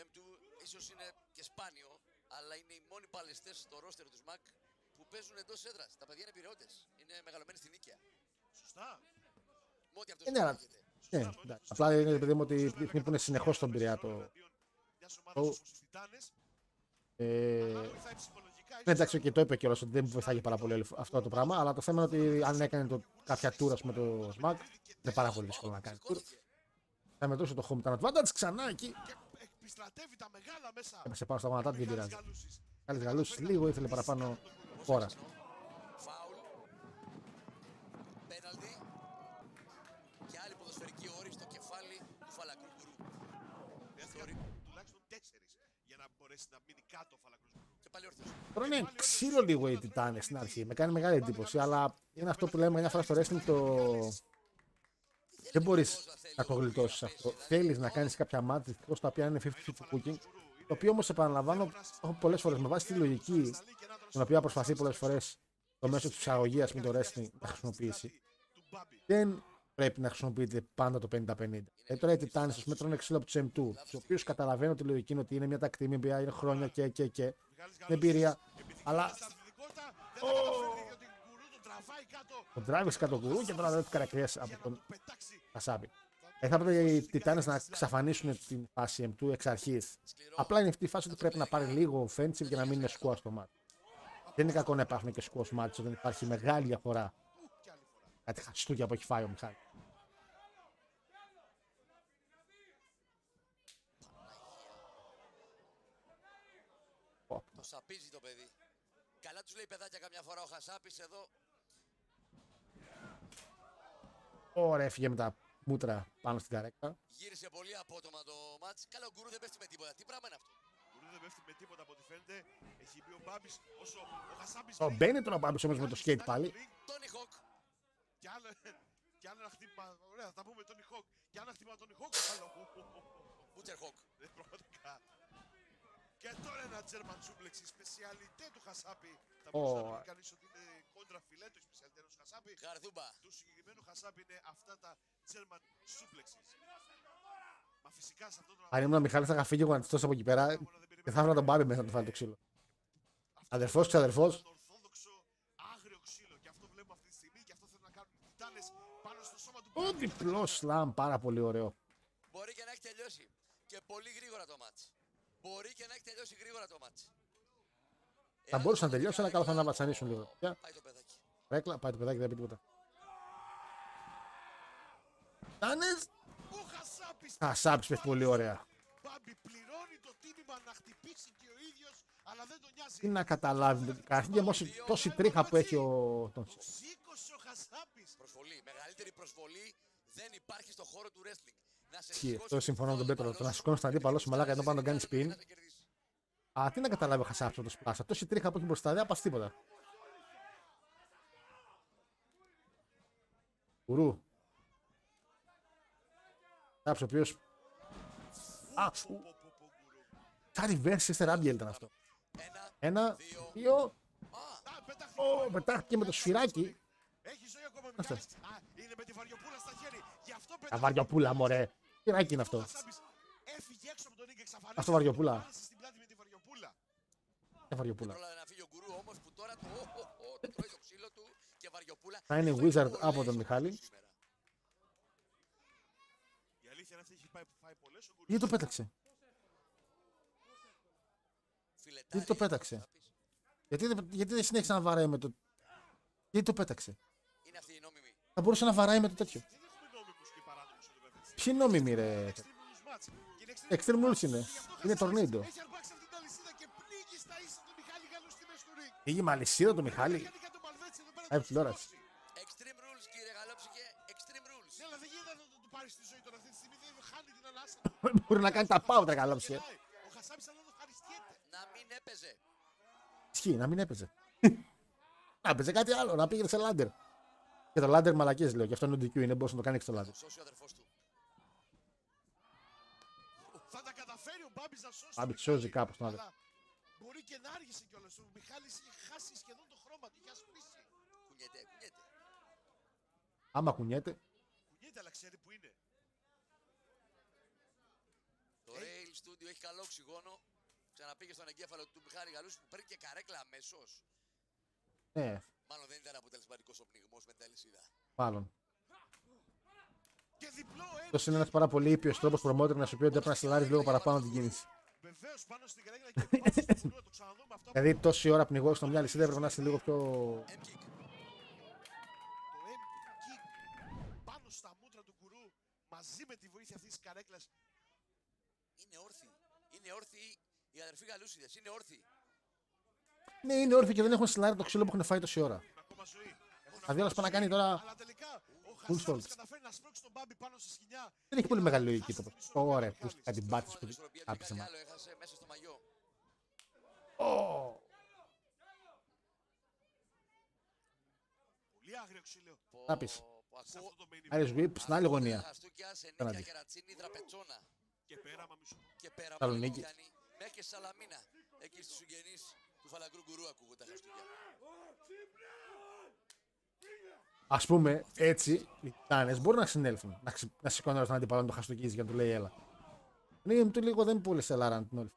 M2 ίσως είναι και σπάνιο, αλλά είναι οι μόνοι παλαιστές στο ρόστερ του SMAC που παίζουν εντός έδρας. Τα παιδιά είναι πειραιώτες. Είναι μεγαλωμένοι στην Νίκαια. Σωστά. Με ό,τι αυτό ναι, απλά είναι παιδί μου ότι είναι συνεχώς στον Πειραιά το. Εντάξει, και το είπε κιόλας ότι δεν βοηθάει πάρα πολύ αυτό το πράγμα, αλλά το θέμα είναι ότι αν έκανε κάποια tour με το SMAC, είναι πάρα πολύ δύσκολο να κάνει tour. Θα μετρούσε το home advantage ξανά εκεί. Επιστρατεύει τα μεγάλα μέσα. Έπεσε πάνω στα γόνατά του, δεν πειράζει. Μιχάλης Γαλούσης λίγο ήθελε παραπάνω χώρα. Πέναλτι. μπορέσει να μείνει κάτω ο Φαλακρός Γκουρού. Και πάλι όρθιος. Τώρα είναι ξύλο λίγο οι Τιτάνες στην αρχή. Με κάνει μεγάλη εντύπωση, αλλά είναι αυτό που λέμε μια φορά στο wrestling το. Δεν μπορείς να το γλιτώσεις αυτό. Θέλεις να κάνεις κάποια μάτια δυστυχώς τα οποία είναι 50-50 cooking. Το οποίο όμως επαναλαμβάνω, έχω πολλές φορές με βάση τη λογική την οποία προσπαθεί πολλές φορές το μέσο της ψαγωγίας με το wrestling να χρησιμοποιήσει. Δεν πρέπει να χρησιμοποιείται πάντα το 50-50. Τώρα οι Τιτάνες, ας πούμε, τρώνε ξύλο από τους M2, τους οποίους καταλαβαίνω τη λογική είναι ότι είναι μια τακτική, οποία είναι χρόνια και εμπειρία. Αλλά. Τον τράβηξε κάτω Γκουρού και τώρα δεν του καρακτηρίες από τον Χασάπη. Θα έπρεπε οι Τιτάνες να εξαφανίσουν την φάση M2 εξ αρχής. Απλά είναι αυτή η φάση ότι πρέπει να πάρει λίγο offensive για να μην είναι squash στο μάτι. Δεν είναι κακό να υπάρχουν και squash μάτς όταν υπάρχει μεγάλη διαφορά. Κάτι χαστούκια που έχει φάει ο Μιχάλης. Το σαπίζει το παιδί. Καλά τους λέει παιδάκια καμιά φορά ο Χασάπης εδώ. Ωραία, έφυγε με τα μούτρα πάνω στην καρέκλα. Γύρισε πολύ απότομα το μάτς. Καλά, ο Γκουρού δεν πέφτει με τίποτα. Τι πράγμα είναι αυτό. Ο Γκουρού δεν πέφτει με τίποτα από ό,τι φαίνεται. Έχει μπει ο Μπάμπης όσο ο Χασάπης. Ο μπαίνει τώρα ο Μπάμπης όμως με το skate πάλι. Τόνι Χοκ. Και άλλο ένα χτύπημα. Ωραία, θα τα πούμε Τόνι Χοκ. Και άλλο ένα χτύπημα Τόνι Χοκ. Μπούτσερ Χοκ. Πραγματικά. Και τώρα ένα German suplex, η σπεσιαλιτέ του Χασάπη. Θα μπορούσε να πει κανείς ότι είναι κόντρα φιλέ του σπεσιαλιτέ του Χασάπη. Χαρδούμπα. Του συγκεκριμένου Χασάπη είναι αυτά τα German suplexes. Μα φυσικά σε αυτό το. Αν ήμουν ο Μιχάλης θα είχα φύγει γονατιστός από εκεί πέρα και θα έβαλα τον Μπάμπη μέσα να του φάει το ξύλο. Αδερφός ξαδερφός. Ορθόδοξο άγριο ξύλο. Και αυτό βλέπουμε αυτή τη στιγμή και αυτό θέλουν να κάνουν οι Τιτάνες πάνω στο σώμα του. Ο διπλό σλαμ, πάρα πολύ ωραίο. Μπορεί και να έχει τελειώσει. Και πολύ γρήγορα το μάτς. Μπορεί και να έχει τελειώσει γρήγορα το μάτς. Θα μπορούσε να τελειώσει, αλλά καλό θα να βασανίσουν λίγο. Πάει το παιδάκι. Ρέκλα, πάει το παιδάκι, δεν πει τίποτα. Τάνες. Χασάπης πέφτει πολύ ωραία. Μπάμπη πληρώνει το τίμημα να χτυπήσει και ο ίδιος, αλλά δεν τον νοιάζει. Τι να καταλάβει, καρδιά όμως τόση τρίχα που έχει ο Σήκωσε ο Χασάπης. Προσβολή, μεγαλύτερη προσβολή δεν υπάρχει στο χώρο του wrestling. Αυτό συμφωνώ με τον Πέτρο. Το να σηκώνει τον αντίπαλο σου μαλάκα ενώ πάνω να κάνει spin. Α, τι να καταλάβει ο Χασάπης από το σπλάσα. Τόση τρίχα που έχει μπροστά, δεν πας τίποτα. Γκουρού. Κάποιος ο οποίος. Α, κάτι βέρση σε ράμπιελ ήταν αυτό. Ένα, δύο. Πετάχτηκε με το σφυράκι. Έχει ζωή ακόμα ο Μιχάλης. Είναι με τη βαριοπούλα στα χέρια. Γι' αυτό Τα βαριοπούλα, μωρέ. Σφυράκι είναι αυτό. Έφυγε έξω από τον ring, εξαφανίστηκε. Αυτό βαριοπούλα. Στην πλάτη με τη βαριοπούλα. Βαριοπούλα. Πρόλαβε να φύγει ο Γκουρού όμως που τώρα το τρώει το ξύλο του και βαριοπούλα. Θα είναι Wizard από τον Μιχάλη. Η αλήθεια είναι αυτή έχει φάει πολλές ο Γκουρού. Γιατί το πέταξε. Γιατί το πέταξε. Γιατί δεν συνέχισε να βαράει με το. Γιατί το πέταξε. Είναι αυτή η νόμιμη. Θα μπορούσε να βαράει με το τέτοιο. Ποιοι νόμιμοι ρε. Extreme Rules είναι. Είναι τορνίντο. Πήγε μαλισσίδα το Μιχάλη. Έχει τηλεόραση. Extreme Rules κύριε Γαλόψικε. Extreme Rules. Ναι, αλλά δεν γίνεται να του πάρει τη ζωή τώρα αυτή τη στιγμή. Δεν χάνει την ανάσα. Μπορεί να κάνει τα πάουτα Γαλόψικε. Ο Χασάπης θα το ευχαριστιέται. Να μην έπαιζε. Ισχύει, να μην έπαιζε. Να έπαιζε κάτι άλλο, να πήγαινε σε λάντερ. Και το λάντερ μαλακές λέω, και αυτό είναι ο DQ, είναι μπορούσε να το κάνει και στο λάντερ. Θα τα καταφέρει ο Μπάμπης να σώσει. Μπάμπη σώζει κάπως τον άδερφο. Μπορεί και να άργησε κιόλας. Ο Μιχάλης είχε χάσει σχεδόν το χρώμα του. Είχε ασπίσει. Κουνιέται. Άμα κουνιέται. Κουνιέται, αλλά ξέρει που είναι. Το Rail Studio έχει καλό οξυγόνο. Ξαναπήγε στον εγκέφαλο του Μιχάλη Γαλούς που παίρνει και καρέκλα αμέσως. Ναι. Μάλλον δεν ήταν αποτελεσματικός ο πνιγμός με την αλυσίδα. Μάλλον. Αυτό είναι ένας πάρα πολύ ήπιος τρόπος promoter να σου πει ότι έπρεπε να στελάρεις λίγο παραπάνω την κίνηση. Βεβαίως πάνω στην καρέκλα και πάνω στο Γκουρού, να το ξαναδούμε αυτό. Δηλαδή τόση ώρα πνιγώ στο μια αλυσίδα έπρεπε να είσαι λίγο πιο. Το M-kick πάνω στα μούτρα του Γκουρού μαζί με τη βοήθεια αυτής της καρέκλας. Είναι όρθιοι. Είναι όρθιοι οι αδερφοί Γαλούσιδες. Είναι όρθιοι. Ναι, είναι όρθιοι και δεν έχουν συλλάρει το ξύλο που έχουν φάει τόση ώρα. Δηλαδή όλος πάει να κάνει τώρα. Full stall. Δεν έχει πολύ μεγάλη λογική το. Ωραία, που κάτι μπάτες που άπησε μα. Πολύ άγριο ξύλο. Να πεις. Σε αυτό το main event. Άρης Whip στην άλλη γωνία. Χαστούκια, Σενίκια, Απέναντι. Κερατσίνη, Δραπετσόνα. Και πέρα μαμισού. Και πέρα Θεσσαλονίκη. Μαλακιάνη, μέχρι και Σαλαμίνα. Εκεί στους συγγενείς του Φαλαγκρού Γκουρού ακούγονται τα Χαστούκια. Ας πούμε, έτσι οι τιτάνες μπορούν να συνέλθουν. Να σηκώνουν τον αντίπαλο, να το χαστοκίζει και να του λέει έλα. Ναι, του λίγο δεν πούλησε Λάραν την όλη.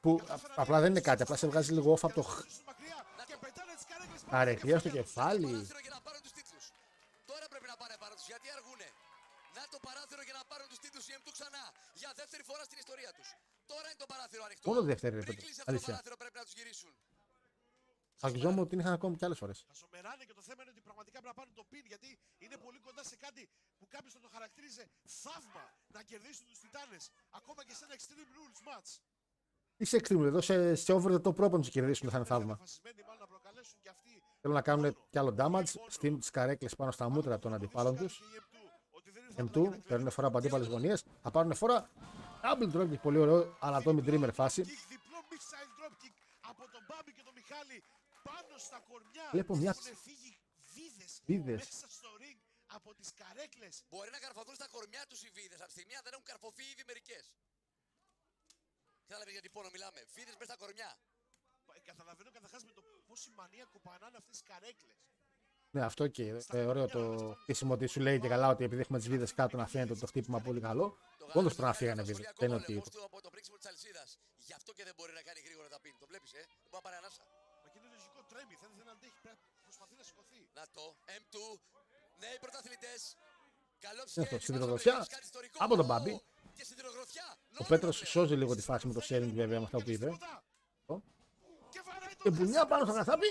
Που απλά δεν είναι κάτι, απλά σε βγάζει λίγο off από το καρεκλία στο κεφάλι. Τώρα πρέπει να πάνε πάνω τους, γιατί αργούνε. Να το παράθυρο για να πάρουν τους τίτλους η M2 ξανά. Για δεύτερη φορά στην ιστορία τους. Τώρα είναι το παράθυρο ανοιχτό. Μόνο δεύτερη, ρε Πριν παιδί. κλείσει αυτό το Αλήθεια. παράθυρο πρέπει να τους γυρίσουν. Αγγιζόμουν ότι την είχαν ακόμη κι άλλες φορές. Θα σομεράνε και το θέμα είναι ότι πραγματικά πρέπει να πάρουν το πιν γιατί είναι πολύ κοντά σε κάτι που κάποιος θα το χαρακτήριζε θαύμα να κερδίσουν τους Τιτάνες. Ακόμα και σε ένα Extreme Rules match. Είσαι extreme εδώ, σε over the top rope να τους κερδίσουν, θα είναι θαύμα. Αποφασισμένοι μάλλον να προκαλέσουν και αυτοί. Θέλουν να κάνουν κι άλλο damage, στείλουν τις καρέκλες πάνω στα μούτρα των αντιπάλων τους. M2, παίρνουν φορά από αντίπαλες γωνίες, θα πάρουν φορά double drop kick, πολύ ωραίο, anatomy dreamer φάση. Διπλό mid-side drop kick από τον Μπάμπη και τον Μιχάλη πάνω στα κορμιά. Βλέπω μια- Έχουν φύγει Βίδες. μέσα στο ring από τις καρέκλες. Μπορεί να καρφωθούν στα κορμιά τους οι βίδες. Από τη στιγμή δεν έχουν καρφωθεί ήδη μερικές. Κατάλαβες γιατί πόνο μιλάμε. Βίδες μέσα στα κορμιά. Καταλαβαίνω καταρχάς με το πόση μανία κουπανάνε αυτές τις καρέκλες. Ναι, αυτό και ωραίο το χτίσιμο ότι σου λέει και καλά ότι επειδή έχουμε τις βίδες κάτω να φαίνεται το χτύπημα πολύ καλό. Όντως πρέπει να φύγανε βίδες. Δεν είναι ότι. Από το πρίξιμο της αλυσίδας. Γι' αυτό και δεν μπορεί να κάνει γρήγορα τα πιν. Το βλέπεις, δεν μπορεί να πάρει ανάσα. Μα και είναι λογικό, τρέμει, δεν θέλει να αντέχει, πρέπει να προσπαθεί να σηκωθεί. Να το, M2, νέοι πρωταθλητές. Καλό Είναι αυτό, ψυχή, σιδηρογροθιά από τον Μπάμπη. και σιδηρογροθιά. Ο Πέτρος σώζει λίγο τη φάση με το sharing βέβαια με αυτά που είπε. Και μπουνιά πάνω στο Χασάπι.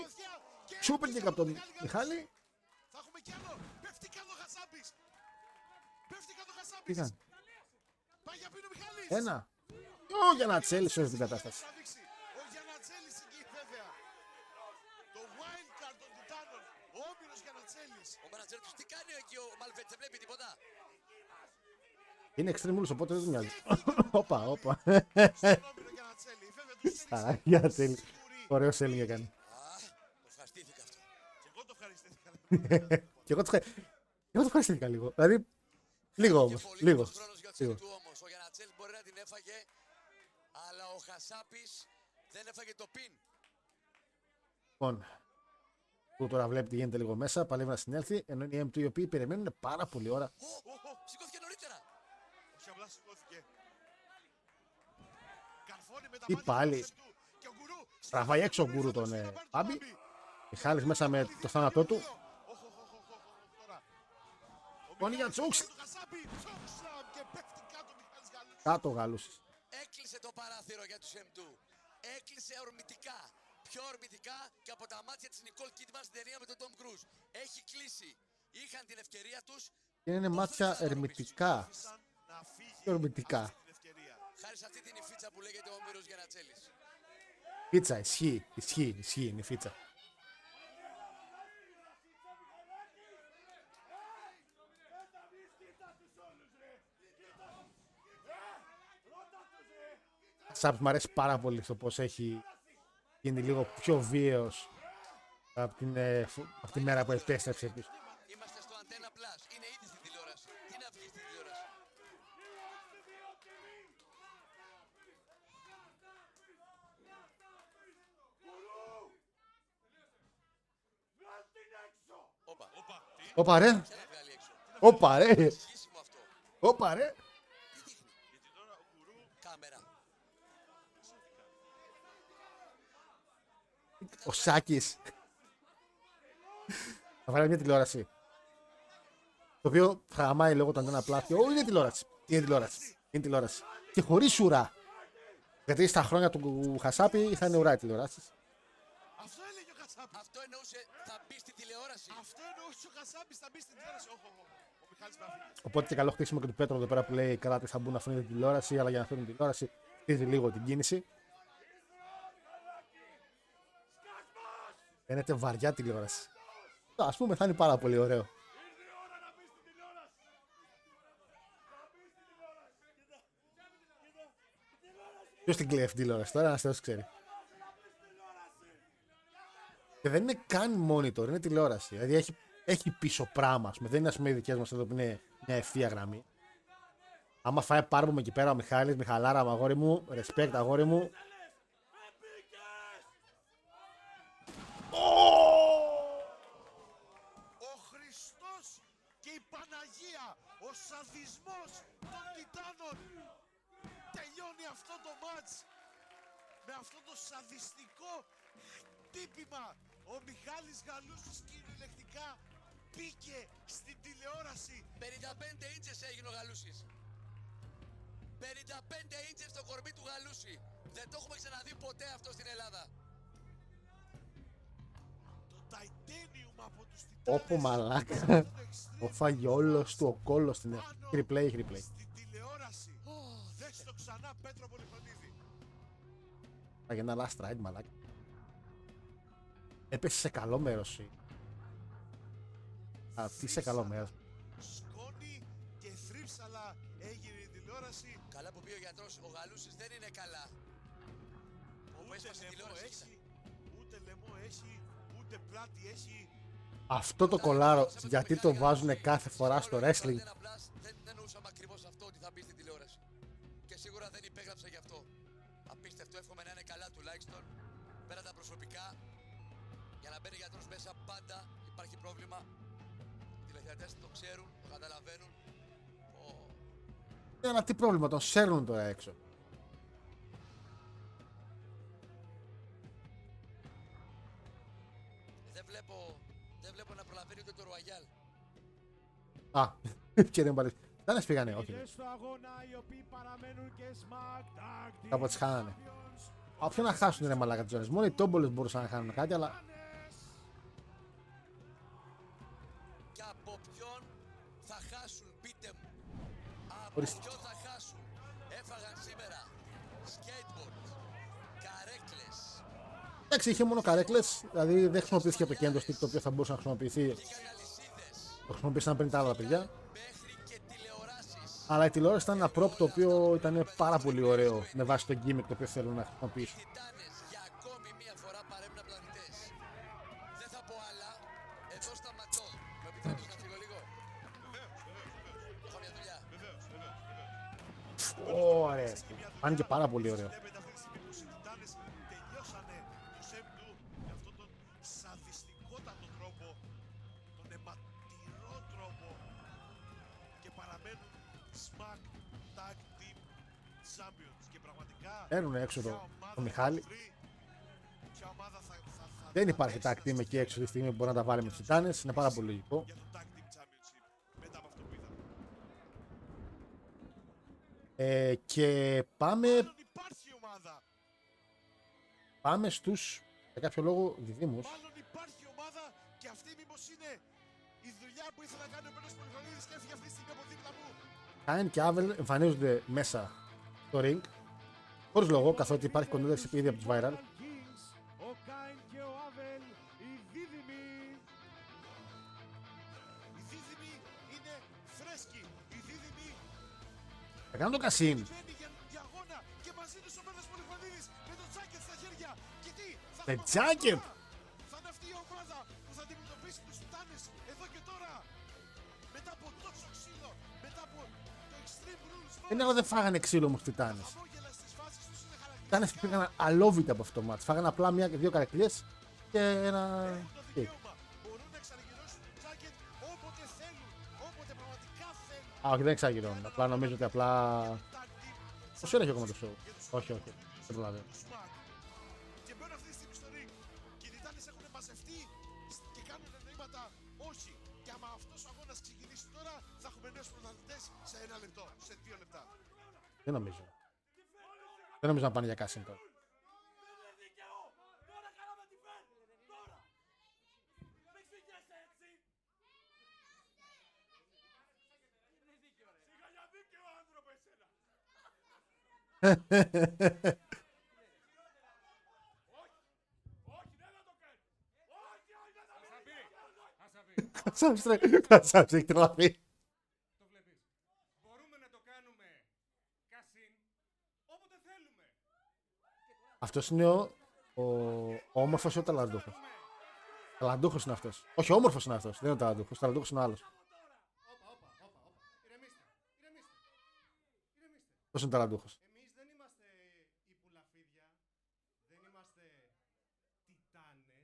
Σούπερ και από τον Μιχάλη. Θα έχουμε κι άλλο. Πέφτει κάτω ο Χασάπης. Πέφτει κάτω ο Χασάπης. Τι κάνει. Πάει για πίνο Μιχάλης. Ένα. Για να τσέλει σώζει την κατάσταση. Ο Γιαννατσέλης εκεί βέβαια. Το wild card των Τιτάνων. Ο Όμηρος Γιαννατσέλης. Ο Μανατζέρ τους τι κάνει εκεί ο Μάλβετς, δεν βλέπει τίποτα. Είναι extreme rules, οπότε δεν του μοιάζει. Όπα, όπα. Σαράγια τσέλι. Ωραίο selling έκανε. Το ευχαριστήθηκα αυτό. Και εγώ το ευχαριστήθηκα. Και εγώ το ευχαριστήθηκα λίγο. Δηλαδή, λίγο όμως. Λίγο. Του όμως, ο Γιαννατσέλης μπορεί να την έφαγε, αλλά ο Χασάπης δεν έφαγε το πιν. Λοιπόν, που τώρα βλέπει τι γίνεται λίγο μέσα, παλεύει να συνέλθει, ενώ είναι οι M2 οι οποίοι περιμένουν πάρα πολύ ώρα. Σηκώθηκε νωρίτερα. Όχι απλά σηκώθηκε. Καρφώνει με τα Ή πάλι. Τραβάει έξω ο γκουρού τον Μπάμπη. Μιχάλης μέσα με το θάνατό του. Πόνοι για τσούξ. Κάτω γαλούσης. Έκλεισε το παράθυρο για τους M2. Έκλεισε ορμητικά. Πιο ορμητικά και από τα μάτια της Νικόλ Κίτμαν στην ταινία με τον Τόμ Κρούζ. Έχει κλείσει. Είχαν την ευκαιρία τους. Είναι μάτια ερμητικά. Ορμητικά. Χάρη σε αυτή την υφίτσα που λέγεται ο Όμηρος Γιαννατσέλης. Φίτσα, ισχύει, είναι η φίτσα. Σάπς μου αρέσει πάρα πολύ στο πως έχει γίνει λίγο πιο βίαιος από τη μέρα που επέστρεψε πίσω. Είμαστε στο Antenna Plus. Είναι ήδη στην τηλεόραση. Τι να βγει στην τηλεόραση. Όπα ρε. Όπα ρε. Όπα ρε. Κάμερα. Ο Σάκης. Θα βάλει μια τηλεόραση. Το οποίο θα γαμάει λόγω του αντένα πλάθη. Όχι, είναι τηλεόραση. Είναι τηλεόραση. Είναι τηλεόραση. Και χωρίς ουρά. Γιατί στα χρόνια του Χασάπη είχαν ουρά οι τηλεοράσεις. Αυτό έλεγε ο Χασάπης. Αυτό εννοούσε θα μπει στην τηλεόραση. Αυτό εννοούσε ο Χασάπης θα μπει στην τηλεόραση. Ο Μιχάλης Παφή. Οπότε και καλό χτίσιμο και του Πέτρου εδώ πέρα που λέει κράτη θα μπουν να φαίνεται την τηλεόραση, αλλά για να φαίνεται την τηλεόραση χτίζει λίγο την κίνηση. Φαίνεται βαριά τηλεόραση. Ας πούμε θα είναι πάρα πολύ ωραίο. Ποιος την κλέβει τηλεόραση τώρα, ένας θεός ξέρει. Και δεν είναι καν monitor, είναι τηλεόραση. Δηλαδή έχει πίσω πράγμα, ας πούμε. Δεν είναι ας πούμε οι δικές μας εδώ που είναι μια ευθεία γραμμή. Άμα φάει πάρμο εκεί πέρα ο Μιχάλης, Μιχαλάρα, αγόρι μου, respect αγόρι μου. Ο Χριστός και η Παναγία, ο σαδισμός των Τιτάνων. Τελειώνει αυτό το μάτς με αυτό το σαδιστικό χτύπημα. Ο Μιχάλης Γαλούσης κυριολεκτικά μπήκε στην τηλεόραση. 55 ίντσες έγινε ο Γαλούσης. 55 ίντσες στο κορμί του Γαλούση. Δεν το έχουμε ξαναδεί ποτέ αυτό στην Ελλάδα. Το Titanium από τους Τιτάνες. Όπο μαλάκα. Ο φάγει όλος του ο κόλλος στην replay. Στην τηλεόραση. Δες το ξανά Πέτρο Πολυχρονίδη. Φάγει ένα last ride μαλάκα. Έπεσε σε καλό μέρος. Τι σε καλό μέρος. Σκόνη και θρύψαλα έγινε η τηλεόραση. Καλά που πει ο γιατρός, ο Γαλούσης δεν είναι καλά. Ούτε λαιμό έχει, ούτε λαιμό έχει, ούτε πλάτη έχει. Αυτό το κολάρο, γιατί το βάζουν κάθε φορά στο wrestling. Δεν εννοούσαμε ακριβώς αυτό ότι θα μπει στην τηλεόραση. Και σίγουρα δεν υπέγραψα γι' αυτό. Απίστευτο, εύχομαι να είναι καλά τουλάχιστον. Πέρα τα προσωπικά. Για να μπαίνει γιατρός μέσα πάντα υπάρχει πρόβλημα. Οι τηλεθεατές το ξέρουν, το καταλαβαίνουν. Ένα τι πρόβλημα, τον σέρνουν τώρα έξω. Δεν βλέπω να προλαβαίνει ούτε το Ρουαγιάλ. Α, και δεν παλεύει. Δεν φύγανε, όχι. Κάπου τις χάνανε. Από ποιο να χάσουν ρε μαλάκα τις ζώνες. Μόνο οι τόμπολες μπορούσαν να χάνουν κάτι, αλλά... Και από ποιον θα χάσουν, πείτε μου. Από Ορίστε. ποιον θα χάσουν. Έφαγαν σήμερα skateboard, καρέκλες. Εντάξει, είχε μόνο καρέκλες, δηλαδή δεν χρησιμοποιήθηκε το κέντρο stick το οποίο θα μπορούσε να χρησιμοποιηθεί. Το χρησιμοποίησαν πριν τα άλλα παιδιά. Αλλά η τηλεόραση ήταν ένα prop το οποίο ήταν πάρα πολύ ωραίο με βάση το gimmick το οποίο θέλουν να χρησιμοποιήσουν. Για ακόμη μία φορά παρέμειναν πλανητές. Δεν θα πω άλλα. Εδώ σταματώ. Με επιτρέπεις να φύγω λίγο. Έχω μια δουλειά. Ωραία. Φάνηκε πάρα πολύ ωραίο. Βλέπετε αυτή τη στιγμή πως οι Τιτάνες τελειώσανε το σέμπτου με αυτόν τον σαδιστικότατο τρόπο, τον αιματηρό τρόπο και παραμένουν Smack Tag Team Champions και πραγματικά Έρουν έξω το Μιχάλη. ποια ομάδα θα Δεν υπάρχει tag team εκεί έξω τη στιγμή που μπορεί να τα βάλει με τους Τιτάνες. Είναι πάρα πολύ λογικό. για το Tag Team Championship μετά από αυτό που είδαμε. Και πάμε Υπάρχει ομάδα. Πάμε στους, για κάποιο λόγο, διδήμους. Μάλλον υπάρχει ομάδα και αυτή μήπως είναι η δουλειά που ήθελε να κάνει ο Πέτρος Πολυχρονίδης και έφυγε αυτή τη στιγμή από δίπλα μου. Κάιν και Άβελ εμφανίζονται μέσα στο ring. Χωρίς λόγο, καθότι υπάρχει κοντέντευξη ήδη από τους Viral. Ο Κάιν και ο Άβελ, οι δίδυμοι. Οι δίδυμοι είναι φρέσκοι. Οι δίδυμοι Θα κάνω το Κασίν. μπαίνει για αγώνα και μαζί τους ο Πέτρος Πολυχρονίδης με το τζάκετ στα χέρια. Και τι, θα Με πάμε τζάκετ! αγώνα. Θα είναι αυτή η ομάδα που θα αντιμετωπίσει τους Τιτάνες εδώ και τώρα. Μετά από τόσο ξύλο, μετά από το Extreme Rules. Αλλά δεν φάγανε ξύλο όμως Τιτάνες. Χαμόγελα στις φάσεις τους είναι χαρακτηριστικά. Τιτάνες πήγαν αλόβητα από αυτό το μάτς. Φάγανε απλά δύο καρεκλιές και ένα κέικ. Μπορούν να εξαργυρώσουν το τζάκετ όποτε θέλουν, όποτε πραγματικά θέλουν. Α, όχι, δεν εξαγγελώνουν. Απλά νομίζω ότι απλά. Πόσο είναι ακόμα το show. Όχι, όχι. Δεν προλαβαίνω. Και μπαίνουν αυτή τη στιγμή στο ring. Και οι Τιτάνες έχουν μαζευτεί και κάνουν εννοήματα. Όχι. Και άμα αυτός ο αγώνας ξεκινήσει τώρα, θα έχουμε νέους πρωταθλητές σε 1 λεπτό, σε 2 λεπτά. Δεν νομίζω. Δεν νομίζω να πάνε για Κάσιν τώρα. Θα σας έχει τρελαθεί. Το βλέπεις. Μπορούμε να το κάνουμε Κασίν όποτε θέλουμε. Αυτός είναι ο όμορφος ή ο ταλαντούχος? Ταλαντούχος είναι αυτός. Όχι, όμορφος είναι αυτός. Δεν είναι ο ταλαντούχος. Ο ταλαντούχος είναι ο άλλος. Πώς είναι ταλαντούχος? Εμείς δεν είμαστε οι πουλαφίδια, δεν είμαστε τιτάνες.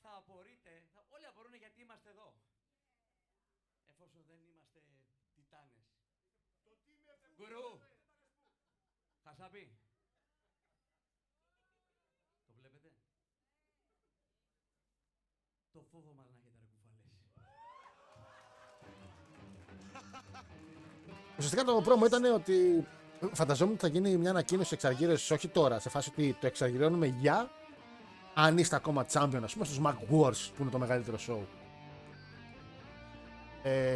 Θα απορείτε, όλοι απορούν γιατί είμαστε εδώ. Εφόσον δεν είμαστε τιτάνες. Γκουρού, Χασάπη, το βλέπετε? Το φόβο μας να έχετε ρε κουφάλες. Ουσιαστικά το πρόμο ήταν ότι φανταζόμουν ότι θα γίνει μια ανακοίνωση εξαργύρωσης, όχι τώρα, σε φάση ότι το εξαργυρώνουμε για αν είστε ακόμα champion, ας πούμε, στο Smack Wars που είναι το μεγαλύτερο show.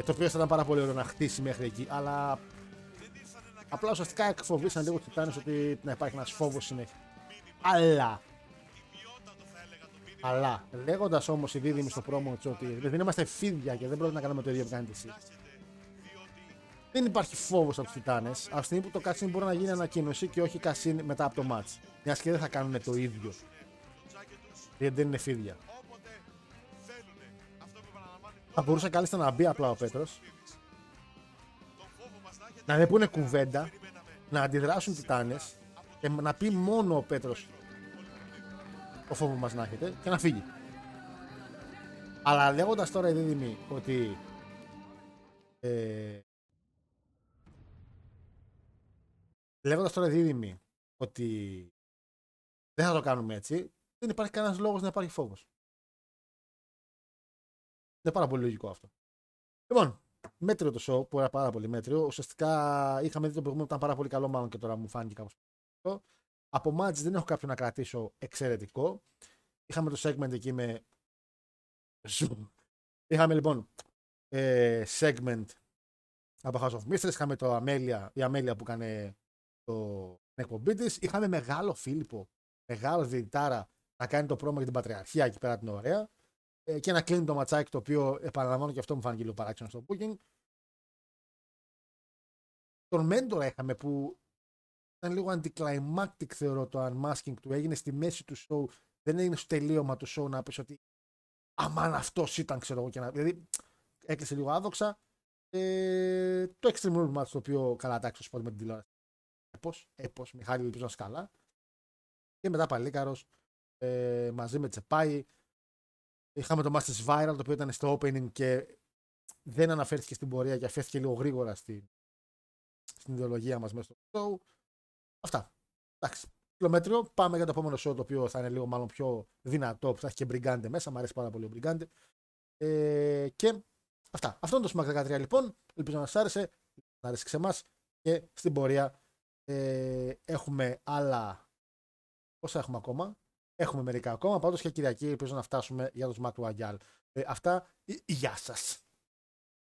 Το οποίο θα ήταν πάρα πολύ ωραίο να χτίσει μέχρι εκεί, αλλά απλά ουσιαστικά εκφοβήσαν λίγο τους Τιτάνες ότι να υπάρχει ένας φόβος συνέχεια. Αλλά λέγοντας όμως οι δίδυμοι στο πρόμο ότι δεν είμαστε φίδια και δεν πρέπει να κάνουμε το ίδιο που κάνετε εσείς. Δεν υπάρχει φόβος από τους Τιτάνες. Από τη στιγμή που το cutscene μπορεί να γίνει ανακοίνωση και όχι cutscene μετά από το match. Μιας και δεν θα κάνουν το ίδιο. Γιατί δεν είναι φίδια. Θα μπορούσε κάλλιστα να μπει απλά ο Πέτρος, να δεν πούνε κουβέντα, να αντιδράσουν Τιτάνες και να πει μόνο ο Πέτρος το φόβο μας να έχετε και να φύγει. Αλλά λέγοντας τώρα οι δίδυμοι ότι λέγοντας τώρα οι δίδυμοι ότι δεν θα το κάνουμε έτσι, δεν υπάρχει κανένας λόγος να υπάρχει φόβος. Είναι πάρα πολύ λογικό αυτό. Λοιπόν, μέτριο το show, που era πάρα πολύ μέτριο. Ουσιαστικά είχαμε δει το προηγούμενο, ήταν πάρα πολύ καλό, μάλλον και τώρα μου φάνηκε κάπως. Από match δεν έχω κάποιον να κρατήσω εξαιρετικό. Είχαμε το segment εκεί με. Είχαμε λοιπόν segment από House of Mysteries. Είχαμε το η Αμέλεια που έκανε την εκπομπή της. Είχαμε μεγάλο Φίλιππο, μεγάλο διαιτητάρα να κάνει το πρόμο για την Πατριαρχία εκεί πέρα την ωραία. Και να κλείνει το ματσάκι, το οποίο επαναλαμβάνω και αυτό μου φάνηκε λίγο παράξενο στο booking. Τον Μέντορα είχαμε που ήταν λίγο anticlimactic, θεωρώ, το unmasking του. Έγινε στη μέση του show, δεν έγινε στο τελείωμα του show να πεις ότι αμάν αυτός ήταν, ξέρω εγώ, και να. Δηλαδή έκλεισε λίγο άδοξα. Το Extreme Rules match, το οποίο καλά τάξει το σπότ με την τηλεόραση. Έπος, Μιχάλη, ελπίζω να σκαλά. Και μετά Παλίκαρος μαζί με Τσεπάη. Είχαμε το Masters Viral, το οποίο ήταν στο opening και δεν αναφέρθηκε στην πορεία και αφέθηκε λίγο γρήγορα στην ιδεολογία μας μέσα στο show. Αυτά. Εντάξει. Κιλομέτριο. Πάμε για το επόμενο show, το οποίο θα είναι λίγο μάλλον πιο δυνατό, που θα έχει και Μπριγκάντε μέσα. Μ' αρέσει πάρα πολύ ο Μπριγκάντε. Και αυτά. Αυτό είναι το Smack 13 λοιπόν. Ελπίζω να σας άρεσε. Να άρεσε σε εμάς. Και στην πορεία έχουμε άλλα. Πόσα έχουμε ακόμα? Έχουμε μερικά ακόμα. Πάντως και Κυριακή ελπίζω να φτάσουμε για το Smack Royale. Αυτά. Γεια σας.